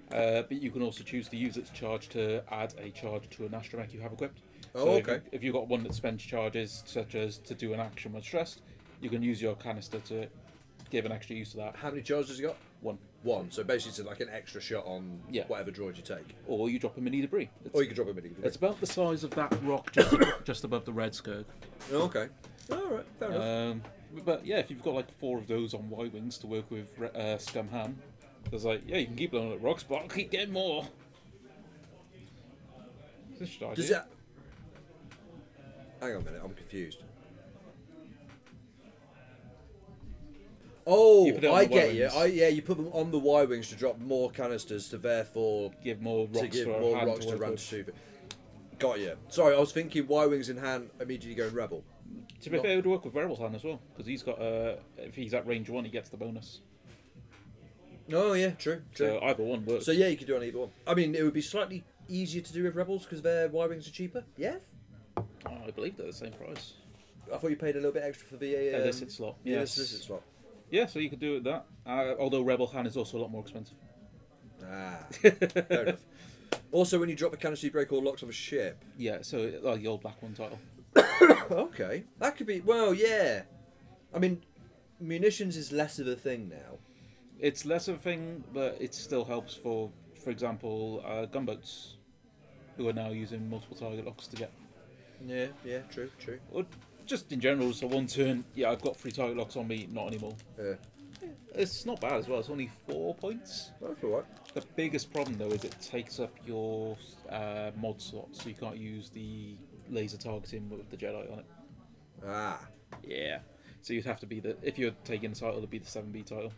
But you can also choose to use its charge to add a charge to an astromech you have equipped. Oh, So okay. If you've got one that spends charges, such as to do an action when stressed, you can use your canister to give an extra use to that. How many charges has he got? 1. 1. So basically, it's like an extra shot on whatever droid you take. Or you drop a mini debris. Or you can drop a mini. It's about the size of that rock just above the red skirt. Oh, okay. All right. Fair enough. But yeah, if you've got like 4 of those on Y-wings to work with Scum Ham, there's like, yeah, you can keep blowing up rocks, but I'll keep getting more. Does that... Hang on a minute, I'm confused. Oh, I get you. Yeah, you put them on the Y-wings to drop more canisters to therefore give more rocks to Ran to shoot. Got you. Sorry, I was thinking Y-wings in hand immediately going Rebel. To be fair, it would work with Rebel Han as well, because he's got if he's at range 1, he gets the bonus. Oh yeah, true. So either one works. So yeah, you could do on either one. I mean, it would be slightly easier to do with Rebels because their Y-wings are cheaper. Yeah. Oh, I believe they're the same price. I thought you paid a little bit extra for the illicit slot. Yeah, illicit slot. Yeah, so you could do it with that. Although Rebel Han is also a lot more expensive. Ah, fair enough. Also, when you drop a canister, you break all locks of a ship. Yeah, so like the old Black One title. Okay, that could be. Well, yeah. I mean, munitions is less of a thing now. It's less of a thing, but it still helps for example, gunboats, who are now using multiple target locks to get. Yeah, true. Or just in general, so one turn, yeah, I've got 3 target locks on me, not anymore. Yeah. It's not bad as well. It's only 4 points. That's alright. The biggest problem though is it takes up your mod slot, so you can't use the laser targeting with the Jedi on it. Ah. Yeah. So you'd have to be if you're taking the title, it'd be the 7B title.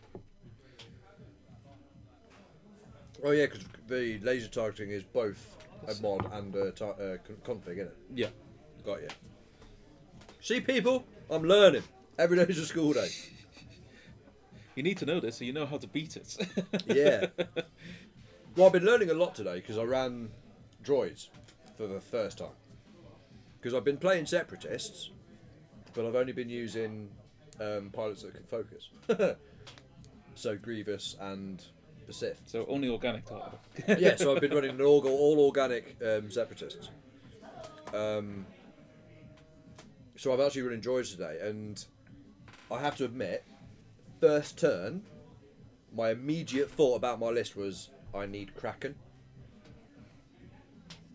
Oh yeah, because the laser targeting is both a mod and a config, isn't it? Yeah. Got you. See, people, I'm learning. Every day is a school day. You need to know this so you know how to beat it. Yeah. Well, I've been learning a lot today because I ran droids for the first time. Because I've been playing separatists, but I've only been using pilots that can focus. So Grievous and the Sith. So only organic title. Yeah, so I've been running an all organic separatists. So I've actually run droids today, and I have to admit, first turn, my immediate thought about my list was I need Kraken.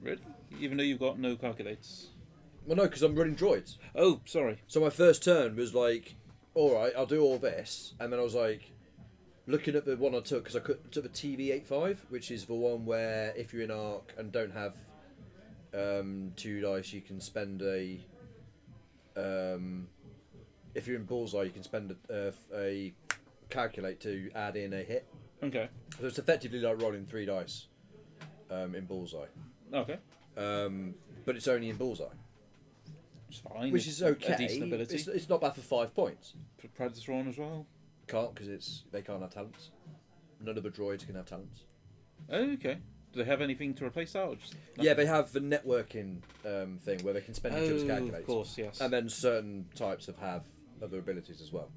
Really? Even though you've got no calculators? Well, no, because I'm running droids. Oh, sorry. So my first turn was like, all right, I'll do all this, and then I was like, looking at the one I took, because I took the TV85, which is the one where if you're in arc and don't have 2 dice, you can spend a if you're in bullseye, you can spend a calculate to add in a hit. Okay. So it's effectively like rolling 3 dice in bullseye. Okay. But it's only in bullseye. It's fine. Which is okay. A decent ability. It's not bad for 5 points. Predator on as well? Can't, because they can't have talents. None of the droids can have talents. Okay. Do they have anything to replace that? Or just yeah, they have the networking thing where they can spend each other's calculators. Of course, yes. And then certain types have other abilities as well.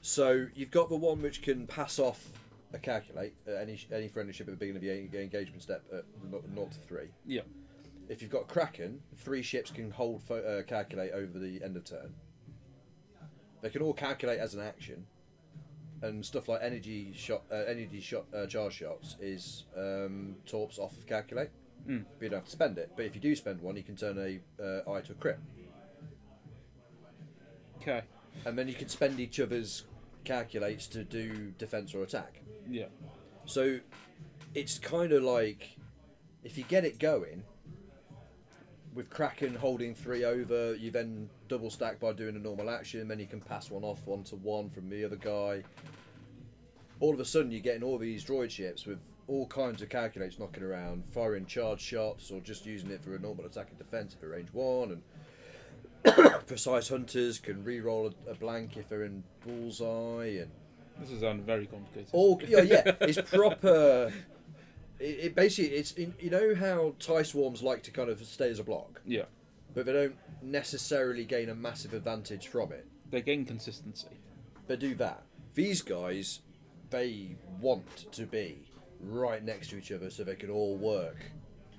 So you've got the one which can pass off a calculate any friendly ship at the beginning of the engagement step at 0 to 3. Yeah. If you've got Kraken, 3 ships can hold calculate over the end of turn. They can all calculate as an action, and stuff like energy charge shots is torps off of calculate. But you don't have to spend it. But if you do spend one, you can turn a eye to a crit. Okay. And then you can spend each other's calculates to do defense or attack. Yeah. So it's kind of like if you get it going with Kraken holding 3 over, you then double stack by doing a normal action, then you can pass one off 1-to-1 from the other guy. All of a sudden you're getting all these droid ships with all kinds of calculates knocking around, firing charge shots or just using it for a normal attack and defense if they're range 1, and precise hunters can re-roll a blank if they're in bullseye, and this is very complicated. all yeah, it's proper. It basically, it's you know how TIE swarms like to kind of stay as a block, Yeah. but they don't necessarily gain a massive advantage from it. They gain consistency. They do that. These guys, they want to be right next to each other so they can all work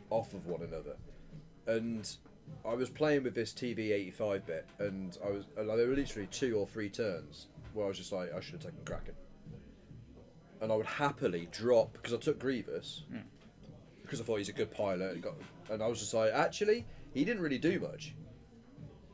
off of one another. And I was playing with this TV85 bit, and there were literally 2 or 3 turns where I was just like, I should have taken Kraken. And I would happily drop, because I took Grievous, because I thought he's a good pilot, and I was just like, actually, he didn't really do much.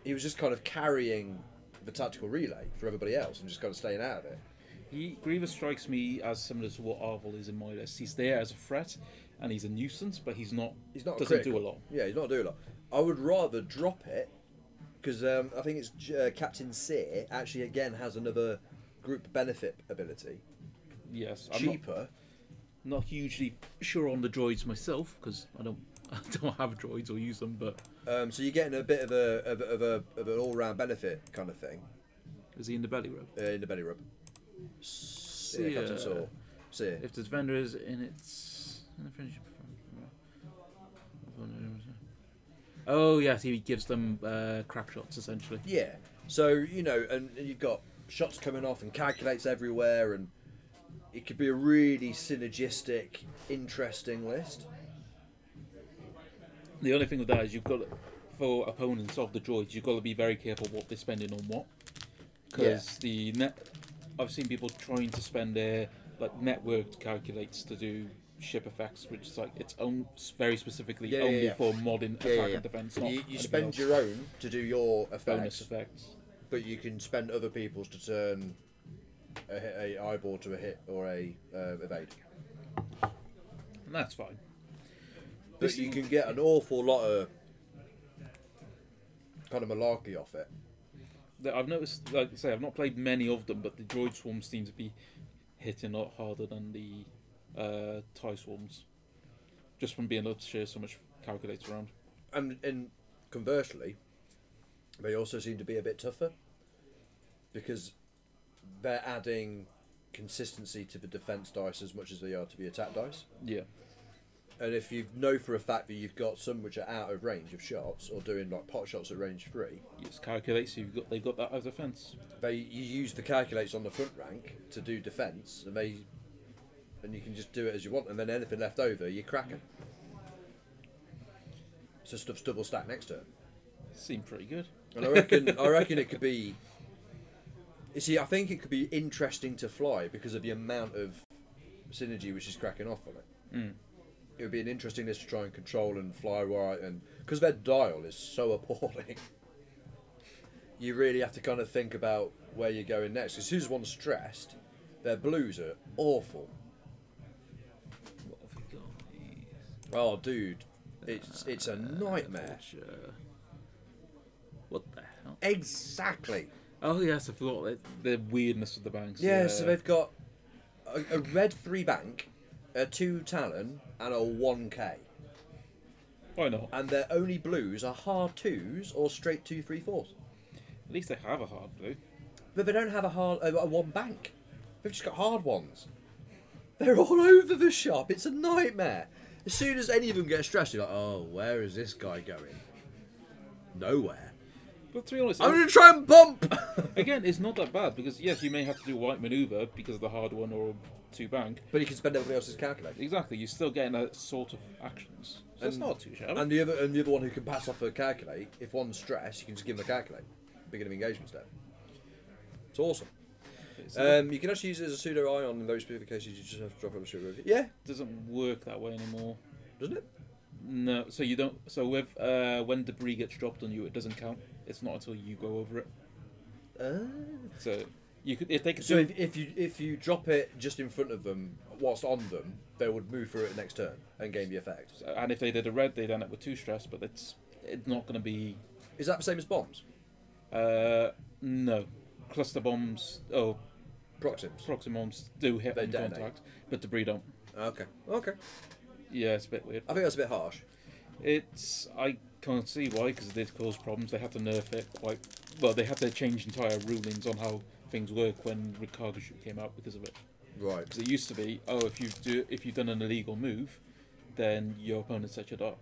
he was just kind of carrying the tactical relay for everybody else and just kind of staying out of it. Grievous strikes me as similar to what Arvel is in my list. He's there as a threat, and he's a nuisance, but he's not. Doesn't critical. do a lot. Yeah, he's not doing a lot. I would rather drop it because I think it's Captain Sear actually again has another group benefit ability. Yes, Cheaper. I'm not hugely sure on the droids myself because I don't have droids or use them, but So you're getting a bit of an all-round benefit kind of thing. is he in the belly rub? In the belly rub. See, Captain Sear. Sear. If there's vendors in its friendship. Oh yes, he gives them crack shots essentially. Yeah. So and you've got shots coming off and calculates everywhere, and it could be a really synergistic, interesting list. The only thing with that is you've got for opponents of the droids, you've got to be very careful what they're spending on what, because I've seen people trying to spend their networked calculates to do ship effects, which is it's very specifically only for modern attack and defense. You spend your own to do your bonus effects, but you can spend other people's to turn a eyeball to a hit or a evade. and that's fine. But you can get an awful lot of kind of malarkey off it. I've noticed, like I say, I've not played many of them, but the droid swarms seem to be hitting a lot harder than the TIE swarms, just from being able to share so much calculates around. And conversely, they also seem to be a bit tougher because they're adding consistency to the defense dice as much as they are to the attack dice. Yeah. And if you know for a fact that you've got some which are out of range of shots or doing pot shots at range 3, It's calculates. They've got that as defense. you use the calculates on the front rank to do defense, and you can just do it as you want, and then anything left over you crack it. So stuff's double stacked next to it. Seemed pretty good. And I reckon it could be. You see, I think it could be interesting to fly because of the amount of synergy which is cracking off on it. Mm. It would be an interesting list to try and control and fly right, and because their dial is so appalling, you really have to kind of think about where you're going next. As soon as one's stressed, their blues are awful. What have we got? Oh, dude, it's a nightmare. What the hell? Exactly. Oh yes, I forgot the weirdness of the banks. Yeah, so they've got a red 3 bank, a 2 Talon, and a 1K. Why not? And their only blues are hard 2s or straight 2, 3, 4s. At least they have a hard blue. But they don't have a 1 bank. They've just got hard ones. They're all over the shop. It's a nightmare. As soon as any of them get stressed, you're like, oh, where is this guy going? Nowhere. But to be honest, I'm going to try and bump! again, it's not that bad because yes, you may have to do a white maneuver because of the hard one or 2 bank. But you can spend everybody else's calculator. Exactly, you're still getting that sort of actions. So it's not too shabby. And the other one who can pass off a calculate, if one's stressed, you can just give them a calculate. Beginning of engagement step. It's awesome. You can actually use it as a pseudo ion in those specific cases. You just have to drop it on the sugar. Yeah. It doesn't work that way anymore. Doesn't it? No, so you don't. So with when debris gets dropped on you, it doesn't count. It's not until you go over it. So you could, if they could. So if you drop it just in front of them whilst on them, they would move through it next turn and gain the effect. And if they did a red, they'd end up with 2 stress. But it's not going to be. Is that the same as bombs? No, cluster bombs. Oh, Proxims. proxim bombs do hit on contact, but debris don't. Okay. Yeah, it's a bit weird. I think that's a bit harsh. I can't see why, because it did cause problems. They had to nerf it quite well. They had to change entire rulings on how things work when Cargo Shoot came out because of it. Right. Because it used to be, if you've done an illegal move, then your opponent sets your dart,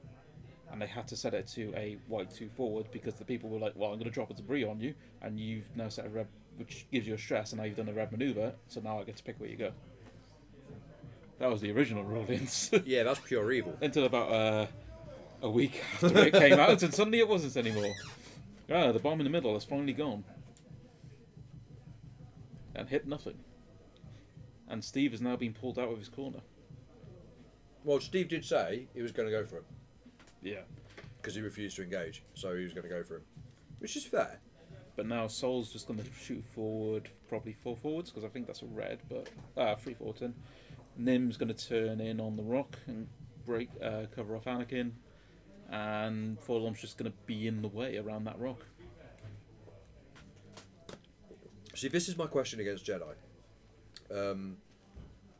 and they had to set it to a white 2 forward because the people were like, well, I'm going to drop a debris on you, and you've now set a red, which gives you a stress, and now you've done a red maneuver, so now I get to pick where you go. That was the original rulings. Yeah, that's pure evil. Until about a week after it came out, and suddenly it wasn't anymore. The bomb in the middle has finally gone. And hit nothing. And Steve has now been pulled out of his corner. Well, Steve did say he was going to go for him Yeah. because he refused to engage, so he was going to go for him. which is fair. But now Sol's just going to shoot forward, probably 4 forwards, because I think that's a red, but 3 forwards in. Nim's going to turn in on the rock and break, cover off Anakin, and Forlorn's just going to be in the way around that rock. See, this is my question against Jedi.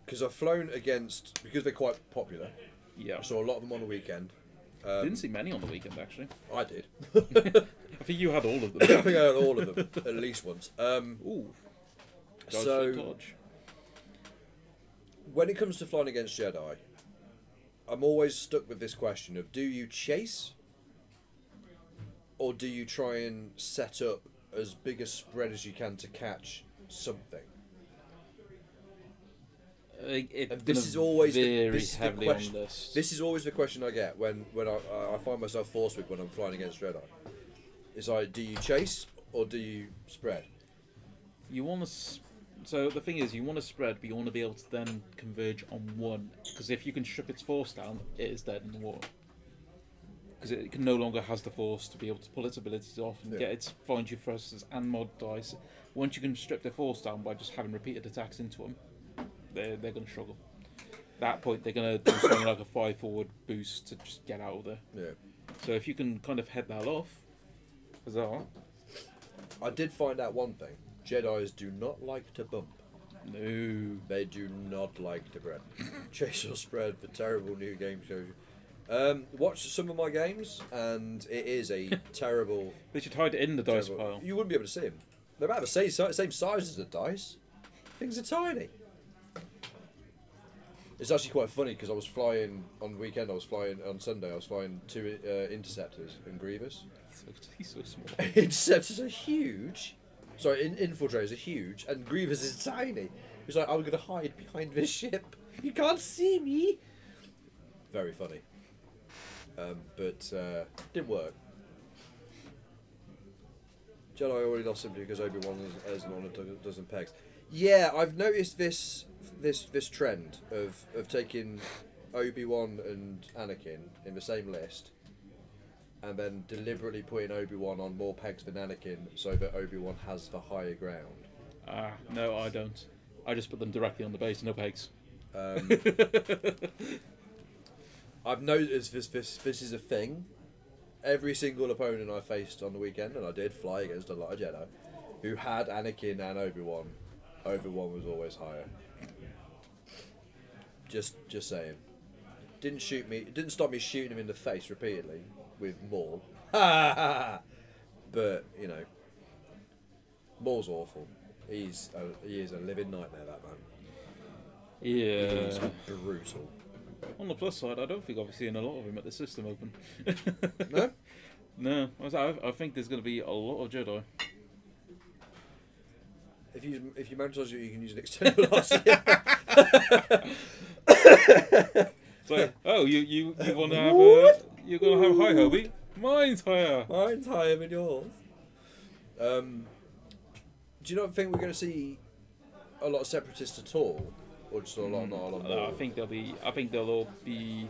Because I've flown against, because they're quite popular. Yeah. I saw a lot of them on the weekend. Didn't see many on the weekend, actually. I did. I think you had all of them. I think I had all of them at least once. Ooh. Dodge. When it comes to flying against Jedi, I'm always stuck with this question of: do you chase, or do you try and set up as big a spread as you can to catch something? This is always this is always the question I get when I find myself forced with when I'm flying against Jedi. It's like, do you chase or do you spread? You want to. So the thing is, you want to spread, but you want to be able to then converge on one. Because if you can strip its force down, it is dead in the war. Because it can no longer has the force to be able to pull its abilities off and get its find you thrusters and mod dice. Once you can strip their force down by just having repeated attacks into them, they're going to struggle. At that point, they're going to do something like a 5 forward boost to just get out of there. Yeah. So if you can kind of head that off, huzzah. I did find out one thing. Jedis do not like to bump. No. They do not like to spread. Chase or spread for terrible new game shows. Watch some of my games, and it is a terrible... They should hide it in the dice pile. You wouldn't be able to see them. They're about the same size as the dice. Things are tiny. It's actually quite funny because I was flying on the weekend. On Sunday. I was flying 2 interceptors and Grievous. He's so small. Interceptors are huge. Sorry, infiltrators are huge, and Grievous is tiny. He's like, I'm going to hide behind this ship. You can't see me. Very funny. But didn't work. Jedi already lost simply because Obi-Wan has on a dozen pegs. Yeah, I've noticed this trend of taking Obi-Wan and Anakin in the same list, and then deliberately putting Obi-Wan on more pegs than Anakin so that Obi-Wan has the higher ground. No, I don't. I just put them directly on the base, no pegs. I've noticed this is a thing. Every single opponent I faced on the weekend, and I did fly against a lot of Jedi, who had Anakin and Obi-Wan, Obi-Wan was always higher. Just saying. Didn't stop me shooting him in the face repeatedly with Maul. But, you know, Maul's awful. He is a living nightmare, that man. Yeah. He's brutal. On the plus side, I don't think I'll be seeing a lot of him at the system open. No? No. I think there's going to be a lot of Jedi. If you manage to, you can use an extended velocity. It's like, oh, you want to have you're going to have high Hobie? Mine's higher. Mine's higher than yours. Do you not think we're going to see a lot of separatists at all, or just a lot, not a lot more? I think they'll all be.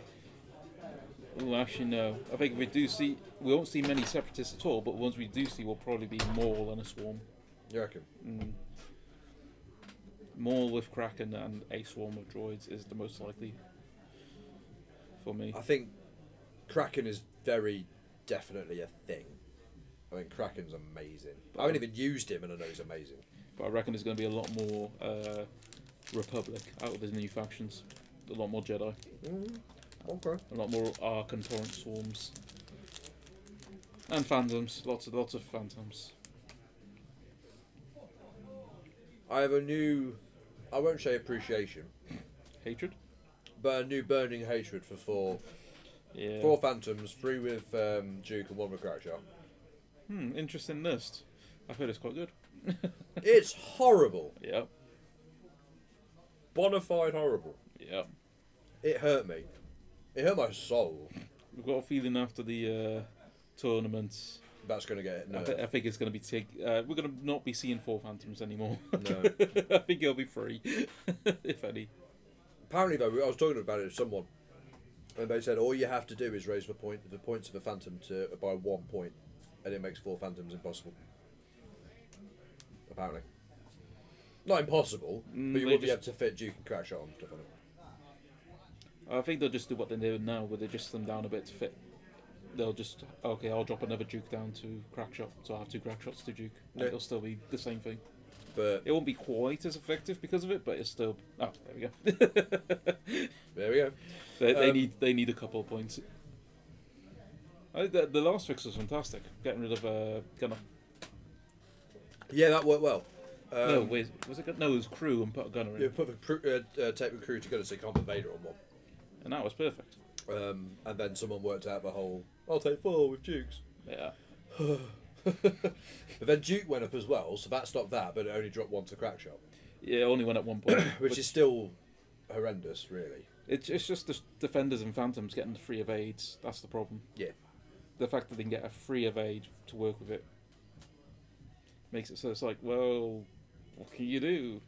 Oh, actually no. I think if we won't see many separatists at all. But ones we do see will probably be Maul and a swarm. You reckon? Maul with Kraken and a swarm of droids is the most likely for me. I think Kraken is very definitely a thing. I think Kraken's amazing. I haven't even used him, and I know he's amazing. But I reckon there's going to be a lot more Republic out of his new factions. A lot more Jedi. Okay. A lot more Ark and Torrent swarms. And Phantoms. Lots of Phantoms. I have a new, I won't say appreciation, Hatred? but a new burning hatred for 4. Yeah. 4 Phantoms, 3 with Duke and 1 with Crackshot. Interesting list. I've heard it's quite good. It's horrible. Yep. Bonafide horrible. Yep. It hurt me. It hurt my soul. We've got a feeling after the tournament. That's going to get it. I think it's going to be we're going to not be seeing 4 Phantoms anymore. No. I think it'll be 3, if any. Apparently, though, I was talking about it with someone, and they said all you have to do is raise the points of the Phantom by 1 point. and it makes 4 Phantoms impossible. Apparently. Not impossible, but you won't be able to fit Duke and Crackshot on stuff on it. I think they'll just do what they're doing now, where they adjust them down a bit to fit. They'll just, okay, I'll drop another Duke down to Crackshot, so I have 2 Crackshots to Duke. Yeah. It'll still be the same thing. But it won't be quite as effective because of it, but it's still... Oh, there we go. there we go. They need a couple of points. The last fix was fantastic. Getting rid of Gunner. Yeah, that worked well. No, was it? No, it was Crew and put a Gunner in. Yeah, put the take the Crew together so you can't put Vader on one. And that was perfect. And then someone worked out the whole, I'll take 4 with Dukes. Yeah. But then Duke went up as well, so that stopped that, but it only dropped 1 to Crackshot. Yeah, it only went at 1 point. Which is still horrendous, really. It's just the Defenders and Phantoms getting the free evades. That's the problem. Yeah. The fact that they can get a free evade to work with it makes it so it's like, well, what can you do?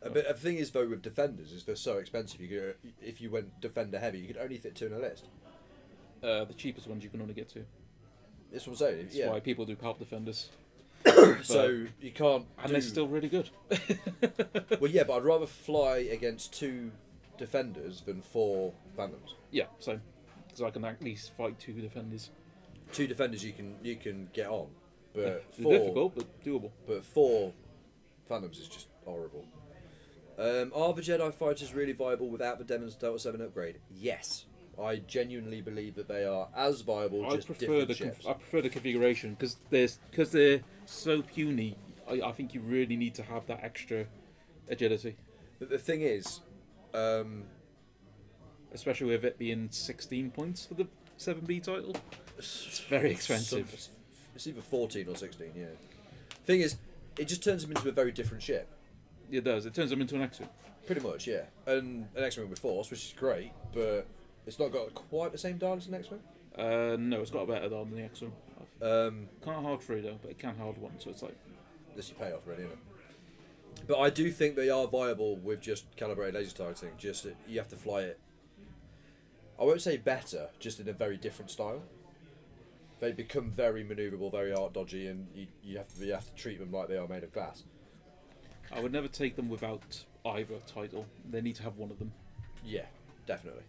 But the thing is, though, with Defenders, is they're so expensive. If you went Defender heavy, you could only fit 2 in a list. The cheapest ones you can only get 2. That's what I'm saying. That's why people do Palp Defenders. So you can't. And they're still really good. Well, yeah, but I'd rather fly against 2 Defenders than 4 Phantoms. Yeah, same. Because I can at least fight 2 Defenders. 2 Defenders you can get on, but it's 4, difficult but doable. But 4 Phantoms is just horrible. Are the Jedi fighters really viable without the Demon's Delta 7 upgrade? Yes. I genuinely believe that they are as viable, just different ships. I prefer the configuration because they're so puny. I think you really need to have that extra agility. But the thing is, especially with it being 16 points for the 7B title, it's very expensive. It's either 14 or 16. Yeah. Thing is, it just turns them into a very different ship. It does. It turns them into an X-Wing. Pretty much, yeah. And an X-Wing with Force, which is great, but it's not got quite the same dial as an X-Wing. No, it's got a better dial than the X-Wing. Can't hard 3 though, but it can hard 1, so it's like... This you pay off, really, isn't it? But I do think they are viable with just calibrated laser targeting. Just you have to fly it. I won't say better, just in a very different style. They become very manoeuvrable, very art dodgy, and you have to treat them like they are made of glass. I would never take them without either title. They need to have one of them. Yeah, definitely.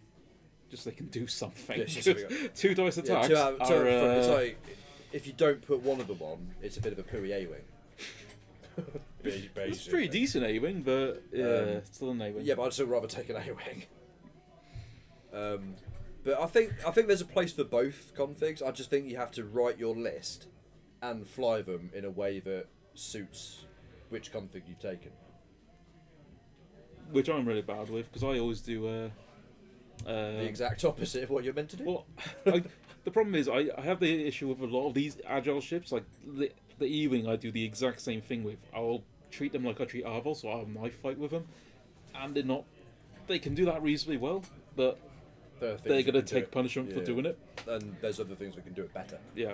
Just so they can do something. Yeah, 2 dice attacks. Yeah, it's like if you don't put one of them on, it's a bit of a pooey A-wing. It's pretty decent A-wing, but it's still an A-wing. Yeah, but I'd still rather take an A-wing. But I think there's a place for both configs. I just think you have to write your list and fly them in a way that suits which config you've taken. Which I'm really bad with, because I always do... the exact opposite of what you're meant to do? Well, the problem is, I have the issue with a lot of these agile ships, like the E-Wing I do the exact same thing with. I'll treat them like I treat Arvel, so I'll have a knife fight with them. And they're not... They can do that reasonably well, but they're going to take punishment for doing it. And there's other things that can do it better. Yeah.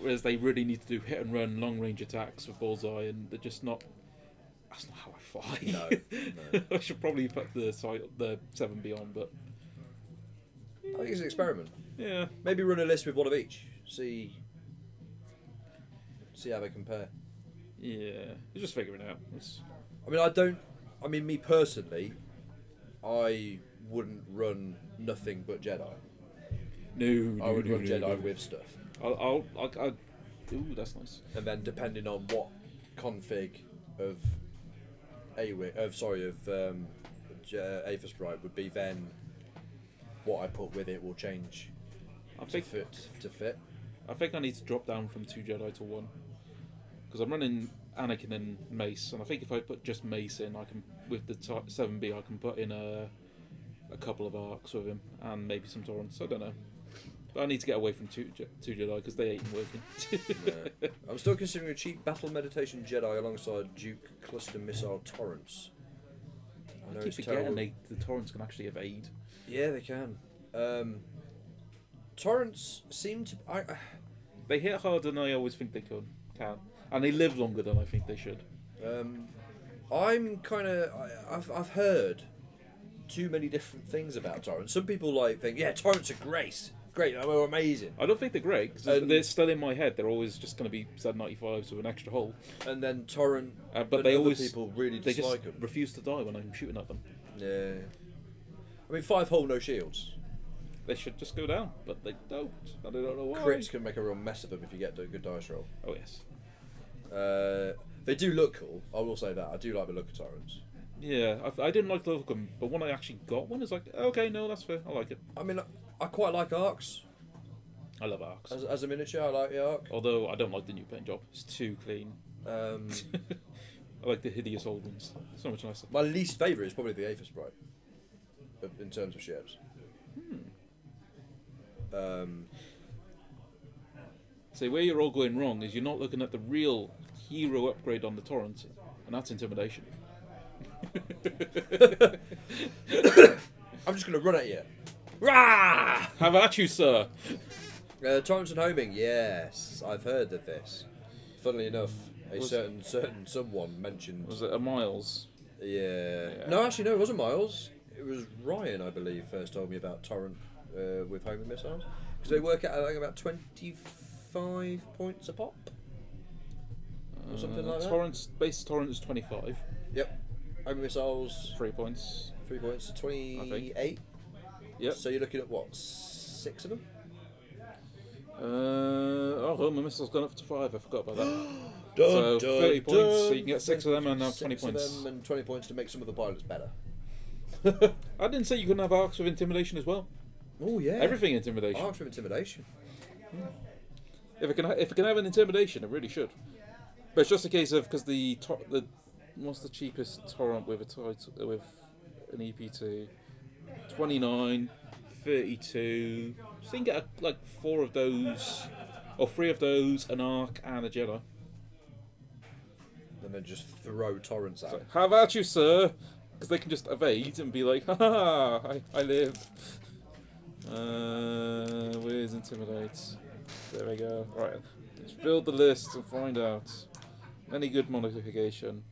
Whereas they really need to do hit and run, long range attacks with bullseye, and they're just not. That's not how I fly. No. I should probably put the 7B on, but I think it's an experiment. Yeah. Maybe run a list with one of each. See how they compare. Yeah. You're just figuring it out. I mean, me personally, I wouldn't run nothing but Jedi. No. I would run Jedi with stuff. I'll ooh, that's nice. And then depending on what config of Aether Sprite would be, then what I put with it will change to fit. I think I need to drop down from 2 Jedi to 1. Because I'm running Anakin and Mace, and I think if I put just Mace in, I can, with the 7B, I can put in a couple of arcs with him, and maybe some Torrents. I don't know. But I need to get away from 2 Jedi because they ain't working. No. I'm still considering a cheap battle meditation Jedi alongside Duke cluster missile Torrents. I keep forgetting the Torrents can actually evade. Yeah, they can. Torrents seem to... They hit harder than I always think they can. And they live longer than I think they should. I'm kind of... I've heard too many different things about Torrents. Some people think, yeah, Torrents are great great. They're amazing. I don't think they're great because they're still in my head. They're always just going to be Z95s with an extra hull. And then Torrent, but they always people really they dislike just them. refuse to die when I'm shooting at them. Yeah. I mean, 5-hull, no shields. They should just go down, but they don't. And I don't know why. Crits can make a real mess of them if you get a good dice roll. Oh yes. They do look cool. I will say that. I do like the look of Torrents. Yeah, I didn't like the look of them, but when I actually got one, it's like, okay, no, that's fair. I like it. I mean, I quite like Arcs. I love arcs. As a miniature, I like the Arc. Although I don't like the new paint job. It's too clean. I like the hideous old ones. So much nicer. My least favourite is probably the Aether Sprite. In terms of ships. See, where you're all going wrong is you're not looking at the real hero upgrade on the Torrent, and that's Intimidation. I'm just going to run at you. Rah! Have at you, sir. Torrents and Homing, yes. I've heard of this. Funnily enough, a certain someone mentioned... Was it a Miles? Yeah. No, actually, no, it wasn't Miles. It was Ryan, I believe, first told me about Torrent with homing missiles. Because they work out, I think, about 25 points a pop. Or something like that. Base Torrent is 25. Yep. Homing missiles... 3 points. 3 points to 28. Yep. So you're looking at, what, 6 of them? My missile's gone up to 5. I forgot about that. Dun, so 30 points, so you can get 6 of them and now 20 6 points. of them and 20 points to make some of the pilots better. I didn't say you couldn't have arcs with Intimidation as well. Oh yeah. Everything Intimidation. Arcs with Intimidation. If it can have an Intimidation, it really should. But it's just a case of because the what's the cheapest torrent with with an EPT? 29, 32. So you can get like 4 of those, or 3 of those, an arc and a Jedi. And then just throw torrents out. So, how about you, sir? Because they can just evade and be like, ha ha, I live. Where's Intimidate? There we go. Right, let's build the list and find out. Any good modification?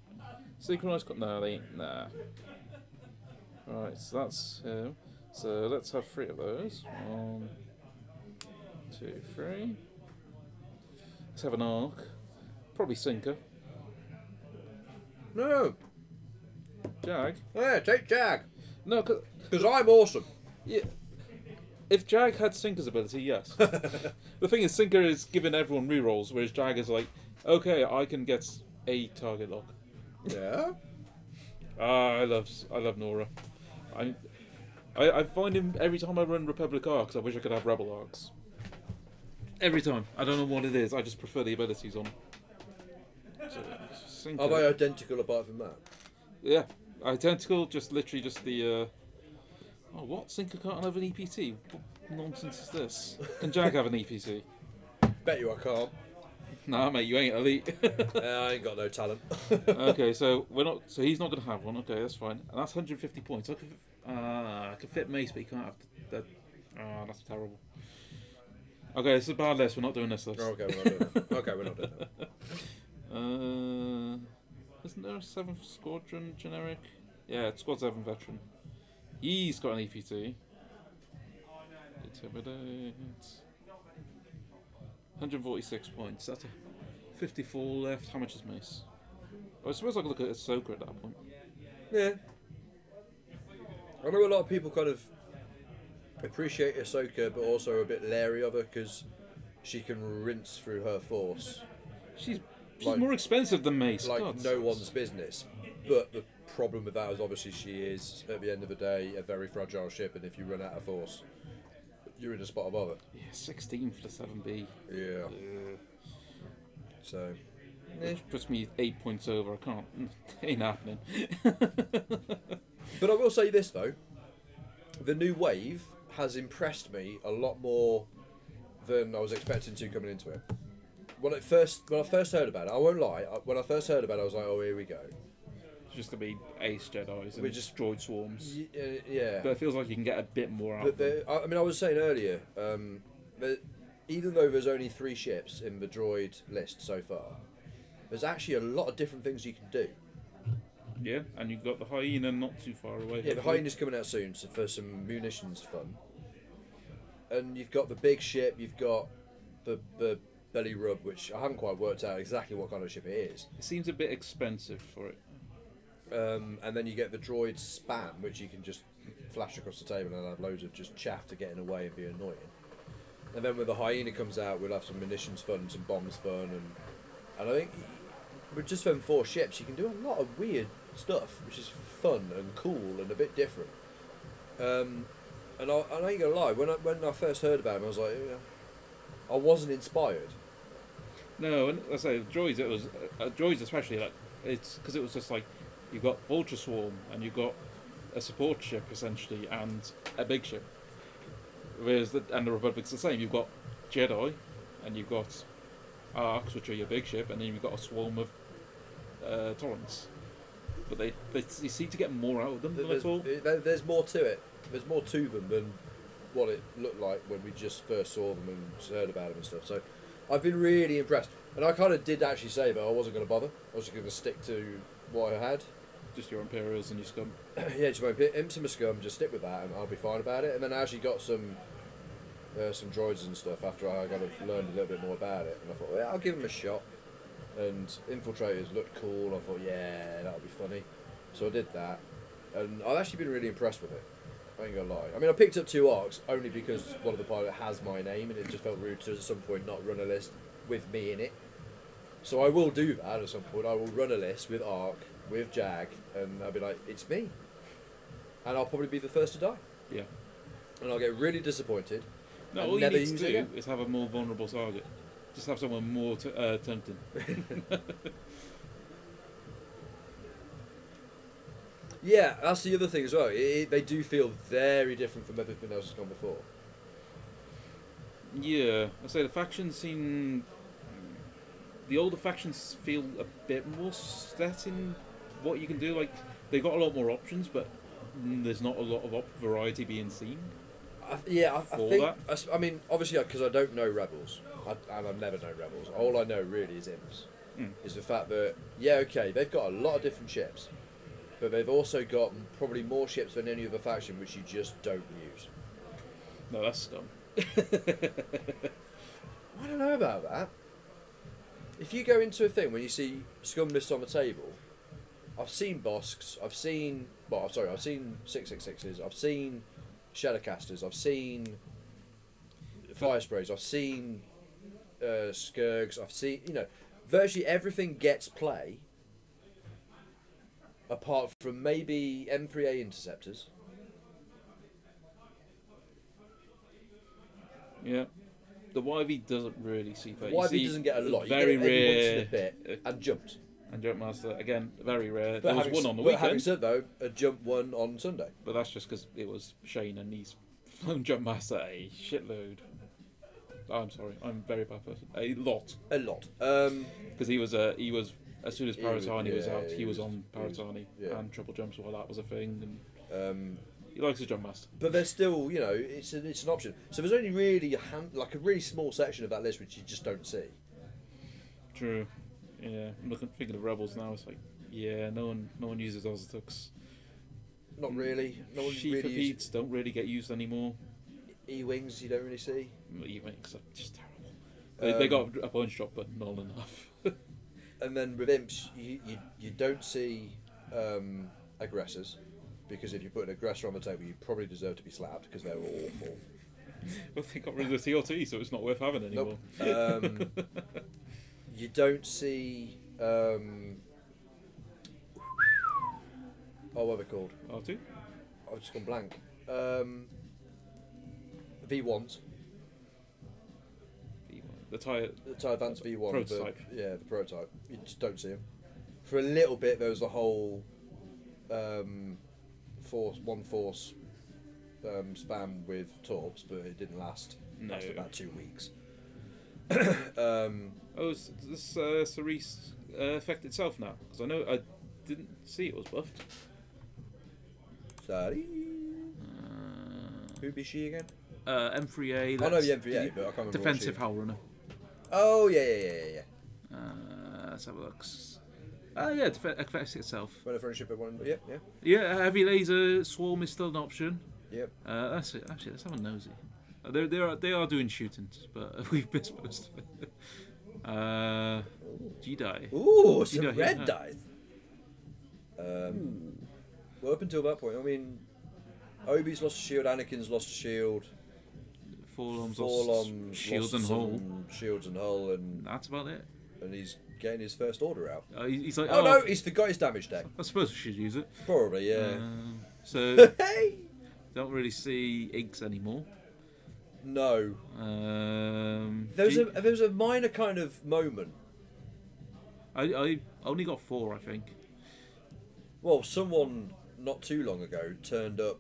Synchronized. No, they ain't. Nah. Right, so that's him. So let's have 3 of those. 1, 2, 3. Let's have an arc. Probably sinker. No. Jag. Yeah, take Jag. No, because I'm awesome. Yeah. If Jag had Sinker's ability, yes. The thing is, Sinker is giving everyone rerolls, whereas Jag is like, okay, I can get a target lock. Yeah. I love Nora. I find him every time I run Republic arcs. I wish I could have Rebel arcs. Every time. I don't know what it is. I just prefer the abilities on. So, Sinker. Are they identical apart from that? Yeah, identical. Just literally just the. Oh, what? Sinker can't have an EPT? What nonsense is this? Can Jag have an EPT? Bet you I can't. Nah, mate, you ain't elite. I ain't got no talent. Okay, so we're not. So he's not going to have one. Okay, that's fine. And that's 150 points. I could fit Mace, but you can't have that. That's terrible. Okay, this is a bad list. We're not doing this list. Okay, we're not doing that. Okay, we're not doing that. Isn't there a 7th Squadron generic? Yeah, it's Squad 7 veteran. He's got an EPT. Intimidate. 146 points. That's a 54 left. How much is Mace? I suppose I could look at Ahsoka at that point. Yeah. I know a lot of people kind of appreciate Ahsoka, but also are a bit leery of her because she can rinse through her force. She's Like- more expensive than Mace. Like God. no one's business. But the problem with that is obviously she is, at the end of the day, a very fragile ship, and if you run out of force, you're in a spot of bother. Yeah, 16 for the 7B. Yeah. So. Which puts me 8 points over. I can't. Ain't happening. But I will say this though, the new wave has impressed me a lot more than I was expecting to coming into it. When I first heard about it, I won't lie. When I first heard about it, I was like, "Oh, here we go." It's just gonna be ace Jedi's and We're just- droid swarms. Yeah. But it feels like you can get a bit more out But of them. I mean, I was saying earlier, that even though there's only 3 ships in the droid list so far, there's actually a lot of different things you can do. Yeah, and you've got the hyena not too far away. Yeah, the hopefully. hyena's coming out soon, so for some munitions fun. and you've got the big ship, you've got the belly rub, which I haven't quite worked out exactly what kind of ship it is. It seems a bit expensive for it. And then you get the droid spam, which you can just flash across the table and have loads of just chaff to get in the way and be annoying. And then when the hyena comes out, we'll have some munitions fun, some bombs fun, and I think with just them 4 ships, you can do a lot of weird stuff, which is fun and cool and a bit different. And I ain't gonna lie, when I first heard about him, I was like, I wasn't inspired. No, and I say droids. It was droids, especially like it's because it was just like you've got Vulture Swarm and you've got a support ship essentially and a big ship. Whereas the Republic's the same. You've got Jedi and you've got Arcs, which are your big ship, and then you've got a swarm of Torrents. But they seem to get more out of them than I thought. There's more to it. There's more to them than what it looked like when we just first saw them and heard about them and stuff. So I've been really impressed. And I kind of did actually say that I wasn't going to bother. I was just going to stick to what I had. Just your Imperials and your scum. Yeah, just my imps and my scum, just stick with that and I'll be fine about it. And then I actually got some droids and stuff after I kind of learned a little bit more about it. And I thought, yeah, I'll give them a shot. And infiltrators looked cool. I thought, yeah, that'll be funny. So I did that. And I've actually been really impressed with it. I ain't gonna lie. I mean, I picked up 2 Arcs only because one of the pilot has my name and it just felt rude to at some point not run a list with me in it. So I will do that at some point. I will run a list with Arc, with Jag, and I'll be like, it's me. And I'll probably be the first to die. Yeah. And I'll get really disappointed. No, and all you never need to use do it again. is have a more vulnerable target. Just have someone more tempting. Yeah, that's the other thing as well. They do feel very different from everything else that's gone before. Yeah, I say the factions seem. The older factions feel a bit more set in what you can do. Like they've got a lot more options, but there's not a lot of variety being seen. I think. I mean, obviously, because I don't know Rebels, and I've never known Rebels. All I know really is Imps. Is the fact that okay, they've got a lot of different ships, but they've also got probably more ships than any other faction, which you just don't use. No, that's scum. I don't know about that. If you go into a thing when you see scum lists on the table, I've seen Bosks, I've seen 666s, I've seen Shadowcasters, I've seen Fire Sprays, I've seen Skurgs, I've seen, virtually everything gets play apart from maybe M3A Interceptors. Yeah. The YV doesn't really see that. YV doesn't get a lot. Very you get it every once in rare. a bit, and jumped. And Jump Master, again, very rare. But There was one on the Having weekend, said though, a jump one on Sunday. but that's just because it was Shane and he's flown Jump Master a shitload. I'm sorry, I'm a very bad person. A lot. A lot. Because he was as soon as He was- Paratani was yeah, out, he was he on was- Paratani yeah. and triple jumps while that was a thing. And Um, he likes his Jump Master. but there's still, it's an option. So there's only really a really small section of that list which you just don't see. True. Yeah, I'm thinking of Rebels now. It's like, yeah, no one uses Oztux. Not really. No one Sheath really uses Repeats don't really get used anymore. E-wings. You don't really see. E-wings are just terrible. They got a bunch drop, but not enough. And then with imps, you don't see aggressors, because if you put an aggressor on the table, you probably deserve to be slapped because they're awful. Well, they got rid of the TRT, so it's not worth having anymore. Nope. You don't see. Oh, what are they called? R2? I've just gone blank. V1s. The TIE Advanced V1. Prototype. The prototype. You just don't see them. For a little bit, there was a whole force spam with Torps, but it didn't last. No. Lasted about 2 weeks. This Cerise effect itself now? Because I know I didn't see it was buffed. Sorry. Who be she again? M3A. I know the M3A, but I can't remember. Defensive what she... Howl Runner. Oh yeah. Let's have a look. Yeah, effects itself. Run a friendship at one. Yep, yeah. Yeah, heavy laser swarm is still an option. Yep. That's it. Actually, let's have a nosy. They are doing shootings, but we've missed most of it. Jedi. Ooh, some Jedi, red yeah. dice. Well, up until that point, I mean, Obi's lost a shield, Anakin's lost a shield, Forlom's lost shields and some hull. shields and hull, and That's about it. he's getting his first order out. He's like, Oh no, he's forgot his damage deck. I suppose we should use it. Probably, yeah. So Hey! don't really see Iggs anymore. No. There was a minor kind of moment. I only got 4, I think. Well, someone not too long ago turned up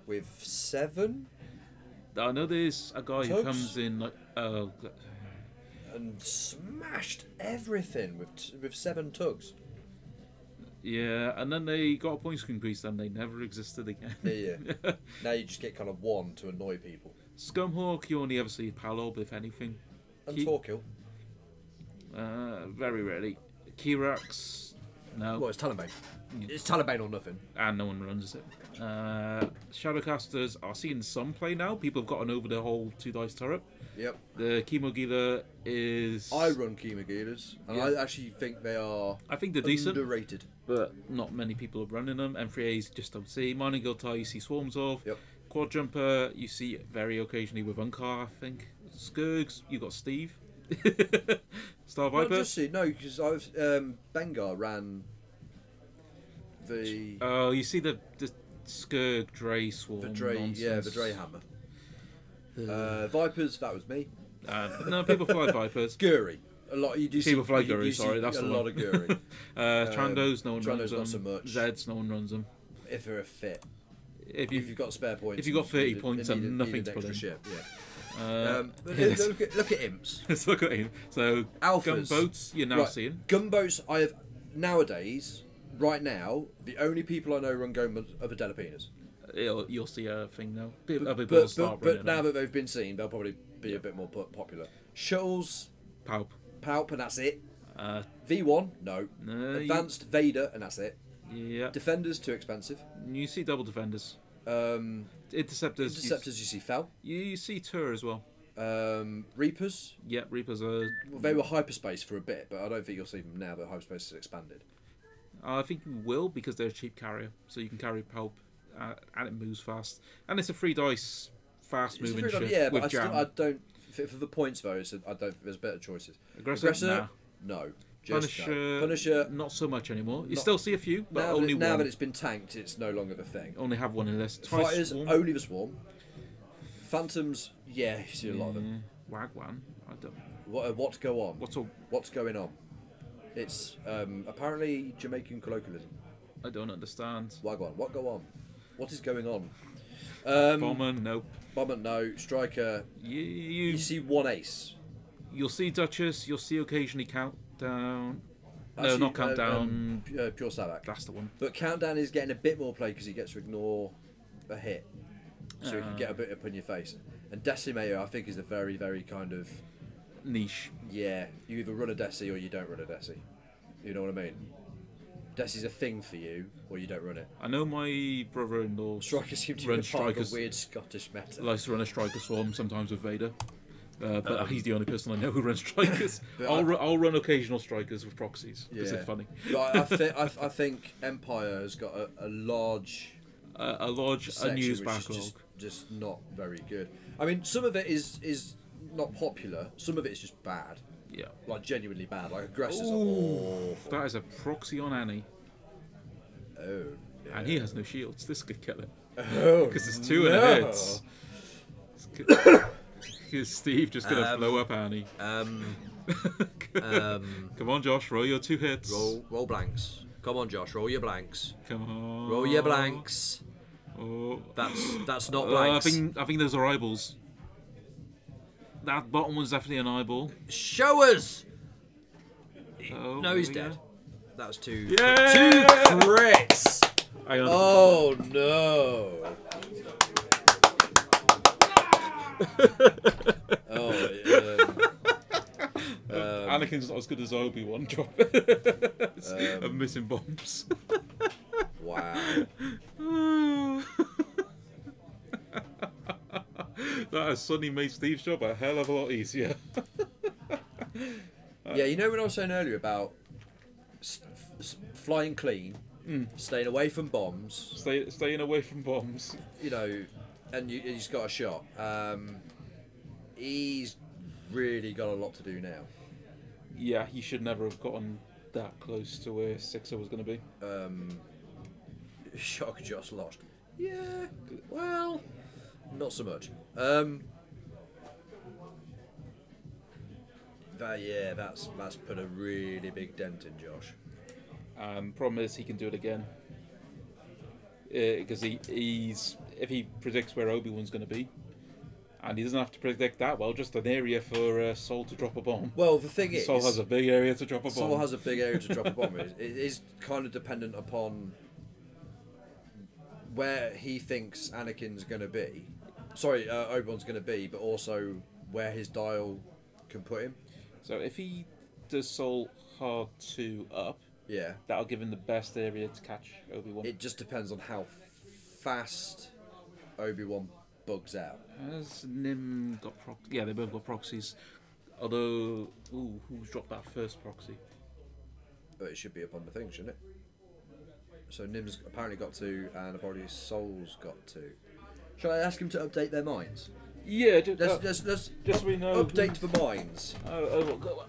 with 7 I know there's a guy who Tugs? comes in like, and smashed everything with 7 tugs. yeah, and then they got a points increase and they never existed again. Yeah. Now you just get kind of 1 to annoy people. Scumhawk, you only ever see Palob, if anything. And Ki- Torquil. Very rarely. Kirax, no. Well, it's Taliban. It's Taliban or nothing. And no one runs it. Shadowcasters are seeing some play now. People have gotten over the whole 2 dice turret. Yep. The Chemogila is... I run Chemogilas, and Yeah. I actually think they are I think they're decent, underrated. but not many people are running them. M3As just don't see. Mining Guiltai you see swarms of. Yep. Quad Jumper you see very occasionally with Unkar, I think. Skurgs, you got Steve. Star Not Viper. just see, no, because Bengar ran the Oh, you see the Skurg Dre swarm. the Dre, nonsense. yeah, the Dre hammer. Vipers, that was me. No, people fly Vipers. Guri, a lot. You do see People fly you Guri, see sorry, that's a the lot one. of Guri. Trandos, no one runs Trandos them. not so much. Zeds, no one runs them. If they're a fit, If if you've got spare points, if you've got 30 you points need and a- nothing need to an put extra in. ship, yeah. But yes. look at imps. Let's look at him. So Alphas. gunboats you're now Right, seeing. gunboats. I have nowadays, right now, the only people I know run gunboats are the Delapinas. You'll see a thing now. People will But, start but running now them. that they've been seen, they'll probably be a bit more popular. Shuttles, Palp. Palp, and that's it. Uh, V1, no. no, Advanced Vader, and that's it. yeah. Defenders, too expensive. You see double defenders. Interceptors, Interceptors. you see Fel. You see Tur as well. Reapers, Yeah, Reapers are. well, they were hyperspace for a bit, but I don't think you'll see them now that hyperspace has expanded. I think you will because they're a cheap carrier, so you can carry Palp, and it moves fast, and it's a 3 dice fast It's a moving free ship yeah, but with jam. I don't. For the points though, I don't think there's better choices. Aggressor, nah. No. Just Punisher, no. Punisher. not so much anymore. You Not- still see a few, but Now, only that, now one. that it's been tanked, it's no longer the thing. Only have one in list. Twice Fighters, swarm. only the swarm. Phantoms, yeah, you see a lot of them. Wagwan. I don't. What's go on? What's going on? It's apparently Jamaican colloquialism. I don't understand. Wagwan, what go on? What is going on? Bomber, no. Bomber, no. Striker, you You see one ace. you'll see Duchess. You'll see occasionally Countdown. No, Actually, not Countdown. Pure Savak. That's the one. But Countdown is getting a bit more play because he gets to ignore a hit. So he can get a bit up in your face. And Decimator, I think, is a very, very kind of... Niche. Yeah, you either run a Deci or you don't run a Deci. You know what I mean? Deci's a thing for you, or you don't run it. I know my brother-in-law Strikers seem to Run be part of strikers. a weird Scottish meta. likes to run a striker swarm sometimes with Vader. But he's the only person I know who runs strikers. But I'll run occasional strikers with proxies because Yeah. they're funny. But I think Empire has got a large A large section unused which backlog. is just not very good. I mean, some of it is not popular. Some of it is just bad, Yeah. like genuinely bad. Like aggressors are Ooh, awful. that is a proxy on Annie, Oh, and he has no shields. This could kill him oh because there's 2 and no. a hits. Is Steve just gonna blow up Annie? Come on, Josh, roll your 2 hits. Roll blanks. Come on, Josh, roll your blanks. Come on. Roll your blanks. Oh. That's not I blanks. think those are eyeballs. That bottom one's definitely an eyeball. Show us. Oh, No, he's there we dead. go. That was 2 Yay! 2 crits. Hang on. Oh no. Anakin's not as good as Obi-Wan job of missing bombs. Wow. That has suddenly made Steve's job a hell of a lot easier. Yeah, you know when I was saying earlier about flying clean, staying away from bombs, Staying away from bombs. you know, and he's got a shot. He's really got a lot to do now. Yeah, he should never have gotten that close to where Sixer was going to be. Shock just lost. Yeah, well, not so much. That's put a really big dent in Josh. Problem is, he can do it again. Because he's if he predicts where Obi-Wan's going to be, and he doesn't have to predict that well, just an area for Sol to drop a bomb. Well, the thing is, Sol has a big area to drop a bomb. Sol has a big area to drop a bomb. It is kind of dependent upon where he thinks Anakin's going to be. Sorry, Obi-Wan's going to be, but also where his dial can put him. So if he does Sol hard 2 up, Yeah. that'll give him the best area to catch Obi-Wan. It just depends on how fast Obi-Wan bugs out. Has Nim got proxies? Yeah, they both got proxies. Although, who's dropped that first proxy? But it should be up on the thing, shouldn't it? So Nim's apparently got 2, and apparently Sol's got 2. Shall I ask him to update their minds? Yeah, Let's just so we know. update the minds. Go.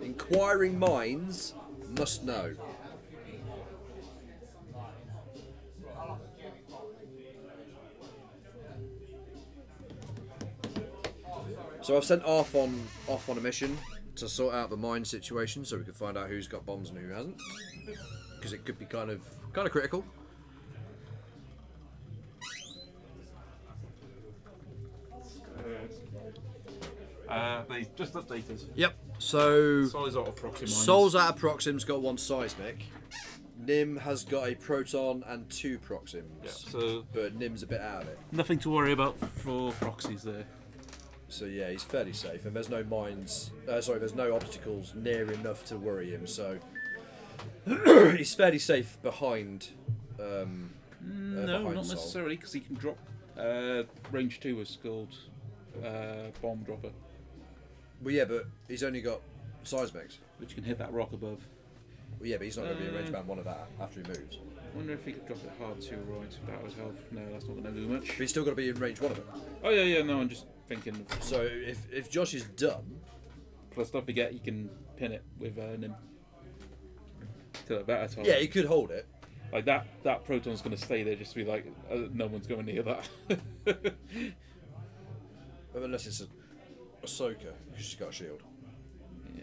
Inquiring minds must know. So I've sent off on a mission to sort out the mine situation, so we can find out who's got bombs and who hasn't, because it could be kind of critical. They just updated. Yep. So Sol is out of proxy mines. Sol's out of Proxim's got 1 seismic. Nim has got a proton and 2 Proxims. Yeah, so But Nim's a bit out of it. nothing to worry about for proxies there. So yeah, he's fairly safe, and there's no mines. There's no obstacles near enough to worry him. So he's fairly safe behind. No, behind not Sol. necessarily, because he can drop range 2 is called bomb dropper, Well, yeah, but he's only got seismics. which can hit that rock above. Well, yeah, but he's not going to be in range band 1 of that after he moves. I wonder if he could drop it hard 2 right. That would help. No, that's not going to do much. But he's still got to be in range 1 of it. Oh yeah. No, I'm just thinking. So if Josh is done, Plus, don't forget he can pin it with Nim. To a better time. yeah, he could hold it. Like that proton's going to stay there, just to be like, no one's going near that. Unless it's Ahsoka, because she's got a shield. Yeah.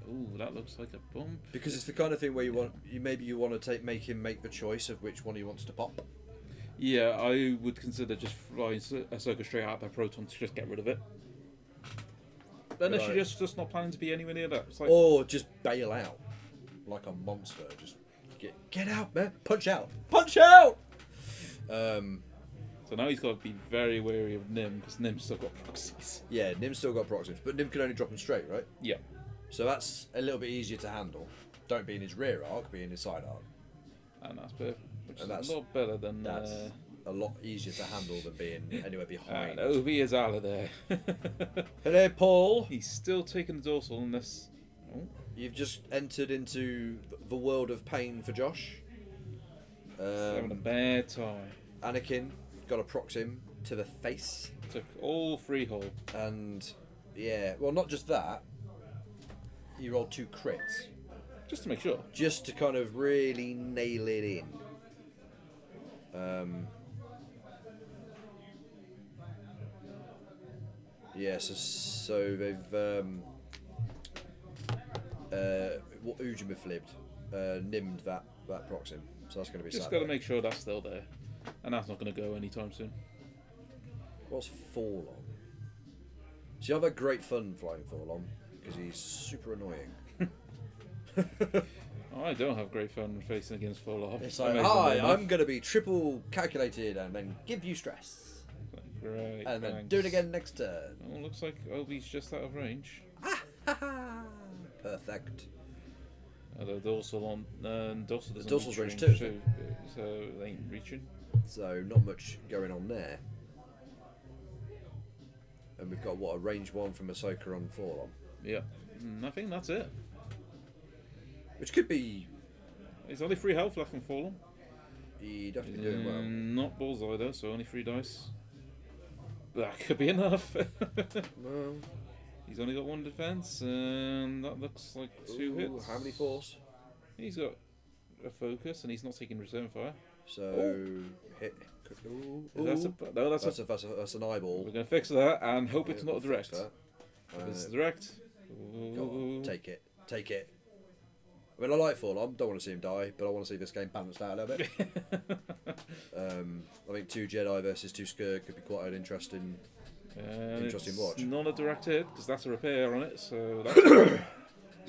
Ooh, that looks like a bump. Because it's the kind of thing where you want to make him make the choice of which one he wants to pop. Yeah, I would consider just flying Ahsoka straight out that proton to just get rid of it. Unless Right. you're just not planning to be anywhere near that. It's like, Or just bail out like a monster. Just get out, man! Punch out! Punch out! so now he's got to be very wary of Nim, because Nim's still got proxies. Yeah, Nim's still got Proxims, but Nim can only drop them straight, right? Yeah. So that's a little bit easier to handle. Don't be in his rear arc, be in his side arc. And that's perfect. Which And is a lot better than... That's a lot easier to handle than being anywhere behind. and Obi is out of there. Hello, Paul. He's still taking the dorsal unless... Oh, You've just entered into the world of pain for Josh. he's having a bad time. Anakin got a Proxim to the face. Took all freehold. And yeah, well, not just that. He rolled 2 crits Just to make sure. just to kind of really nail it in. Yeah, so they've Ujima flipped, nimmed that Proxim, so that's going to be Just sad. got to make sure that's still there. And that's not going to go anytime soon. What's Forlom? See, I've had great fun flying Forlom because he's super annoying. I don't have great fun facing against Fallout. It's like, hi, I'm going to be triple calculated and then give you stress. Great. And then thanks. do it again next turn. Oh, looks like Obi's just out of range. Perfect. Although Dorsal on Dorsal doesn't Dorsal's reach range too. So they ain't reaching. So not much going on there. And we've got what, a range 1 from Ahsoka on Forlom. Yeah. I think that's it. Which could be. It's only 3 health left from Fallen. He definitely doing well. Not bullseye though, so only 3 dice. That could be enough. Well, He's only got 1 defense, and that looks like 2 hits. How many force? He's got a focus, and he's not taking return fire. So hit. Ooh, That's that's an eyeball. We're going to fix that and hope it's not a We'll fix direct. that. If it's a direct. Go on, take it. Take it. I mean, I like Forlom. Don't want to see him die, but I want to see this game balanced out a little bit. I think 2 Jedi versus 2 Skirk could be quite an interesting watch. Not a direct hit because that's a repair on it, so that's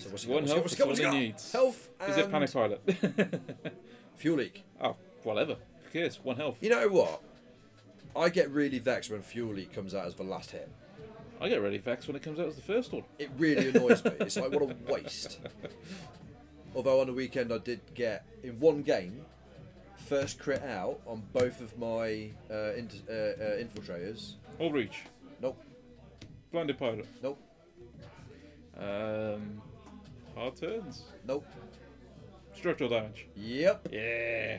So what's he one got? health. What's Is he got? all What's he he got? needs. Health Is it and panic pilot? fuel leak. Oh, whatever. Who cares? 1 health. You know what? I get really vexed when fuel leak comes out as the last hit. I get really vexed when it comes out as the first one. It really annoys me. It's like, what a waste. Although on the weekend I did get, in one game, first crit out on both of my infiltrators. All reach. Nope. Blinded pilot. Nope. Hard turns. Nope. Structural damage. Yep. Yeah.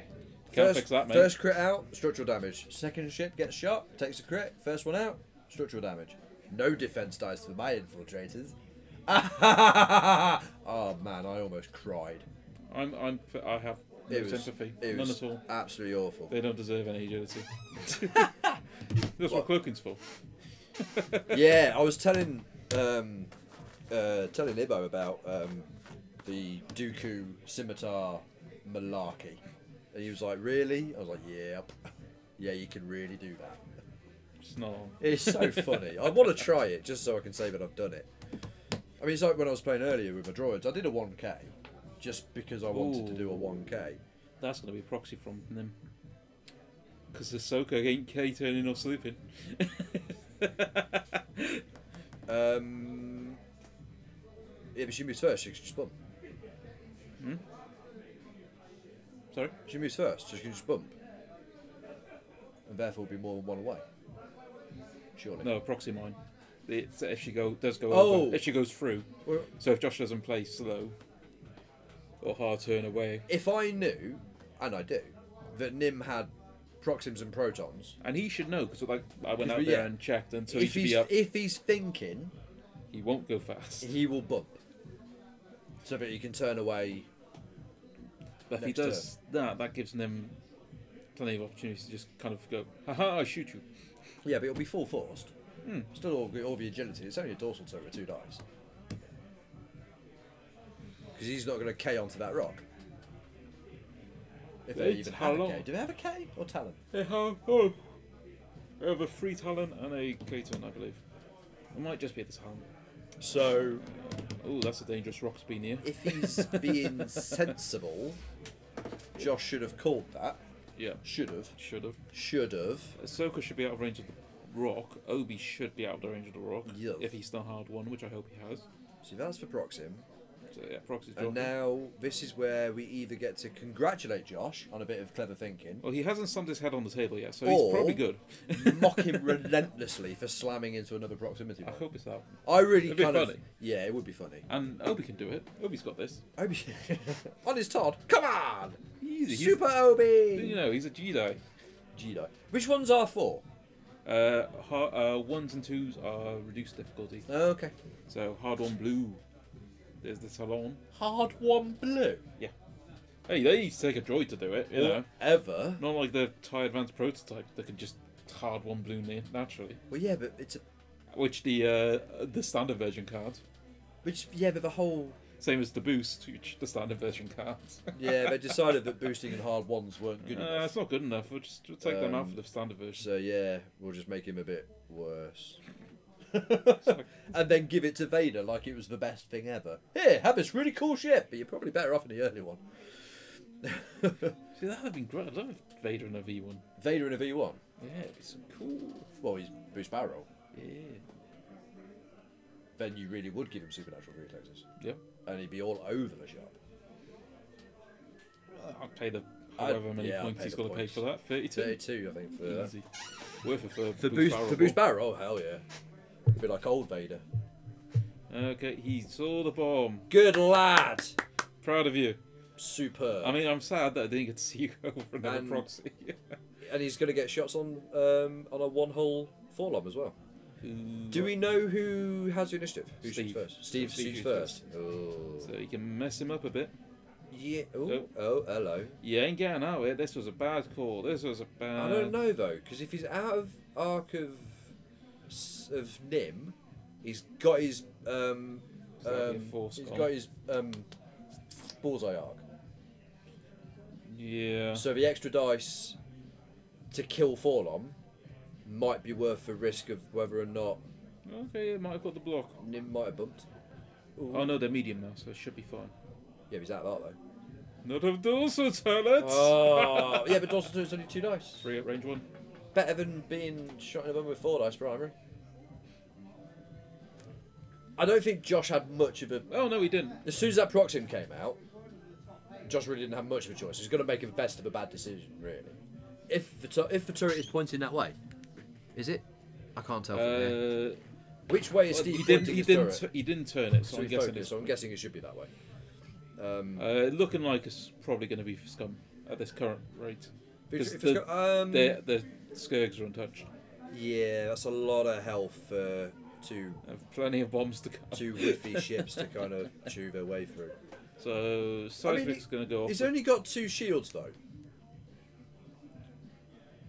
Can't fix that, mate. First crit out, structural damage. Second ship gets shot, takes a crit. First one out, structural damage. No defense dice for my infiltrators. Oh man, I almost cried. I have no sympathy. It None was at all. absolutely awful. They don't deserve any agility. That's what cloaking's for. Yeah, I was telling Ibo about the Dooku scimitar malarkey, and he was like, "Really?" I was like, "Yep, yeah, you can really do that." It's not on. It's so funny. I want to try it just so I can say that I've done it. I mean, it's like when I was playing earlier with my droids. I did a 1K just because I wanted to do a 1K. That's going to be a proxy from them. Because Ahsoka ain't K turning or sleeping. Yeah, but she moves first. She can just bump. Sorry? She moves first. She can just bump, and therefore will be more than one away. Surely. No, proxy mine. It's if she does go Oh. over, if she goes through. Well, So if Josh doesn't play slow or hard turn away, if I knew, and I do, that Nim had proxims and protons, and he should know because like I went 'Cause out we- there yeah. and checked, and so he if should he's be up. if he's thinking, He won't go fast. he will bump, so that he can turn away. But if he next does that gives him plenty of opportunities to just kind of go, haha, I shoot you. Yeah, but it'll be full forced. Hmm. Still all the agility. It's only a dorsal turret with 2 dice. Because he's not going to K onto that rock. If they It's even how have a long? K. Do they have a K or Talon? They have a free talent and a K turn, I believe. It might just be the talent. So, Oh, that's a dangerous rock to be near. if he's being sensible, Josh should have called that. Yeah, Should have. should have. Should have. Ahsoka should be out of range of the rock. Obi should be out of the range of the rock. Yes. If he's still hard one, which I hope he has. So that's for Proxim. So yeah, Proxy's And dropping. now this is where we either get to congratulate Josh on a bit of clever thinking, Well, he hasn't slammed his head on the table yet, so Or- he's probably good. mock him relentlessly for slamming into another proximity I bomb. hope it's that. I really It'd be kind of funny. yeah, it would be funny. And Obi can do it. Obi's got this. Obi on his Todd. Come on, Easy. Super Obi. You know, he's a Jedi. Jedi. Which ones are 4? 1s and 2s are reduced difficulty. Oh, okay. So hard one blue. There's the Talon. Hard one blue. Hey, they need to take a droid to do it. You know, Ever. not like the TIE Advanced prototype that can just hard one blue naturally. Well, yeah, but it's a, Which the standard version can't. but the whole Same as the boost, which the standard version can't. yeah, they decided that boosting and hard ones weren't good enough. It's not good enough. We'll take them out for the standard version. So yeah, we'll just make him a bit worse. like- And then give it to Vader like it was the best thing ever. Here, have this really cool ship, but you're probably better off in the early one. See, that would have been great. I love Vader in a V1. Vader in a V1. Yeah, it'd be so cool. Well, he's boost barrel. Yeah. Then you really would give him supernatural reflexes. Yep. And he'd be all over the shop. I'd pay the however many yeah, points I'd he's pay got the to pay for that. 32. 32, I think, for that. Easy. Worth it For boost barrel, oh hell yeah. A bit like old Vader. Okay, he saw the bomb. Good lad! Proud of you. Superb. I mean, I'm sad that I didn't get to see you go for another proxy. And he's going to get shots on a one-hull forearm as well. Do we know who has the initiative? Who shoots first? Steve shoots first. Oh. So you can mess him up a bit. Yeah. Oh, hello. You ain't getting out of it. This was a bad call. This was a bad... I don't know, though, because if he's out of arc of Nim, he's got his... he's got his bullseye arc. Yeah. So the extra dice to kill Forlom might be worth the risk of whether or not Okay, it might have got the block. Nim might have bumped. Ooh. Oh no, they're medium now, so it should be fine. Yeah, he's out of that though. Not of Dorso turrets! Oh, yeah, but Dawson Turret's only 2 dice. 3 at range 1. Better than being shot in the bum with 4 dice primary. I don't think Josh had much of a... Oh no, he didn't. As soon as that Proxim came out, Josh really didn't have much of a choice. He's got to make the best of a bad decision, really. If the turret is pointing that way, is it? I can't tell from here. Which way is Steve pointing his turret? He didn't turn it, so So I'm he guessing focused, it's... so I'm guessing it should be that way. looking like it's probably going to be scum at this current rate. Because If it's got, the Skurgs are untouched. yeah, that's a lot of health for two Have plenty of bombs to come. whiffy ships to kind of chew their way through. So Seismic's going to go off. He's only got 2 shields though.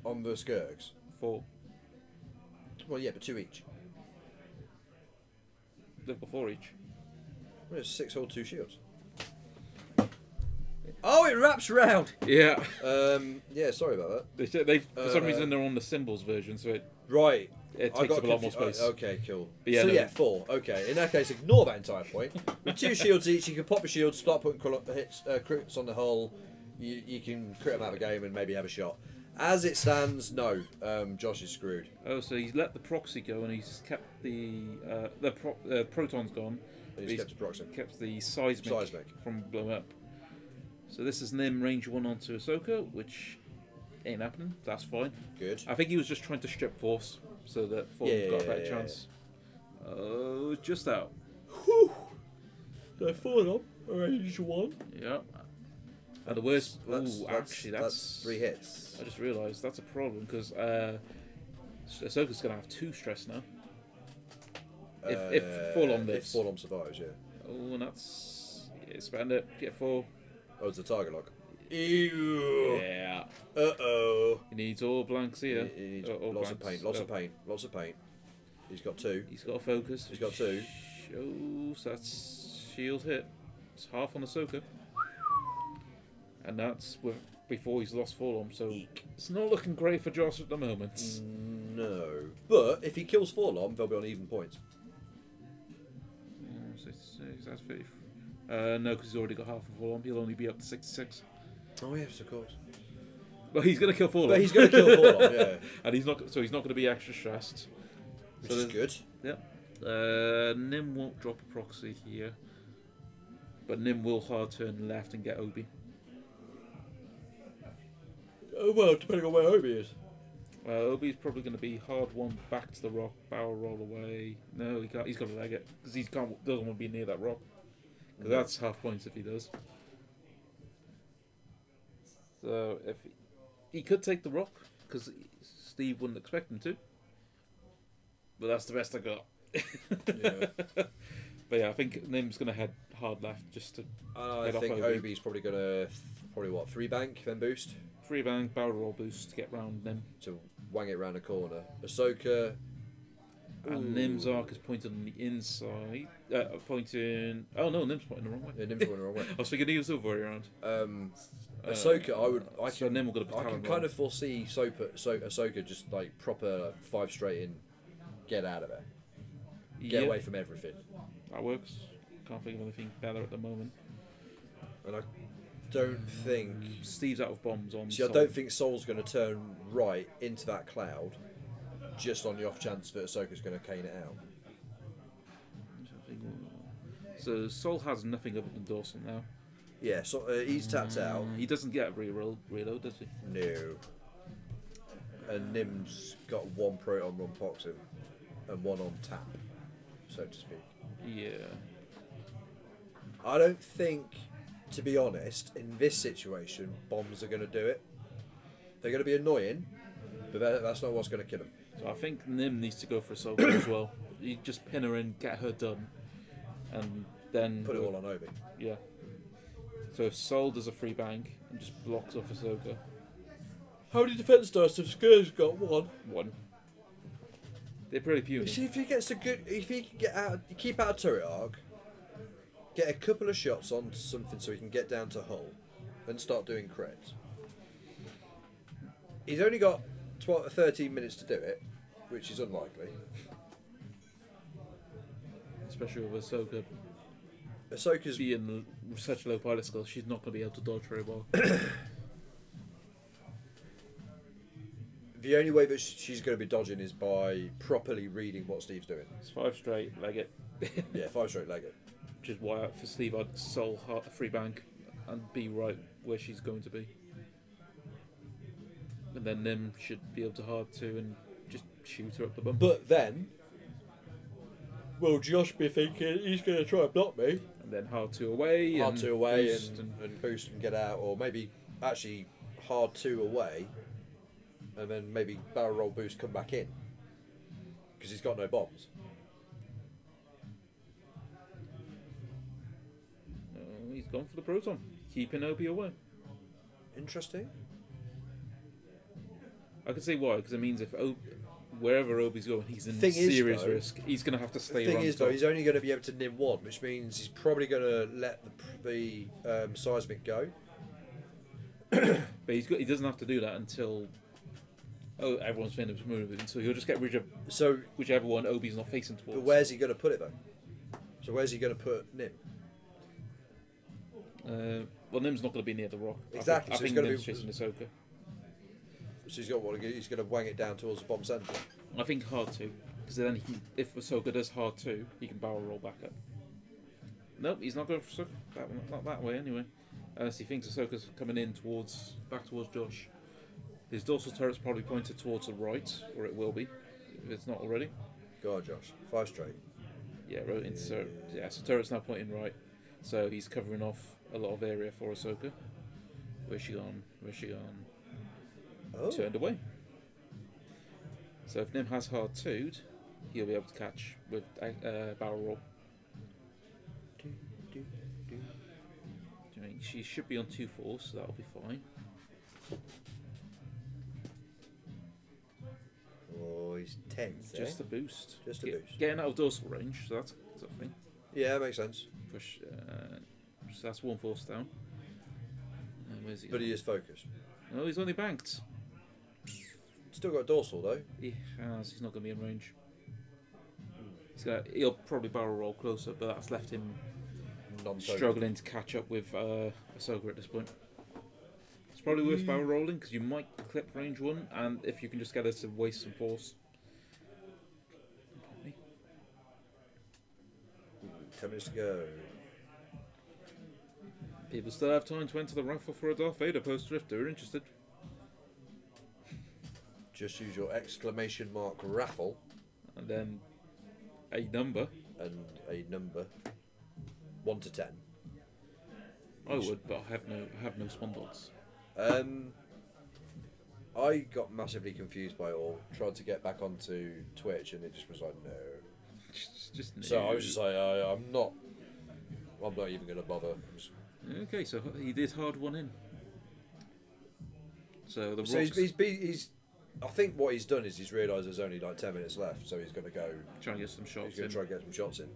On the Skurgs. 4. Well, yeah, but 2 each. They've got 4 each. Well, it's 6 hold 2 shields. Oh, it wraps round. Yeah. Yeah, sorry about that. They for some reason they're on the symbols version, so Right. it I takes got up a lot more space. Okay, cool. But yeah, so no. yeah, 4. Okay, in that case, ignore that entire point. With 2 shields each, you can pop a shield, start putting hits, crits on the hull. You can crit them out of the game and maybe have a shot. As it stands, no. Josh is screwed. Oh, so he's let the proxy go and he's kept the proton's gone. He's kept the Proxim. Kept the seismic from blowing up. So this is Nim range 1 onto Ahsoka, which ain't happening. That's fine. Good. I think he was just trying to strip Force so that Force got a better chance. Oh, just out. Whew. They're 4 up. Range 1. Yeah. And the worst. Actually, that's 3 hits. I just realised that's a problem because Ahsoka's going to have 2 stress now. If Forlom lives. If Forlom survives, yeah. Oh, and that's. Yeah, spend it. Get 4. Oh, it's a target lock. Ew. Yeah. Uh-oh. He needs all blanks here. He needs All lots of blanks. paint, lots of paint. He's got 2. He's got a focus. He's got 2. Shows that's shield hit. It's half on Ahsoka. And that's before he's lost Forlom, so it's not looking great for Josh at the moment. No. But if he kills Forlom, they'll be on even points. 66, that's 50. No, because he's already got half of Forlom. He'll only be up to 66. Oh yes, of course. But he's going to kill Forlom. But he's going to kill Forlom, yeah. And he's not going to be extra stressed. Which is good. Yeah. Nim won't drop a proxy here. But Nim will hard turn left and get Obi. Oh, well, depending on where Obi is. Obi's probably going to be hard 1 back to the rock, barrel roll away. No, he can't. He's got to leg it because he doesn't want to be near that rock. Because that's half points if he does. So if he could take the rock because Steve wouldn't expect him to. But that's the best I got. Yeah. But yeah, I think Nim's going to head hard left just to. I think Obi's probably going to 3 bank then boost. 3 bang, barrel roll boost to get round Nim. To wang it round the corner. Ahsoka. And Nim's arc is pointed on the inside. Pointing. Oh no, Nim's pointing the wrong way. Yeah, Nim's going the wrong way. I was thinking he was the other way around. Ahsoka, I so can, Nim will go to I can kind of foresee Ahsoka just like proper 5 straight in, get out of there, get away from everything. That works. Can't think of anything better at the moment. And I don't think Steve's out of bombs on. See, I don't think Sol's going to turn right into that cloud, just on the off chance that Ahsoka's going to cane it out. So Sol has nothing other than Dawson now. Yeah, so he's tapped out. He doesn't get a reload, does he? No. And Nim's got 1 proton, 1 toxin, and 1 on tap, so to speak. Yeah. I don't think, to be honest, in this situation, bombs are going to do it. They're going to be annoying, but that's not what's going to kill them. So I think Nim needs to go for a soldier as well. You just pin her in, get her done, and then Put it all on Obi. Yeah. So if Sol does a free bang and just blocks off Ahsoka. How many defense dice have Skur's got? 1. 1. They're pretty puny. See if he gets a good, if he can get out, keep out of turret arc, get a couple of shots on something so he can get down to hull, and start doing crits. He's only got 13 minutes to do it, which is unlikely. Especially with Ahsoka Ahsoka's being such low pilot skill, she's not going to be able to dodge very well. the only way that she's going to be dodging is by properly reading what Steve's doing. It's 5 straight, leg it. Yeah, 5 straight leg it. Which is why for Steve I'd Sol a free bang and be right where she's going to be. And then Nim should be able to hard 2 and just shoot her up the bum. But then, will Josh be thinking he's going to try and block me? And then hard 2 away. Hard 2 away boost and boost and get out, or maybe actually hard 2 away, and then maybe barrel roll boost come back in because he's got no bombs. He's gone for the proton, keeping Obi away. Interesting. I can see why, because it means if wherever Obi's going, he's in Thing is, serious though, risk. He's going to have to stay The thing around is, the though, top. he's only going to be able to nim 1, which means he's probably going to let the seismic go. But he doesn't have to do that until everyone's finished moving. So he'll just get rid of whichever one Obi's not facing towards. But where's he going to put it, though? So where's he going to put Nim? Well, Nim's not going to be near the rock. Exactly. I So think he's gonna Nim's be- chasing Ahsoka. So he's going to wang it down towards the bomb centre. I think hard 2, because then if Ahsoka does hard 2, he can barrel roll back up. Nope, he's not going for Ahsoka. Not that way anyway. So he thinks Ahsoka's coming in back towards Josh. His dorsal turret's probably pointed towards the right, or it will be, if it's not already. Go on, Josh. 5 straight. Yeah, right into turret. Yeah, so turret's now pointing right. So he's covering off a lot of area for Ahsoka. Where's she gone? Oh. Turned away. So if Nim has hard 2'd, he'll be able to catch with barrel roll. I mean, she should be on 2-4, so that'll be fine. Oh, he's tense. Just a boost. Just a boost. Getting out of dorsal range, so that's a thing. Yeah, that makes sense. Push. So that's 1 force down. Where's he? But he is focused. No, he's only banked. Still got dorsal though. He has. He's not going to be in range. He'll probably barrel roll closer, but that's left him struggling to catch up with Ahsoka at this point. It's probably worth barrel rolling because you might clip range 1, and if you can just get her to waste some force. 10 minutes to go. People still have time to enter the raffle for a Darth Vader poster if they're interested. Just use your exclamation mark raffle. And then a number. And a number. 1 to 10. I would, but I have no spawn dots. I got massively confused by it all. Tried to get back onto Twitch and it just was like, no. Just no. So I was just like, I'm not even going to bother. Okay, so he did hard 1 in. So the So rocks, he's I think what he's done is he's realised there's only like 10 minutes left, so he's going to go. trying to get some shots He's going in. to try and get some shots in.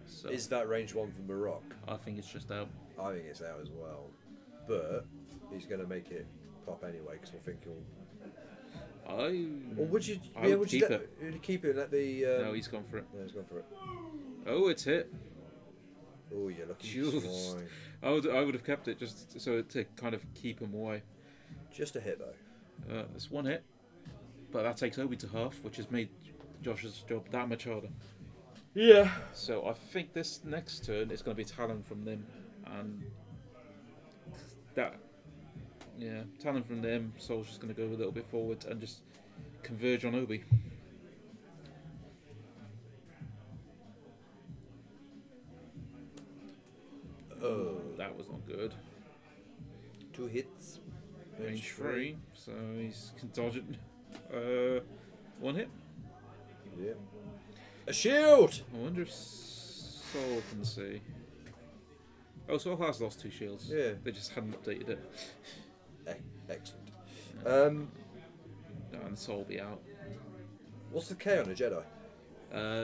So Is that range 1 from Maroc? I think it's just out. I think it's out as well, but he's going to make it pop anyway because I think he'll. Or would you? I Yeah, would would you keep let, it. would you keep it? And let the. No, he's gone for it. No, he's gone for it. Oh, it's hit. Oh, you're lucky. Jeez. Swine. I would have kept it just so to kind of keep him away. Just a hit though. It's 1 hit, but that takes Obi to half, which has made Josh's job that much harder. Yeah. So I think this next turn is going to be Talon from them, and that, yeah, Talon from them. Soul's just going to go a little bit forward and just converge on Obi. Oh, That was not good. 2 hits. Range 3, so he's can dodge it. 1 hit. Yeah. A shield. I wonder if Soul can see. Oh, Soul has lost 2 shields. Yeah. They just hadn't updated it. Excellent. And Soul will be out. What's the K on a Jedi?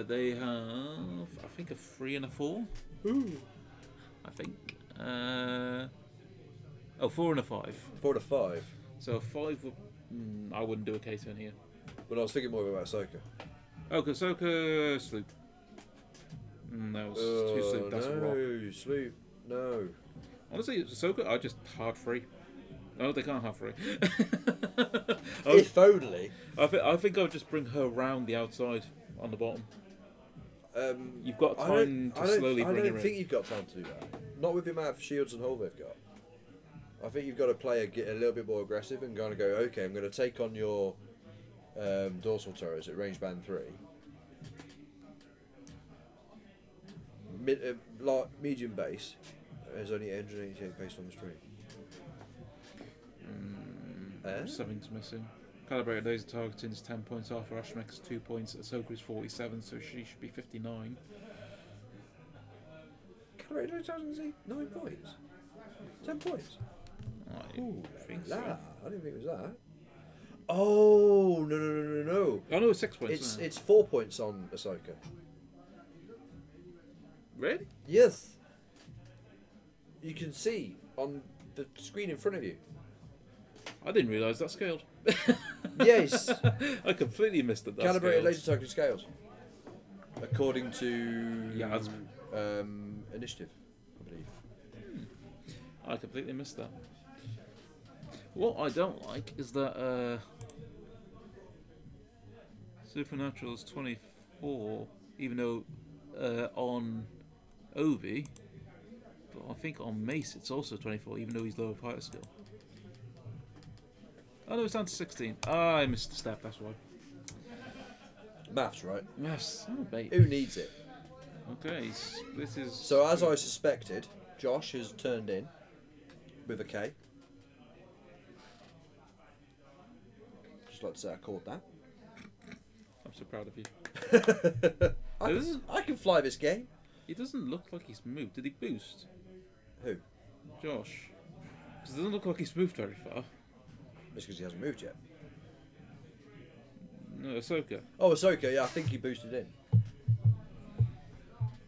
They have, I think, a 3 and a 4. Ooh. I think. 4 and a 5. 4 to 5. So a 5 would. I wouldn't do a K turn here. But I was thinking more about Ahsoka. Oh, Ahsoka sloop. No, it's 2 sloop. That's a rock. No, sloop. No. Honestly, Ahsoka, I just hard free. No, they can't hard free. If only. I think I'll just bring her round the outside on the bottom. You've got time to slowly bring her in. I don't think you've got time to do that. Not with the amount of shields and hull they've got. I think you've got to get a little bit more aggressive and kind of go, okay, I'm going to take on your dorsal turrets at range band 3. Medium base is only 888 based on the stream. Something's missing. Calibrated laser targeting is 10 points off. Ashmek is 2 points. Ahsoka is 47, so she should be 59. Calibrated laser targeting is 9 points. 10 points. I think That. so. I didn't think it was that. Oh no! Oh no, it's 6 points. It's 4 points on Ahsoka. Really? Yes. You can see on the screen in front of you. I didn't realise that scaled. Yes. I completely missed that. Calibrated scaled. laser targeting scales. According to Yes. initiative, I believe. I completely missed that. What I don't like is that Supernatural is 24, even though on Obi, but I think on Mace it's also 24, even though he's lower fighter skill. Oh no, it's down to 16. Ah, I missed a step, that's why. Maths, right? Yes, oh, mate. Who needs it? Okay, this is... So as I suspected, Josh has turned in with a K. Just like to say I caught that. I'm so proud of you. I can fly this game. He doesn't look like he's moved. Did he boost? Who? Josh. Because it doesn't look like he's moved very far. It's because he hasn't moved yet. No, Ahsoka. Oh, Ahsoka, yeah, I think he boosted in.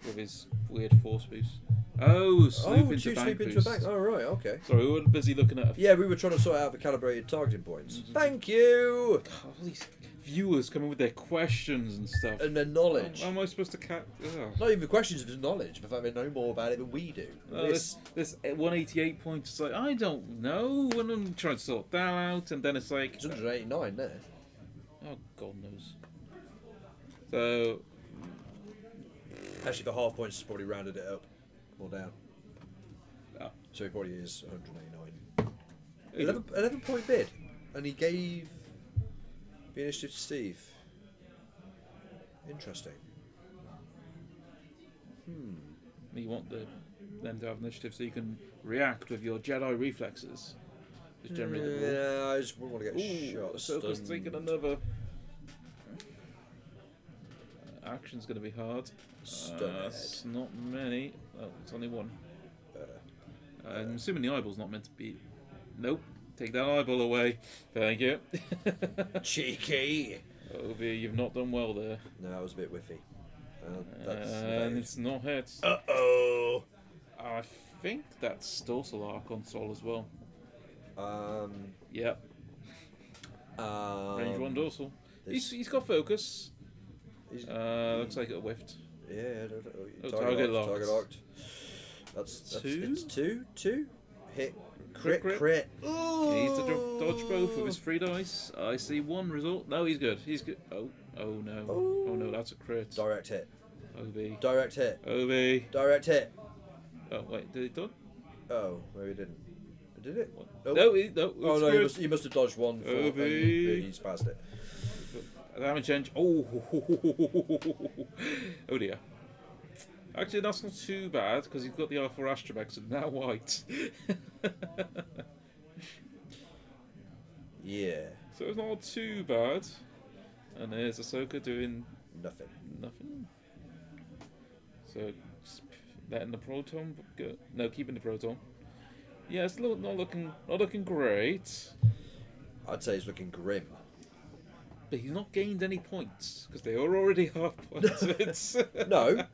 With his weird force boost. Oh, sloop into bank sleep into a boost. bank. Oh, right, okay. Sorry, we were busy looking at... Yeah, we were trying to sort out the calibrated targeting points. Thank you! God, all these viewers coming with their questions and stuff. And their knowledge. How am I supposed to Not even questions of knowledge, the fact they know more about it than we do. This 188 points, it's like, I don't know, when I'm trying to sort that out, and then it's like... It's 189 there. Oh, God knows. So... Actually, the half points has probably rounded it up. Or down. Oh. So he probably is 189. 11 point bid. And he gave the initiative to Steve. Interesting. You want them to have initiative so you can react with your Jedi reflexes. Is generally the rule. Yeah, I just wouldn't want to get shot. Ahsoka's stunned. taking another. Action's going to be hard. It's not many. Oh, it's only one. I'm assuming the eyeball's not meant to be. Nope. Take that eyeball away. Thank you. Cheeky. Obi, you've not done well there. No, that was a bit whiffy. And it's not hit. Uh-oh. I think that's dorsal arc on Sol as well. Yep. Range 1 dorsal. He's got focus. Looks like it whiffed. Yeah. Target locked. Target locked. That's Two? It's two. Hit. Crit. Ooh. He needs to dodge both with his 3 dice. I see one result. No, he's good. He's good. Oh no. Oh. Oh no, that's a crit. Direct hit. OB. Direct hit. OB. Direct hit. Oh, wait, did it done? Oh, maybe it didn't. Did it? No, Oh, no. oh no, he must have dodged one. OB. He's passed it. Damage change. Oh, oh dear. Actually, that's not too bad because he's got the R4 Astromech and now white. Yeah. So it's not too bad. And there's Ahsoka doing Nothing. nothing. So just letting the proton go. No, keeping the proton. Yeah, it's not looking great. I'd say he's looking grim. But he's not gained any points because they are already half points. No,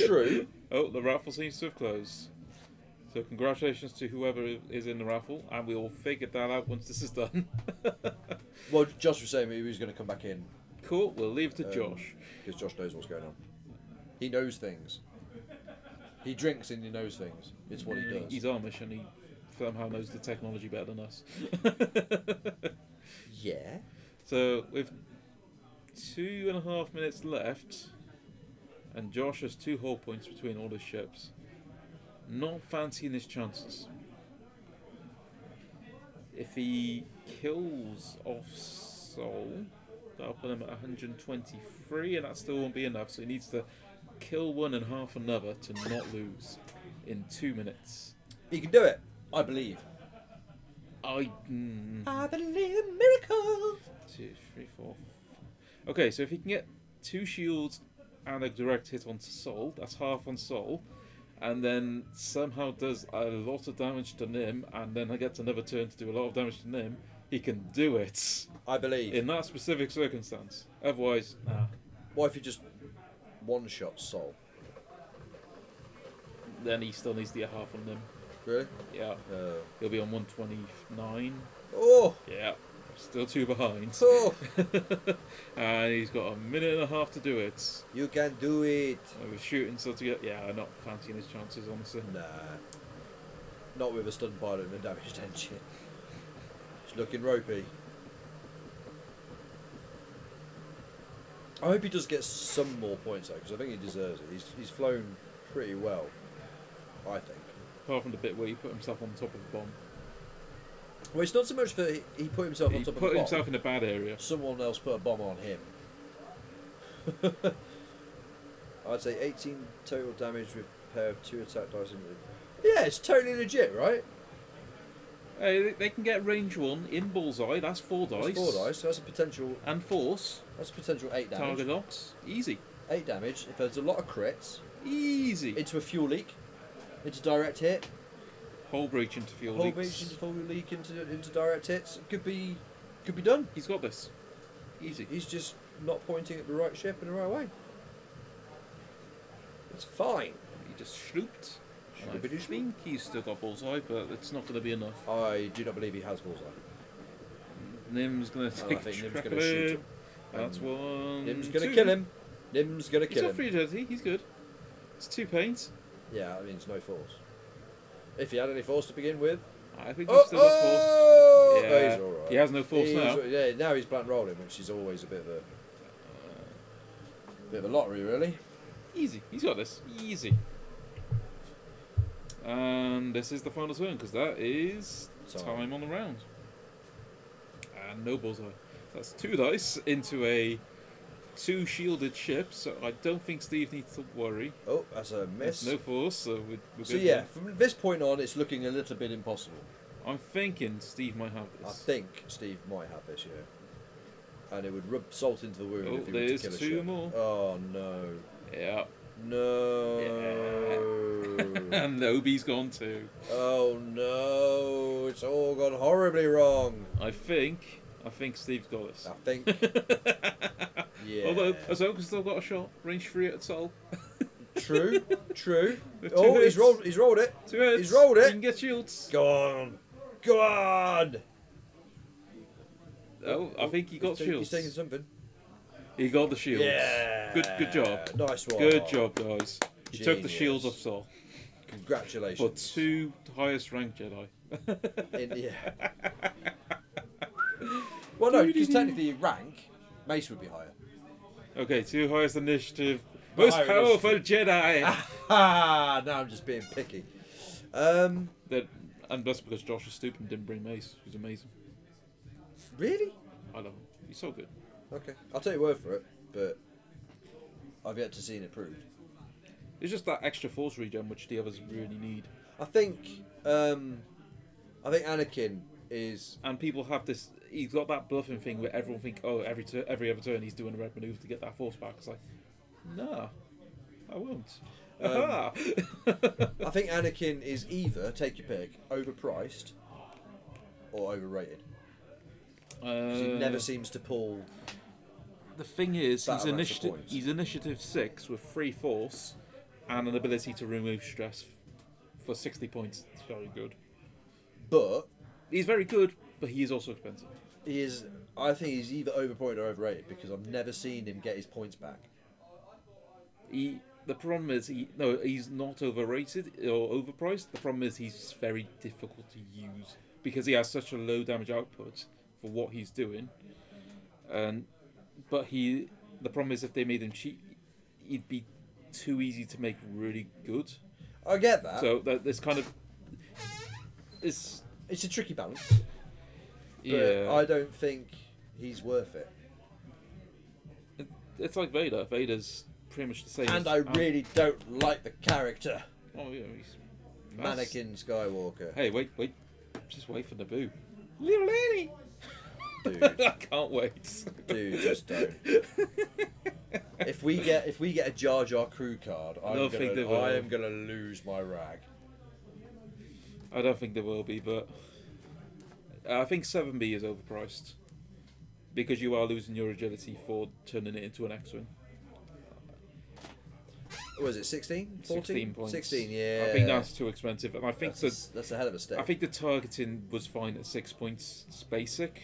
true. Oh, the raffle seems to have closed. So congratulations to whoever is in the raffle, and we'll figure that out once this is done. Well, Josh was saying he was going to come back in. Cool, we'll leave it to Josh. Because Josh knows what's going on. He knows things. He drinks and he knows things. It's what he does. He's Amish and he somehow knows the technology better than us. Yeah. So with 2.5 minutes left, and Josh has 2 hull points between all his ships. Not fancying his chances. If he kills off Sol, that'll put him at 123, and that still won't be enough. So he needs to kill one and half another to not lose in 2 minutes. He can do it. I believe. I believe in miracles. 2, 3, 4. Okay, so if he can get 2 shields and a direct hit onto Sol, that's half on Sol, and then somehow does a lot of damage to Nim, and then gets another turn to do a lot of damage to Nim, he can do it. I believe. In that specific circumstance. Otherwise, nah. What if he just one-shot Sol? Then he still needs to get half on Nim. Really? Yeah. He'll be on 129. Oh! Yeah. Still 2 behind. Oh! And he's got a minute and a half to do it. You can do it. With shooting still to get... Yeah, I'm not fancying his chances, honestly. Nah. Not with a stunned pilot and a damaged engine. It's looking ropey. I hope he does get some more points though, because I think he deserves it. He's flown pretty well, I think. Apart from the bit where he put himself on top of the bomb. Well, it's not so much that he put himself on top of the bomb. He put himself in a bad area. Someone else put a bomb on him. I'd say 18 total damage with a pair of 2 attack dice. Yeah, it's totally legit, right? Hey, they can get range 1 in bullseye. That's 4 dice. That's 4 dice. So that's a potential. And force. That's a potential 8 damage. Target locks. Easy. 8 damage. If there's a lot of crits. Easy. Into a fuel leak. Into direct hit. Hull breach into fuel Hull leaks. breach into fuel leak into direct hits. Could be done. He's got this. Easy. He's just not pointing at the right ship in the right way. It's fine. He just slooped. I think he's still got bullseye, but it's not going to be enough. I do not believe he has bullseye. Nim's going to take I think a Nim's track going of to shoot him. him. That's 1. Nim's going 2. to kill him. Nim's going to He's kill not him. free dirty. He's good. It's 2 paints. Yeah, that means no force. If he had any force to begin with. I think he's still got force. Yeah, oh, he's all right. He has no force now. Yeah, now he's blunt rolling, which is always a bit of a lottery, really. Easy. He's got this. Easy. And this is the final turn, because that is time on the round. And no bullseye. That's 2 dice into a 2 shielded ship, so I don't think Steve needs to worry. Oh, that's a miss. There's no force, so we're good. So yeah, from this point on, it's looking a little bit impossible. I'm thinking Steve might have this. I think Steve might have this, yeah. And it would rub salt into the wound if he were to there's kill a 2 ship. more. Oh no. Yeah. No. Yeah. And Obi's gone too. Oh no, it's all gone horribly wrong. I think Steve's got this. I think. Yeah. Although Ahsoka's still got a shot. Range 3 at Sol. True. With 2 Oh, hits. he's rolled it. 2 hits. He's rolled You it. can get shields. Go on. Oh, I think he got shields. He's taking something. He got the shields. Yeah. Good job. Nice one. Good job, guys. He took the Genius. shields off Sol. Congratulations. For 2 highest ranked Jedi. Yeah. Well, no, because technically rank, Mace would be higher. Okay, 2 highest initiative Most higher powerful initiative. Jedi. Ah, now I'm just being picky. And that's because Josh was stupid and didn't bring Mace. He's amazing. Really? I love him. He's so good. Okay, I'll take your word for it, but I've yet to see it proved. It's just that extra force regen which the others really need. I think Anakin is. And people have this. He's got that bluffing thing where everyone think, oh, every other turn he's doing a red maneuver to get that force back. It's like, nah, I won't. I think Anakin is either, take your pick, overpriced or overrated. He never seems to pull. The thing is, That amount of points. he's initiative 6 with 3 force and an ability to remove stress for 60 points. It's very good. But He's very good, but he is also expensive. he is. I think he's either overpointed or overrated because I've never seen him get his points back. The problem is, he's not overrated or overpriced. The problem is he's very difficult to use because he has such a low damage output for what he's doing. But the problem is if they made him cheap, he'd be too easy to make really good. I get that. So this kind of it's It's a tricky balance. But yeah. I don't think he's worth it. It's like Vader. Vader's pretty much the same. And as, I really don't like the character. Oh yeah, he's Anakin Skywalker. Hey, wait, just wait for Naboo. Little lady. Dude, I can't wait. dude, just don't. If we get a Jar Jar crew card, I am gonna lose my rag. I don't think there will be, but I think 7B is overpriced because you are losing your agility for turning it into an X-wing. Was it 16? 14? 16 points. 16, yeah. I think that's too expensive, and I think that's a hell of a step. I think the targeting was fine at 6 points. It's basic,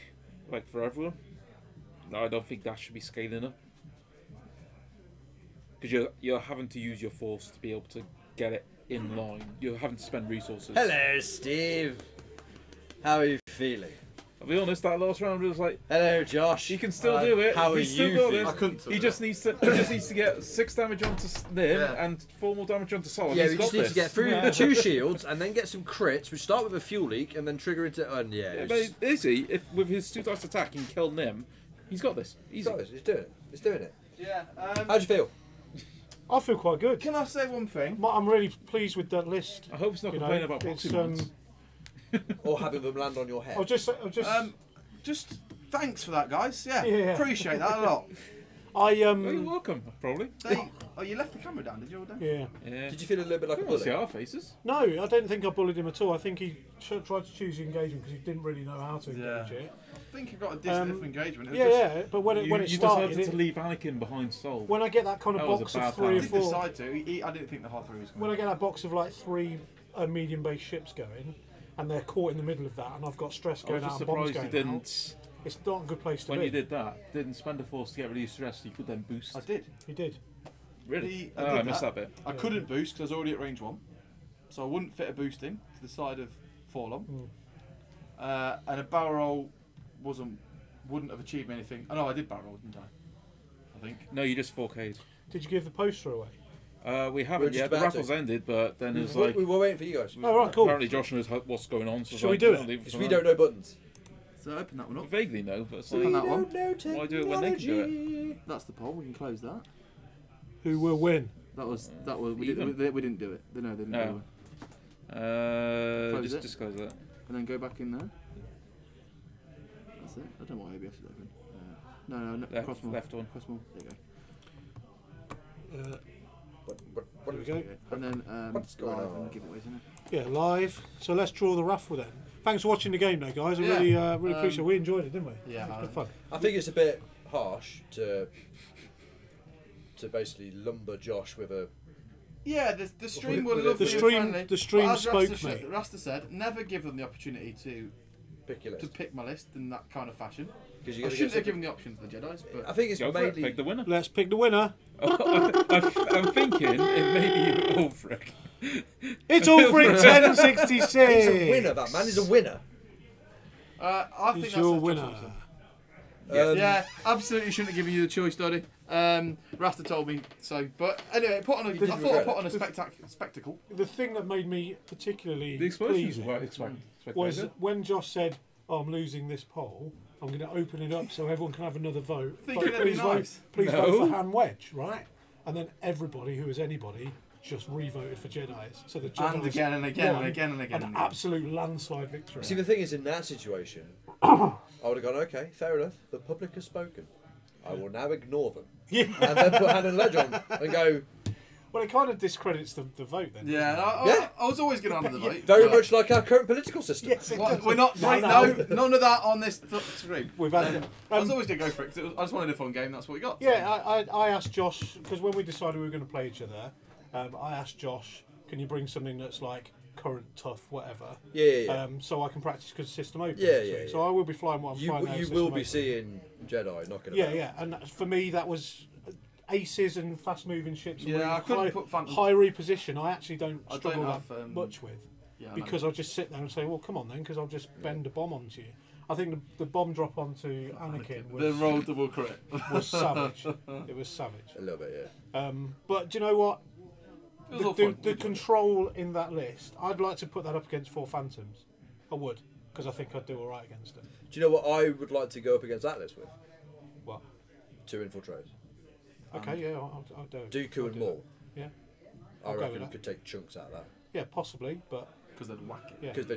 like for everyone. I don't think that should be scaling up because you're having to use your force to be able to get it in line. You're having to spend resources. Hello, Steve. How are you feeling? I'll be honest, that last round was like, hello, Josh. he can still do it. How are He's still you got feeling? it. I couldn't. He just needs to get 6 damage onto Nim and 4 more damage onto Sol. Yeah, He's we got just need this. to get through the 2 shields and then get some crits. We start with a fuel leak and then trigger into. Yeah, but is he? If with his 2 dice attack, he can kill Nim. He's got this. He's got this. He's doing it. He's doing it. Yeah. How'd you feel? I feel quite good. Can I say one thing? I'm really pleased with that list. I hope he's not You know, complaining about it's, boxing ones. Or having them land on your head? I'll just Just thanks for that, guys. Yeah, Yeah. appreciate that a lot. I You're welcome, probably. Oh, you left the camera down, did you? All down? yeah. Yeah. Did you feel a little bit like a Come on, see bully? our faces. No, I don't think I bullied him at all. I think he tried to choose the engagement because he didn't really know how to engage it. I think you got a different engagement. It was Yeah, just, yeah. But when it You started, decided to leave Anakin behind Sol. when I get that kind of That was a box bad of 3 or plan. I didn't 4, decide to. I didn't think the half three was going when I get that box of like 3 medium-based ships going, and they're caught in the middle of that, and I've got stress I was going just out and bombs surprised going you out, didn't. it's not a good place to When be. you did that, didn't spend a force to get rid of your stress. You could then boost. I did. He did. Really? I Oh, did I missed that bit. I couldn't boost because I was already at range 1, so I wouldn't fit a boost in to the side of Forlom. And a barrel roll wouldn't have achieved me anything. Oh no, I did barrel roll, didn't I? I think. No, you just 4K'd. Did you give the poster away? We We're haven't just yet. The about raffle's to. ended, but then it was like. We were waiting for you guys. Oh, right, cool. Apparently, Josh knows what's going on. So Shall we do it? Because we don't know buttons. So open that one We up. vaguely know, but it's Open like, that one. why do it when they can do it? That's the poll. We can close that. Who will win? That was we Even. didn't do it. No, they didn't do No. it. Close it. Just close that. And then go back in there. That's it. I don't know why ABS is open. No, Left- cross more. left one. Cross more. There you go. What There we go. And then What's going live on? and giveaways, isn't it? Yeah, live. So let's draw the raffle then. Thanks for watching the game, though, guys. I Yeah. really appreciate it. We enjoyed it, didn't we? Yeah. It was good fun. I think it's a bit harsh to basically lumber Josh with a. Yeah, the stream With would a- love the being stream- friendly, the stream but as spoke me. Rasta said, never give them the opportunity to Pick your list. pick my list in that kind of fashion. 'Cause you I gotta shouldn't get have given the option to the Jedi's, I but think it's Go for it. mainly. Pick the winner. Let's pick the winner. I'm thinking it may be Ulfric. It's Ulfric 1066. He's a winner. That man is a winner. I think He's that's your a winner. Josh Thompson. Yeah, absolutely shouldn't have given you the choice, Doddy. Rasta told me so. But anyway, I thought I put on a spectacle. The thing that made me particularly The explosions pleased were expected. was when Josh said, "Oh, I'm losing this poll. I'm going to open it up so everyone can have another vote. Thinking it'd be Please nice. vote for Han Wedge, right?" And then everybody who was anybody just re-voted for Jedi's. So the Jedi's And again and again won and again and again. an absolute landslide victory. See, the thing is, in that situation, I would have gone, okay, fair enough. The public has spoken. I will now ignore them. Yeah. And then put hand and ledge on and go, Well, it kind of discredits the vote then. Yeah, I was always going to honour the vote. very much like our current political system. Yes, it does. We're not. No, No, none of that on this screen. We've had I was always going to go for it. 'Cause I just wanted a fun game. That's what we got. Yeah, I asked Josh, because when we decided we were going to play each other, I asked Josh, can you bring something that's like current, tough, whatever? Yeah. So I can practice because system open. Yeah, next yeah, week. yeah. So I will be flying what I'm flying now. You System will be Open. seeing Jedi knocking Yeah, about. yeah, and for me that was aces and fast-moving ships. And Yeah, I couldn't high, put Phantom. high reposition. I actually don't I don't struggle have, that much with Yeah, I know. because I'll just sit there and say, well, come on then, because I'll just bend a bomb onto you. I think the bomb drop onto Anakin The was, roll double crit. was savage. It was savage. A little bit, yeah. But do you know what? It was all fun. The control in that list, I'd like to put that up against 4 Phantoms. I would, because I think I'd do all right against it. Do you know what I would like to go up against that list with? What? 2 infiltrators. Okay, yeah, I'll do it. Dooku I'll and do Maul. that. Yeah, I I'll go reckon with you that. could take chunks out of that. Yeah, possibly, but Because they'd whack it. yeah. Because they're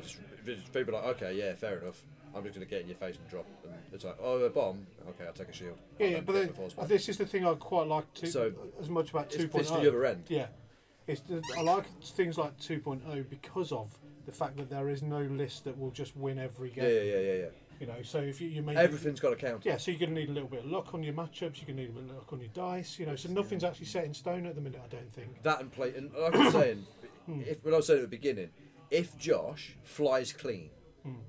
just people like, okay, yeah, fair enough. I'm just going to get in your face and drop. And it's like, oh, a bomb? Okay, I'll take a shield. Yeah, I'll yeah, then but get then, the force back. this is the thing I quite like So, as much about It's 2.0. the other end. Yeah, I like things like 2.0 because of the fact that there is no list that will just win every game. Yeah. You know, so if you make Everything's got to count. yeah, so you're going to need a little bit of luck on your matchups. You're going to need a bit of luck on your dice. You know, so nothing's actually set in stone at the minute. I don't think. That and play. And like I was saying, when I was saying at the beginning, if Josh flies clean,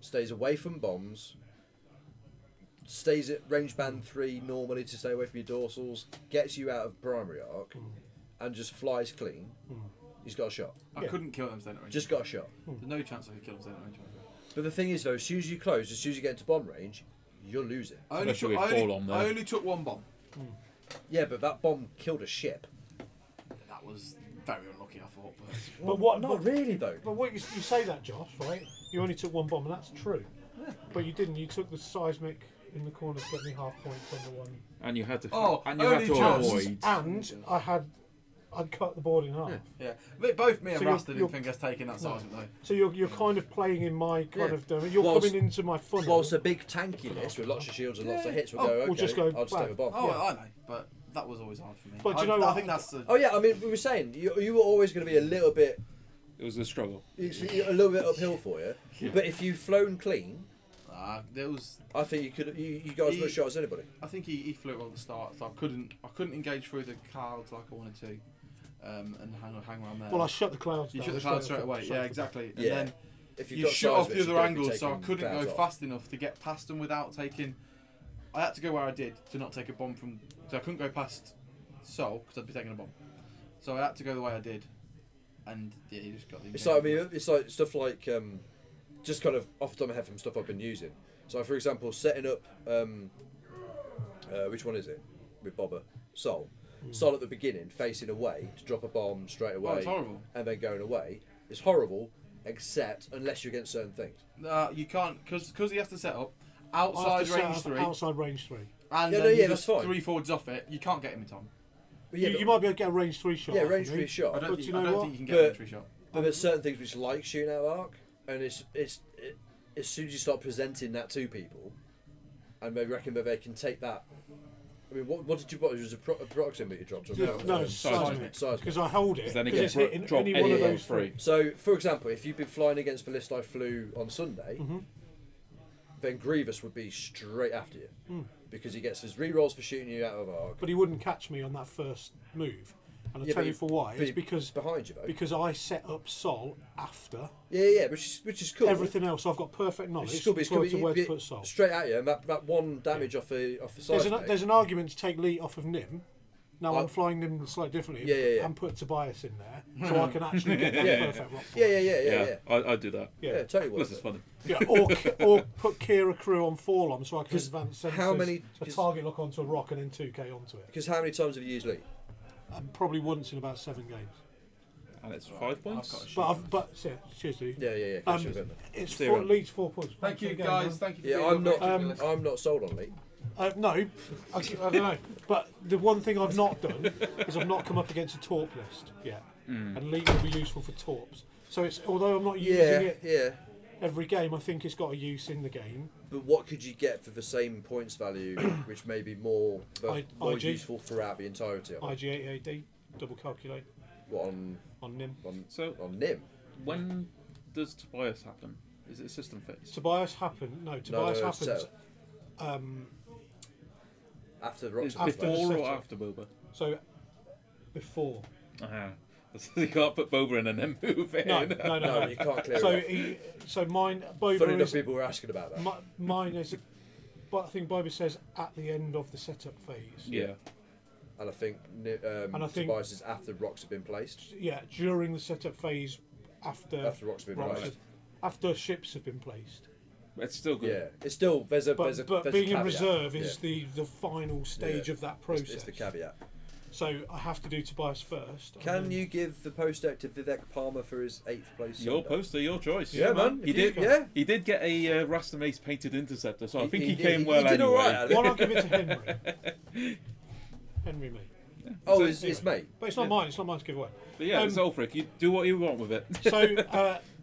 stays away from bombs, stays at range band 3 normally to stay away from your dorsals, gets you out of primary arc, and just flies clean, he's got a shot. I couldn't kill them staying at range. Just got a shot. There's no chance I could kill them staying at range. But the thing is, though, as soon as you close, as soon as you get into bomb range, you'll lose it. I only, Especially took, with I, fall only, on there. I only took one bomb. Yeah, but that bomb killed a ship. That was very unlucky, I thought. But But what? Not really, though. But what you say that, Josh, right? You only took one bomb, and that's true. But you didn't. You took the seismic in the corner to get me half points on the one. And you had to. Oh, and you had only to just. avoid. And I'd cut the board in half. Yeah. both me and So Rasta you're- didn't think us taking that seismic though. So you're kind of playing in my kind Yeah. of domain. You're Whilst- coming into my funnel. Whilst a big tanky list with lots of shields and lots of hits will go, okay, we'll just go I'll just take a bang. bomb. Oh, Yeah. I know, but that was always hard for me. But do you know I what? think that's the. Oh, yeah, I mean, we were saying, you were always going to be a little bit It was a struggle. It's a little bit uphill for you, but if you've flown clean, There was. I think you got as much shot as anybody. I think he flew well at the start, so I couldn't engage through the clouds like I wanted to, and hang around there. Well, I shut the clouds. You down shut the clouds straight away. Yeah, exactly. And Yeah. then If you've you got shut off seismic, the you other don't be angles, so I taking couldn't go clouds off. fast enough to get past them without taking. I had to go where I did to not take a bomb from. So I couldn't go past Sol because I'd be taking a bomb. So I had to go the way I did, and yeah, you just got the. It's like it's like stuff like just kind of off the top of my head from stuff I've been using. So, for example, setting up which one is it with Bobber? Sol. Sol at the beginning, facing away to drop a bomb straight away, it's horrible. and then going away. It's horrible, except unless you're against certain things. You can't because he has to set up I have outside to set range up 3, Outside range 3. and Yeah, then no, you yeah, just that's fine. 3 forwards off it. You can't get him in time. But yeah, You might be able to get a range 3 shot. yeah, off range of 3 me. shot. I don't, But think, you know I don't what? think you can get But- a range 3 shot. But there's certain things which like shooting out of arc, and it's as soon as you start presenting that to people, and they reckon that they can take that. I mean, what did you put? It was a proximity drop. No, it's seismic. Seismic. Because I hold it. Then it Because can it's hitting drop any one of those three. three. So, for example, if you've been flying against the list I flew on Sunday, then Grievous would be straight after you because he gets his rerolls for shooting you out of arc. But he wouldn't catch me on that first move. And I'll Yeah, tell but you for why. but It's because behind you though. because I set up Sol after Yeah, which is cool. everything else. I've got perfect knowledge. Which is cool, but it's so cool. it's where to put Sol. Straight at you, and that one damage off the side. There's an argument to take Lee off of Nim No, I'm flying them slightly differently. Yeah. And put Tobias in there, so I can actually get that perfect rock. Yeah. I do that. Yeah, totally. Plus, it's funny. Yeah, or put Kira crew on Forlom, so I can advance sensors, how many- a target lock onto a rock and then 2k onto it. Because how many times have you used Lee? Probably once in about 7 games. And it's 5 points. But yeah, cheers, dude. Yeah. It's Zero. at least 4 points. Thank you, Again, guys. man. Thank you for Yeah, being I'm not sold on Lee. No, I don't know. But the one thing I've not done is I've not come up against a Torp list yet. And Leap will be useful for Torps. So it's although I'm not using it every game, I think it's got a use in the game. But what could you get for the same points value, which may be more IG. useful throughout the entirety of it? IG88AD, double calculate What on NIM. on NIM? When does Tobias happen? Is it a system fix? Tobias happened. No, Tobias happens. So after the rocks. Is have been before placed. or after Boba? So before. You can't put Boba in and then move it No, in. no. You can't clear So it mine. off. Funny Boba enough, is. people were asking about that. Mine is. But I think Boba says at the end of the setup phase. Yeah. And I think Tobias is after rocks have been placed. Yeah, during the setup phase, after Rocks have been placed. after ships have been placed. It's still good. Yeah, it's still there's a But there's being a in caveat. reserve is Yeah. the final stage Yeah. of that process. It's the caveat. So I have to do Tobias first. Can you give the poster to Vivek Palmer for his 8th place? Your Sunday? poster, your choice. Yeah, man. He If he's did. got- Yeah. He did get a Rasta Mace painted interceptor, so I think he did- came well he did anyway. all right, Alex. Why not give it to Henry? Henry me. Oh, So- it's mate. But it's not mine. It's not mine to give away. But yeah, it's Ulfric. You do what you want with it. So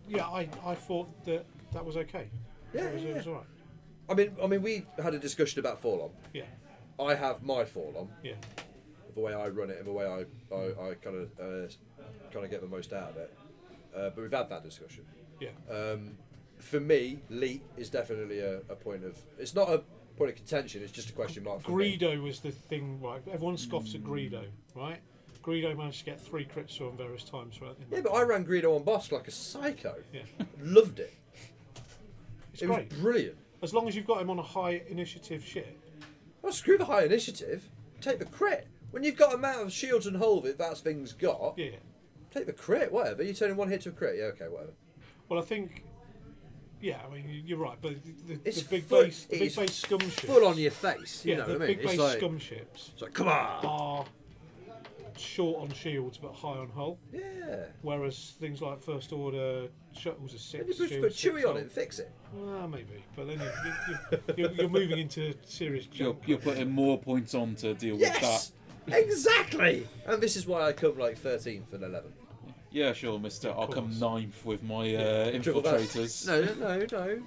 yeah, I thought that was okay. Yeah, It was all right. I mean, we had a discussion about Forlom. Yeah, I have my Forlom, yeah. the way I run it and the way I kind of get the most out of it. But we've had that discussion. Yeah. For me, Leet is definitely a point of. It's not a point of contention. It's just a question mark. For me. Greedo was the thing, right? Everyone scoffs at Greedo, right? Greedo managed to get 3 crits on various times throughout the Yeah, but I ran Greedo on boss like a psycho. Yeah. Loved it. It's It great. was brilliant. As long as you've got him on a high initiative ship. Well, screw the high initiative. Take the crit. When you've got amount of shields and hull that thing's got, Yeah. take the crit, whatever. You turn in one hit to a crit, yeah, okay, whatever. Well, I think. Yeah, I mean you're right, but the It's big full- base, the it big is base scum ships. Full on your face, you Yeah, know the what I mean? big It's base like, scum ships it's like, come on. are short on shields but high on hull. Yeah. Whereas things like First Order shuttles are 6. Then you put shields, 6 Chewie on hull. it and fix it. Well, maybe, but then you're moving into serious junk. You're putting more points on to deal with Yes! that. Exactly! And this is why I come like 13th and 11th. Yeah, sure, mister. I'll come course. 9th with my Triple that. infiltrators. No,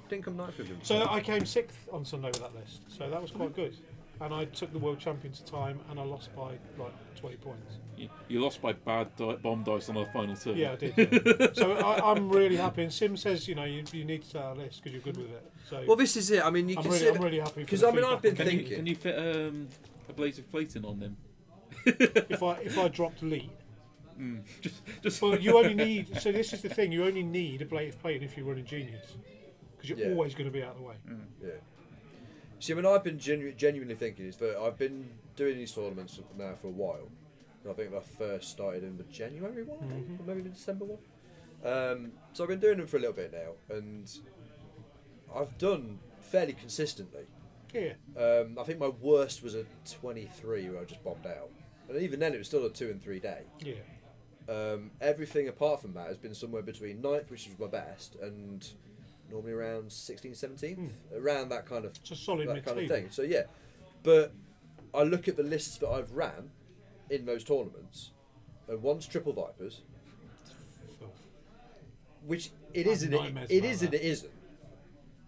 didn't come 9th with him. So I came 6th on Sunday with that list, so that was quite good. And I took the world champion to time, and I lost by like 20 points. You lost by bad bomb dice on the final turn. Yeah, I did. Yeah. So I'm really happy. And Sim says, you need to stay on our list because you're good with it. So Well, this is it. I mean, you I'm can really, I'm really happy. because Because I mean, I've been Can thinking. you fit a blaze of plating on them? if I dropped lead, Just well, you only need. So this is the thing: you only need a blade of plating if you're running Genius, because you're Yeah. always going to be out of the way. Yeah. See, I mean, I've been genuinely thinking is that I've been doing these tournaments now for a while. And I think I first started in the January one, or maybe the December one. So I've been doing them for a little bit now, and I've done fairly consistently. Yeah. I think my worst was a 23 where I just bombed out, and even then it was still a 2 and 3 day. Yeah. Everything apart from that has been somewhere between 9th, which was my best, and normally around 16th, 17th, around that kind of It's a solid that kind of mid-table. thing. So yeah, but I look at the lists that I've ran in those tournaments, and one's Triple Vipers, which it is and nightmares it about is and that. it isn't,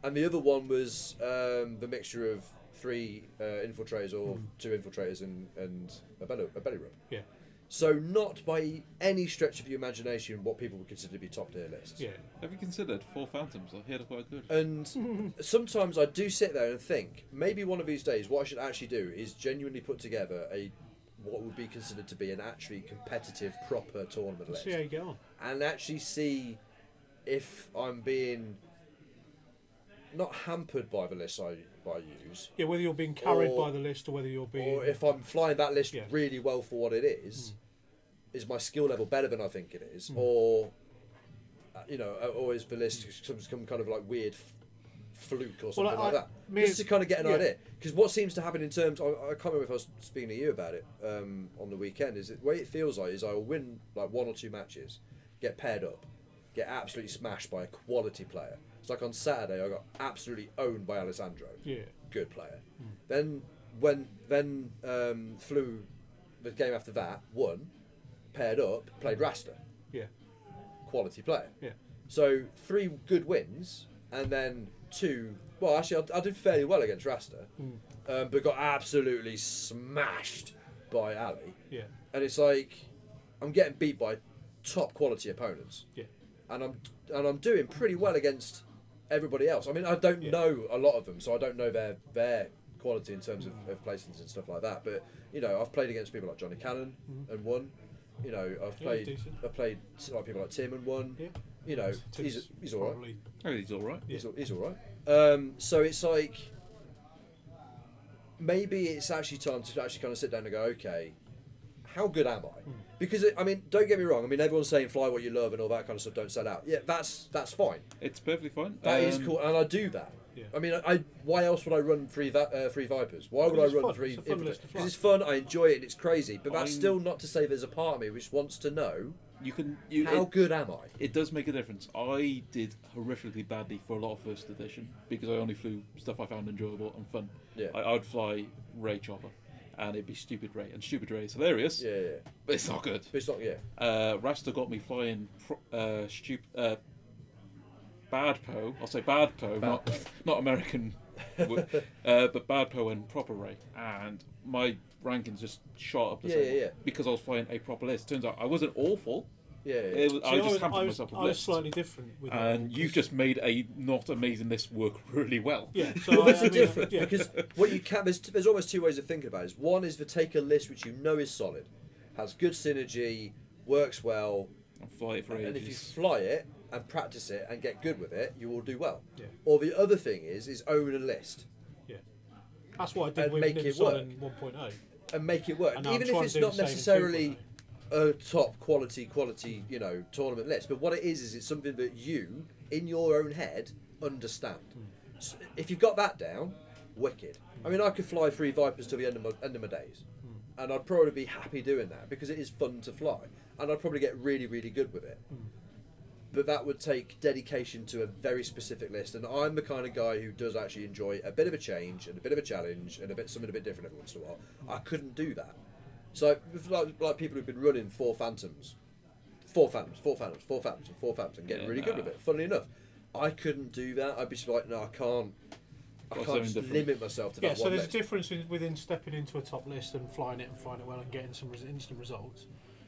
and the other one was the mixture of 3 infiltrators or 2 infiltrators and a belly run. Yeah. So not by any stretch of your imagination what people would consider to be top tier lists. Yeah. have you considered 4 Phantoms? I hear they're quite good. And sometimes I do sit there and think maybe one of these days what I should actually do is genuinely put together what would be considered to be an actually competitive proper tournament list See how you get on. and actually see if I'm being not hampered by the lists I I use, Yeah, whether you're being carried Or- by the list or whether you're being. or if I'm flying that list Yeah. really well for what it is my skill level better than I think it is, Mm. or or is the list some kind of like weird fluke or something like that? Just to kind of get an idea, because what seems to happen in terms, I can't remember if I was speaking to you about it on the weekend, is that the way it feels like is I'll win like 1 or 2 matches, get paired up, get absolutely smashed by a quality player. It's like on Saturday I got absolutely owned by Alessandro, good player. Then flew the game after that, won, paired up, played Rasta, quality player. So 3 good wins, and then 2. Well, actually, I did fairly well against Rasta, but got absolutely smashed by Ali. And it's like I'm getting beat by top quality opponents. And I'm doing pretty well against everybody else. I mean, I don't know a lot of them, so I don't know their quality in terms of placings and stuff like that. But I've played against people like Johnny Cannon and won. I've played like people like Tim and won. He's all right. Oh, he's all right. He's all right. So it's like maybe it's actually time to actually kind of sit down and go, okay, how good am I? Because I mean, don't get me wrong. I mean, everyone's saying fly what you love and all that kind of stuff. Don't sell out. Yeah, that's fine. It's perfectly fine. That is cool, and I do that. I mean, why else would I run three Vipers? Why would I run 3? Because it's fun. I enjoy it. And it's crazy, but that's still not to say there's a part of me which wants to know. How good am I? It does make a difference. I did horrifically badly for a lot of first edition because I only flew stuff I found enjoyable and fun. I would fly Ray Chopper, and it'd be Stupid Ray, and Stupid Ray is hilarious. But it's not good. But it's not. Rasta got me flying Bad Po. I'll say Bad Po, not American, but Bad Po and Proper Ray, and my rankings just shot up the same because I was flying a proper list. Turns out I wasn't awful. I just hampered myself with I was lists. slightly different with that. And you've just made a not amazing list work really well. So that's the difference because what you can there's almost 2 ways of thinking about it. One is to take a list which you know is solid, has good synergy, works well, and fly it for ages. And if you fly it and practice it and get good with it, you will do well. Or the other thing is own a list. That's what I did with Nimson in 1.0. And make it work. And Even if it's not necessarily a top quality, tournament list, but what it is it's something that you, in your own head, understand. So if you've got that down, wicked. I mean, I could fly 3 Vipers till the end of my days, and I'd probably be happy doing that because it is fun to fly, and I'd probably get really, really good with it. But that would take dedication to a very specific list, and I'm the kind of guy who does actually enjoy a bit of a change and a bit of a challenge and something a bit different every once in a while. I couldn't do that. So, like people who've been running 4 Phantoms, and getting really good with it. Funnily enough, I couldn't do that. I'd be just like, no, I can't just limit myself to that one so there's list. a difference within stepping into a top list and flying it well and getting some instant results.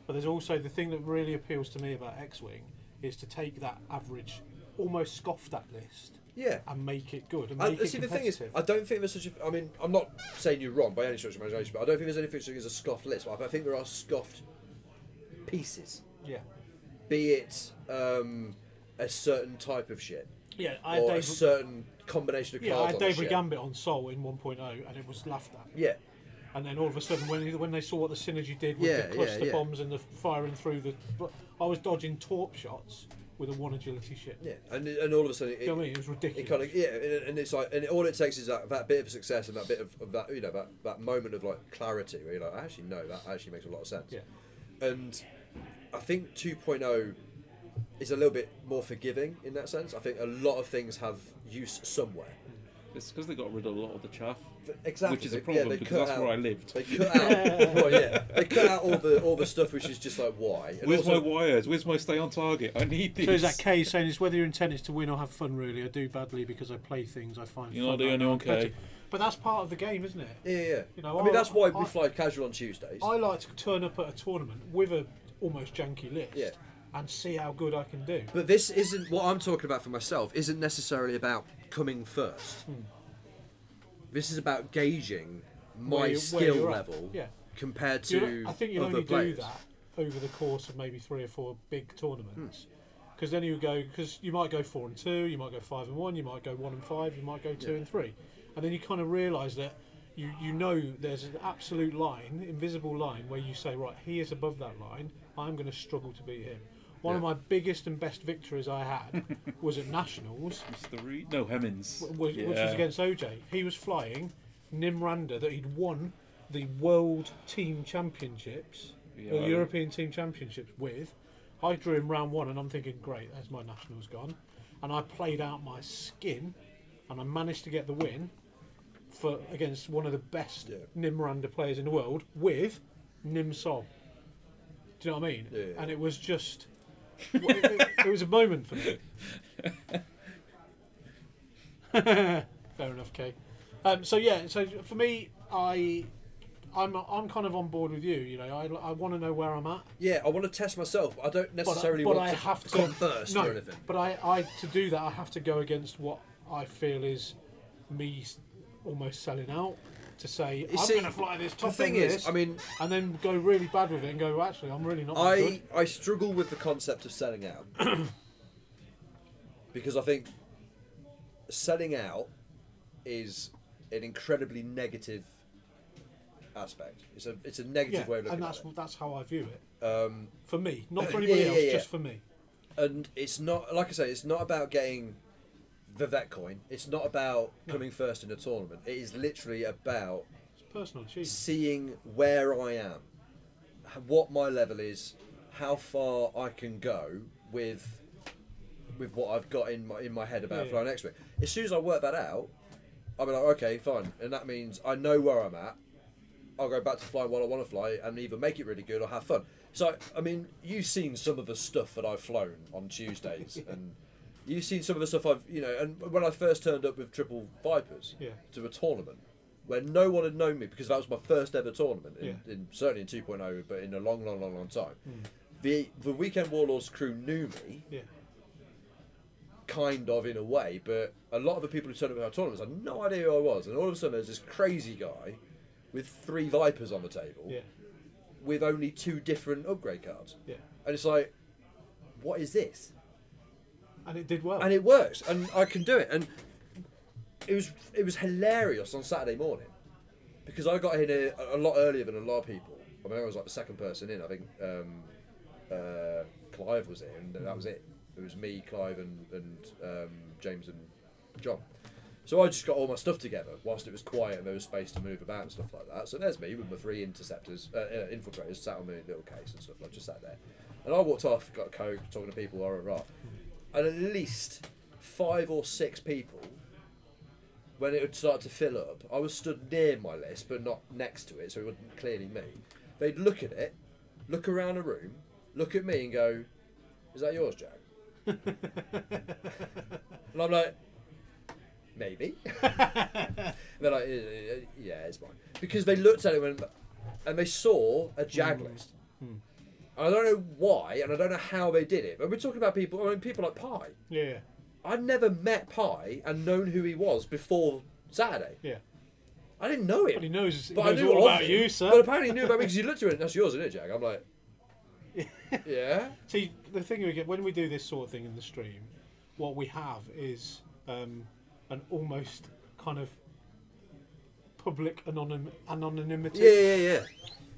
But there's also the thing that really appeals to me about X-Wing is to take that average, almost scoff that list, and make it good and make it see, the thing is, competitive. I don't think there's such a. I mean, I'm not saying you're wrong by any stretch of imagination, but I don't think there's anything such as a scoffed list. But I think there are scoffed pieces. Be it a certain type of shit. Or a certain combination of cards. I had David Gambit on Sol in 1.0, and it was laughed at. And then all of a sudden, when they saw what the synergy did with the cluster bombs and the firing through I was dodging torp shots with a 1 agility ship. And all of a sudden, you know what I mean? It was ridiculous. It kind of, and it's like, and all it takes is that bit of success and that bit of that, that moment of like clarity where you're like, actually no, that actually makes a lot of sense. And I think 2.0 is a little bit more forgiving in that sense. I think a lot of things have use somewhere. It's because they got rid of a lot of the chaff. Exactly. Which is a problem because that's where I lived. They cut out, they cut out all the stuff which is just like why. And where's my wires? Where's my stay on target? I need these. So is that Kay saying it's whether your intent is to win or have fun? Really, I do badly because I play things I find. You're not the only one, Kay. But that's part of the game, isn't it? Yeah. You know, I mean, that's why we fly casual on Tuesdays. I like to turn up at a tournament with a almost janky list. And see how good I can do. But this isn't what I'm talking about for myself. Isn't necessarily about coming first. This is about gauging my skill level compared to I think you'll other only players. do that over the course of maybe 3 or 4 big tournaments. Because then you might go 4 and 2, you might go 5 and 1, you might go 1 and 5, you might go 2 and 3. and then you kind of realise that you know there's an absolute line, invisible line, where you say, right, he is above that line. I'm going to struggle to beat him. One of my biggest and best victories I had was at Nationals. Mr. Reed? No, Hemmings. Which was against OJ. He was flying Nimranda that he'd won the World Team Championships, or European Team Championships with. I drew him round 1 and I'm thinking, great, there's my Nationals gone. And I played out my skin and I managed to get the win against one of the best Nimranda players in the world with Nim Sol. Do you know what I mean? Yeah. And it was just... it was a moment for me. Fair enough, Kay. So for me, I'm kind of on board with you. You know, I want to know where I'm at. Yeah, I want to test myself. I don't necessarily but want I to have to come first or anything. But I to do that, I have to go against what I feel is me almost selling out. To say I'm going to fly this top. The thing is, I mean, and then go really bad with it and go, well, actually, I'm really not. Good. I struggle with the concept of selling out because I think selling out is an incredibly negative aspect. It's a negative way of looking at it. And that's how I view it. For me, not for anybody else, just for me. And it's not, like I say, it's not about getting the vet coin. It's not about coming first in a tournament. It is literally about personal achievement. Seeing where I am, what my level is, how far I can go with what I've got in my head about flying next week. As soon as I work that out, I'll be like, okay, fine, and that means I know where I'm at. I'll go back to flying what I want to fly and either make it really good or have fun. So, I mean, you've seen some of the stuff that I've flown on Tuesdays, and you've seen some of the stuff and when I first turned up with Triple Vipers to a tournament, where no one had known me because that was my first ever tournament, certainly in 2.0, but in a long time. The Weekend Warlords crew knew me, kind of in a way, but a lot of the people who turned up at our tournaments had no idea who I was, and all of a sudden there's this crazy guy with 3 Vipers on the table, with only 2 different upgrade cards, and it's like, what is this? And it did well. And it works, and I can do it. And it was hilarious on Saturday morning because I got in a lot earlier than a lot of people. I mean, I was like the second person in. I think Clive was in, and that was it. It was me, Clive, and James and John. So I just got all my stuff together whilst it was quiet and there was space to move about and stuff like that. So there's me with my 3 interceptors, infiltrators, sat on my little case and stuff. I just sat there. And I walked off, got a Coke, talking to people, and at least 5 or 6 people, when it would start to fill up, I was stood near my list but not next to it, so it wasn't clearly me. They'd look at it, look around the room, look at me and go, "Is that yours, Jack?" And I'm like, "Maybe." And they're like, "Yeah, it's mine." Because they looked at it and they saw a Jag list. And I don't know why, and I don't know how they did it. But we're talking about people like Pi. Yeah. I'd never met Pi and known who he was before Saturday. Yeah. I didn't know him. But he knows I knew all about you, sir. But apparently he knew about me because he looked at it and that's yours, isn't it, Jack? I'm like, yeah. See, the thing we get when we do this sort of thing in the stream, what we have is an almost kind of public anonymity. Yeah.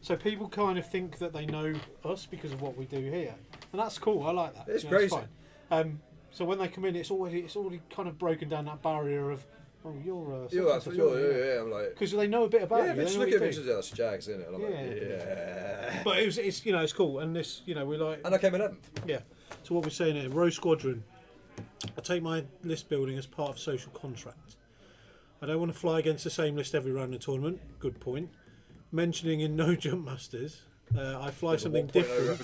So people kind of think that they know us because of what we do here, and that's cool. I like that. It's crazy. It's fine. So when they come in, it's already kind of broken down that barrier of, oh, you're I'm like, because they know a bit about you. Yeah, They just know look what at you me, do. that's Jack's, isn't it? And I'm like, yeah. But it's it's cool, and this we like. And I came 11th. Yeah. So what we're saying here, Row Squadron. I take my list building as part of social contract. I don't want to fly against the same list every round in the tournament. Good point. Mentioning in No Jump Masters, I fly something different.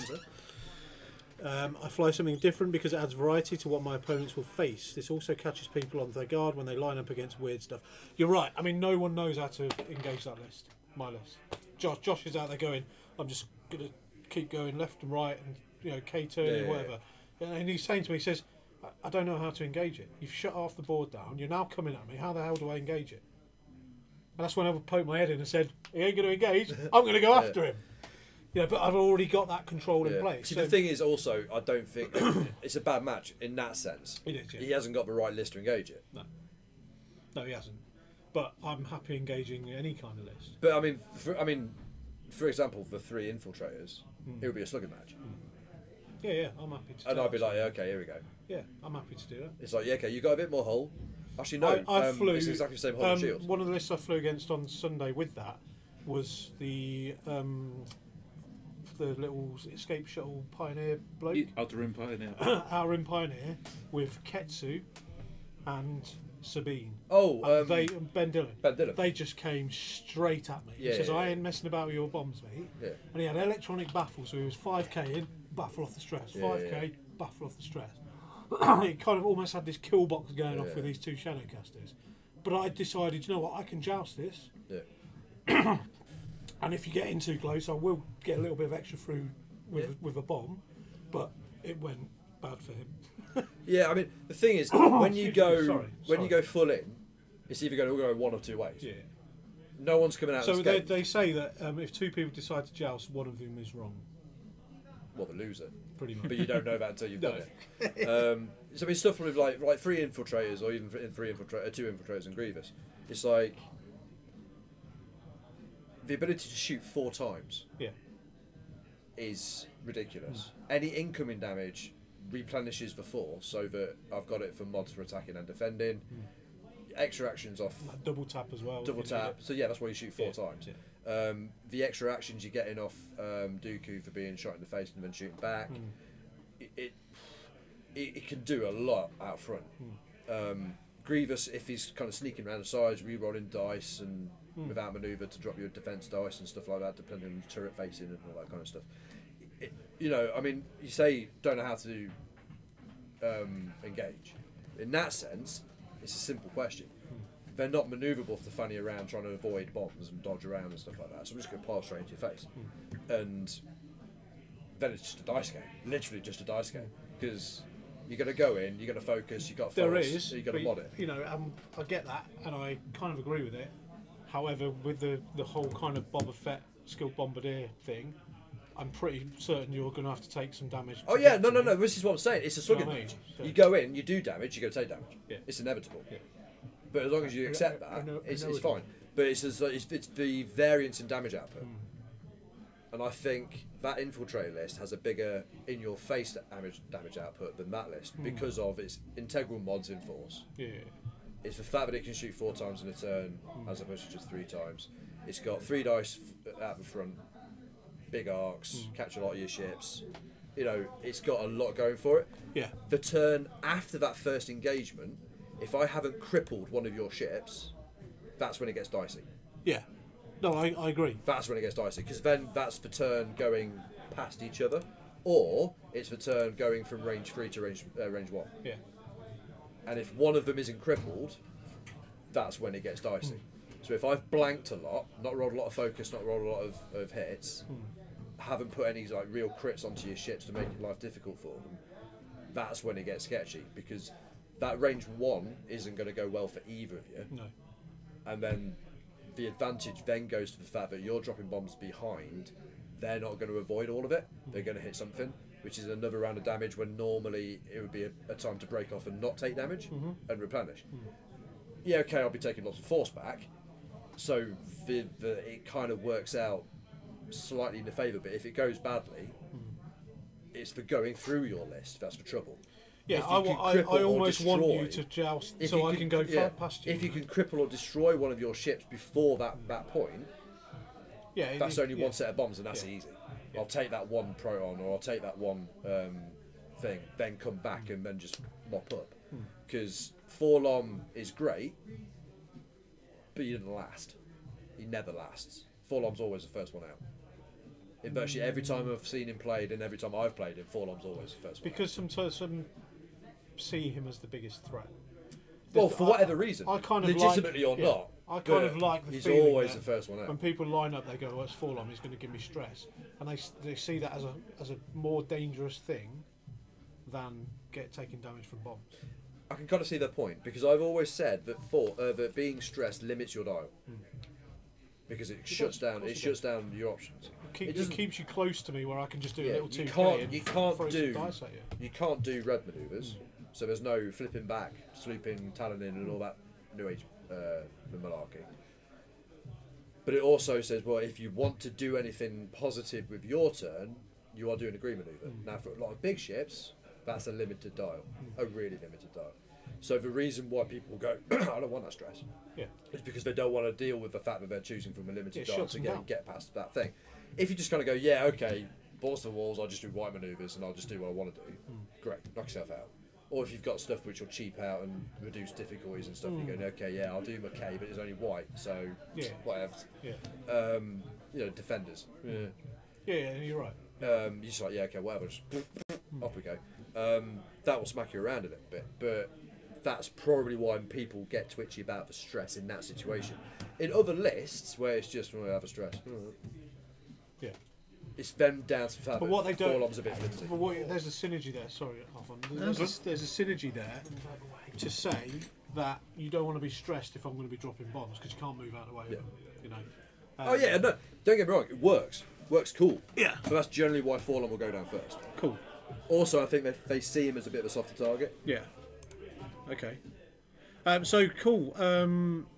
I fly something different because it adds variety to what my opponents will face. This also catches people on their guard when they line up against weird stuff. You're right. I mean, no one knows how to engage that list. My list. Josh is out there going, I'm just going to keep going left and right and K-turning, whatever. And he's saying to me, he says, I don't know how to engage it. You've shut half the board down. You're now coming at me. How the hell do I engage it? And that's when I poked my head in and said, he ain't going to engage. I'm going to go after him. But I've already got that control in place. See, the thing is also, I don't think it's a bad match in that sense. It is, yeah. He hasn't got the right list to engage it. No, he hasn't. but I'm happy engaging any kind of list. But for example, the 3 infiltrators, it would be a slugging match. Yeah, I'm happy to. And I'd be like, okay, here we go. Yeah, I'm happy to do that. It's like, yeah, okay, you got a bit more hull. Actually, no, I flew. it's exactly the same hull and shield. One of the lists I flew against on Sunday with that was the little escape shuttle pioneer bloke. Outer Rim Pioneer. Outer Rim Pioneer with Ketsu and Sabine. Oh, Ben Dillon. Ben Dillon. They just came straight at me. Yeah, he says, yeah, I ain't messing about with your bombs, mate. Yeah. And he had electronic baffle, so he was 5k in, baffle off the stress. 5k, baffle off the stress. It kind of almost had this kill box going off with these 2 Shadowcasters. But I decided, you know what, I can joust this. Yeah. And if you get in too close, I will get a little bit of extra through with a bomb. But it went bad for him. Yeah, I mean, the thing is, when you go Sorry. you go full in, it's either going to go one of 2 ways. Yeah. No one's coming out. So unscathed. they say that if 2 people decide to joust, one of them is wrong. Well, the loser. Pretty much. But you don't know that until you've No. done it. So I mean, stuff with like 3 infiltrators, or even 2 infiltrators and Grievous. It's like the ability to shoot 4 times. Yeah. Is ridiculous. Any incoming damage replenishes the 4, so that I've got it for mods for attacking and defending. Extra actions off. Like double tap as well. Double tap. So yeah, that's why you shoot 4 times. Yeah. The extra actions you're getting off Dooku for being shot in the face and then shooting back. It can do a lot out front. Grievous, if he's kind of sneaking around the sides, re-rolling dice and without manoeuvre to drop your defense dice and stuff like that, depending on the turret facing and all that kind of stuff. I mean, you say don't know how to engage. In that sense, it's a simple question. They're not manoeuvrable for fanny around trying to avoid bombs and dodge around and stuff like that. So I'm just going to pile straight into your face. And then it's just a dice game. Literally just a dice game. Because you're going to go in, you're going to focus, you've got There force, is. so you've got to mod it. I get that, and I kind of agree with it. However, with the whole kind of Boba Fett skilled bombardier thing, I'm pretty certain you're going to have to take some damage. Oh yeah, no. This is what I'm saying. It's a slugging You know what I match. mean? You go in, you do damage, you're going to take damage. Yeah. It's inevitable. Yeah. But as long as you accept that, it's fine. But it's the variance in damage output. And I think that infiltrator list has a bigger in-your-face damage output than that list because of its integral mods in force. Yeah. It's the fact that it can shoot 4 times in a turn as opposed to just 3 times. It's got 3 dice out the front, big arcs, catch a lot of your ships. It's got a lot going for it. Yeah. The turn after that first engagement, if I haven't crippled one of your ships, that's when it gets dicey. Yeah. No, I agree. That's when it gets dicey, because then that's the turn going past each other, or it's the turn going from range 3 to range 1. Yeah. And if one of them isn't crippled, that's when it gets dicey. So if I've blanked a lot, not rolled a lot of focus, not rolled a lot of hits, haven't put any like real crits onto your ships to make life difficult for them, that's when it gets sketchy, because that range 1 isn't going to go well for either of you. No. And then the advantage then goes to the fact that you're dropping bombs behind. They're not going to avoid all of it. They're going to hit something, which is another round of damage when normally it would be a time to break off and not take damage and replenish. Yeah, okay, I'll be taking lots of force back. So it kind of works out slightly in the favour, but if it goes badly, it's for going through your list. That's the trouble. Yeah, If I you can cripple or almost want you destroy- to joust If so you I can go past you. If you can cripple or destroy one of your ships before that point, yeah, that's only one set of bombs, and that's Yeah. easy. I'll take that one proton, or I'll take that one thing, then come back and then just mop up. Because Forlom is great, but he didn't last. He never lasts. Forlom's always the first one out. In virtually every time I've seen him played, and every time I've played him, Forlom's always the first one. Because some see him as the biggest threat. Well, for whatever reason, I kind of legitimately like, or not, I kind of but like the he's feeling always that the first one out. when people line up, they go, "Well, it's Forlom. He's going to give me stress," and they see that as a more dangerous thing than taking damage from bombs. I can kind of see their point, because I've always said that that being stressed limits your dial, because it shuts down your options. It keeps you close to me, where I can just do a Yeah, little you 2K can't- and you can't throw do- some dice at you. You can't do red manoeuvres, so there's no flipping back, slooping, taloning, and all that new age the malarkey. But it also says, well, if you want to do anything positive with your turn, you are doing a green maneuver. Now, for a lot of big ships, that's a limited dial, a really limited dial. So the reason why people go, I don't want that stress, is because they don't want to deal with the fact that they're choosing from a limited dial to get past that thing. If you just kind of go, yeah, okay, balls to the walls, I'll just do white manoeuvres and I'll just do what I want to do, great, knock yourself out. Or if you've got stuff which will cheap out and reduce difficulties and stuff, you go, okay, yeah, I'll do McKay, but it's only white, so whatever. You know, defenders. Yeah, you're right. You're just like, yeah, okay, whatever, just off we go. That will smack you around a little bit, but that's probably why people get twitchy about the stress in that situation. In other lists, where it's just, I have a stress. It's then down to the fact but what they don't, Forlom's a bit flimsy. But there's a synergy there. Sorry, there's a synergy there to say that you don't want to be stressed if I'm going to be dropping bombs because you can't move out of the way. You know. Oh yeah, no, don't get me wrong. It works. Works cool. Yeah. But that's generally why Forlom will go down first. Cool. Also, I think they see him as a bit of a softer target. Yeah. Okay. So cool.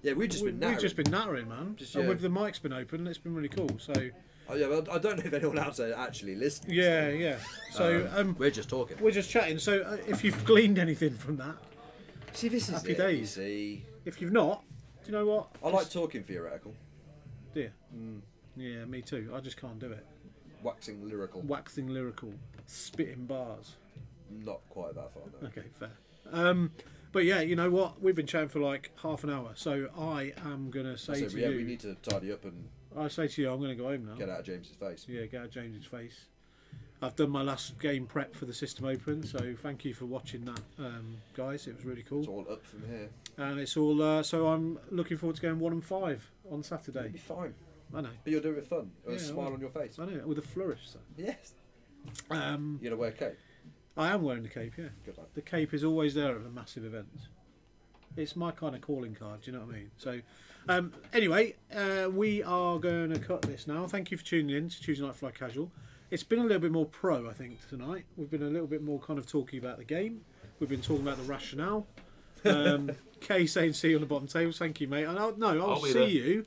Yeah, we've just been nattering, man. And with the mic's been open, it's been really cool. So. Oh yeah, well, I don't know if anyone else actually listens. Yeah. So we're just talking. We're just chatting. So if you've gleaned anything from that, see, this is happy days. See. If you've not, do you know what? I like talking theoretical. Do you? Yeah, me too. I just can't do it. Waxing lyrical. Spitting bars. Not quite that far, no. Okay, fair. But yeah, you know what? We've been chatting for like half an hour, so I am gonna say to you. We need to tidy up and. I say to you, I'm going to go home now. Get out of James's face. Yeah, get out of James's face. I've done my last game prep for the System Open, so thank you for watching that, guys. It was really cool. It's all up from here. And it's all, so I'm looking forward to going 1 and 5 on Saturday. You'll be fine. I know. But you'll do it with fun. With a smile on your face. I know, with a flourish. So. Yes. You're going to wear a cape? I am wearing the cape, yeah. Good luck. The cape is always there at the massive events. It's my kind of calling card, do you know what I mean? So, anyway, we are going to cut this now. Thank you for tuning in to Tuesday Night Fly Casual. It's been a little bit more pro, I think, tonight. We've been a little bit more kind of talking about the game. We've been talking about the rationale. Kay saying see you on the bottom table. Thank you, mate. And I'll see you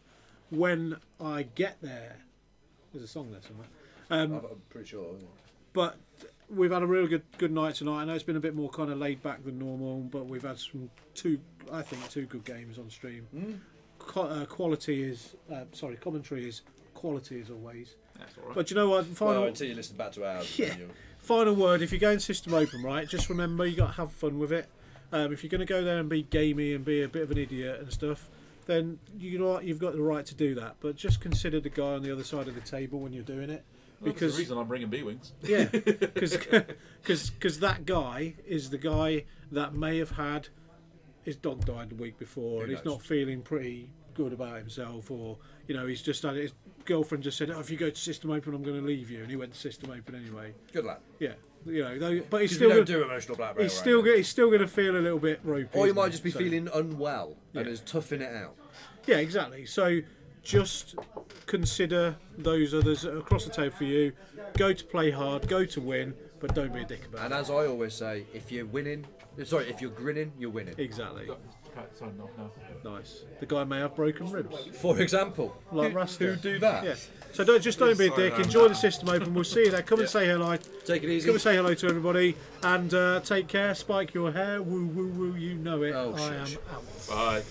when I get there. There's a song there somewhere. I'm pretty sure. Yeah. But we've had a really good night tonight. I know it's been a bit more kind of laid back than normal, but we've had two good games on stream. Commentary is quality as always. That's all right. But you know what? Until you listen back to ours. Yeah. Final word: if you're going System Open, right, just remember you got to have fun with it. If you're going to go there and be gamey and be a bit of an idiot and stuff, then you know what, you've got the right to do that. But just consider the guy on the other side of the table when you're doing it. Because that's the reason I'm bringing B-Wings. Yeah, because that guy is the guy that may have had his dog died the week before and he's not feeling pretty good about himself, or you know, he's just had his girlfriend just said, "Oh, if you go to System Open, I'm going to leave you," and he went to System Open anyway. Good lad. Yeah, you know, but he's still still do emotional blackmail. He's still going to feel a little bit ropey. Or you might just be feeling unwell and is toughing it out. Yeah, exactly. So just consider those others across the table for you. Go to play hard, go to win, but don't be a dick about it. And as I always say, if you're grinning, you're winning. Exactly. Signing off now. Nice. The guy may have broken ribs. For example, like Rasta. Who do that? Yeah. So don't be a dick. Enjoy the System Open. We'll see you there. Come and say hello. Take it easy. Come and say hello to everybody. And take care. Spike your hair. Woo woo woo. You know it. Oh, I am out. Bye.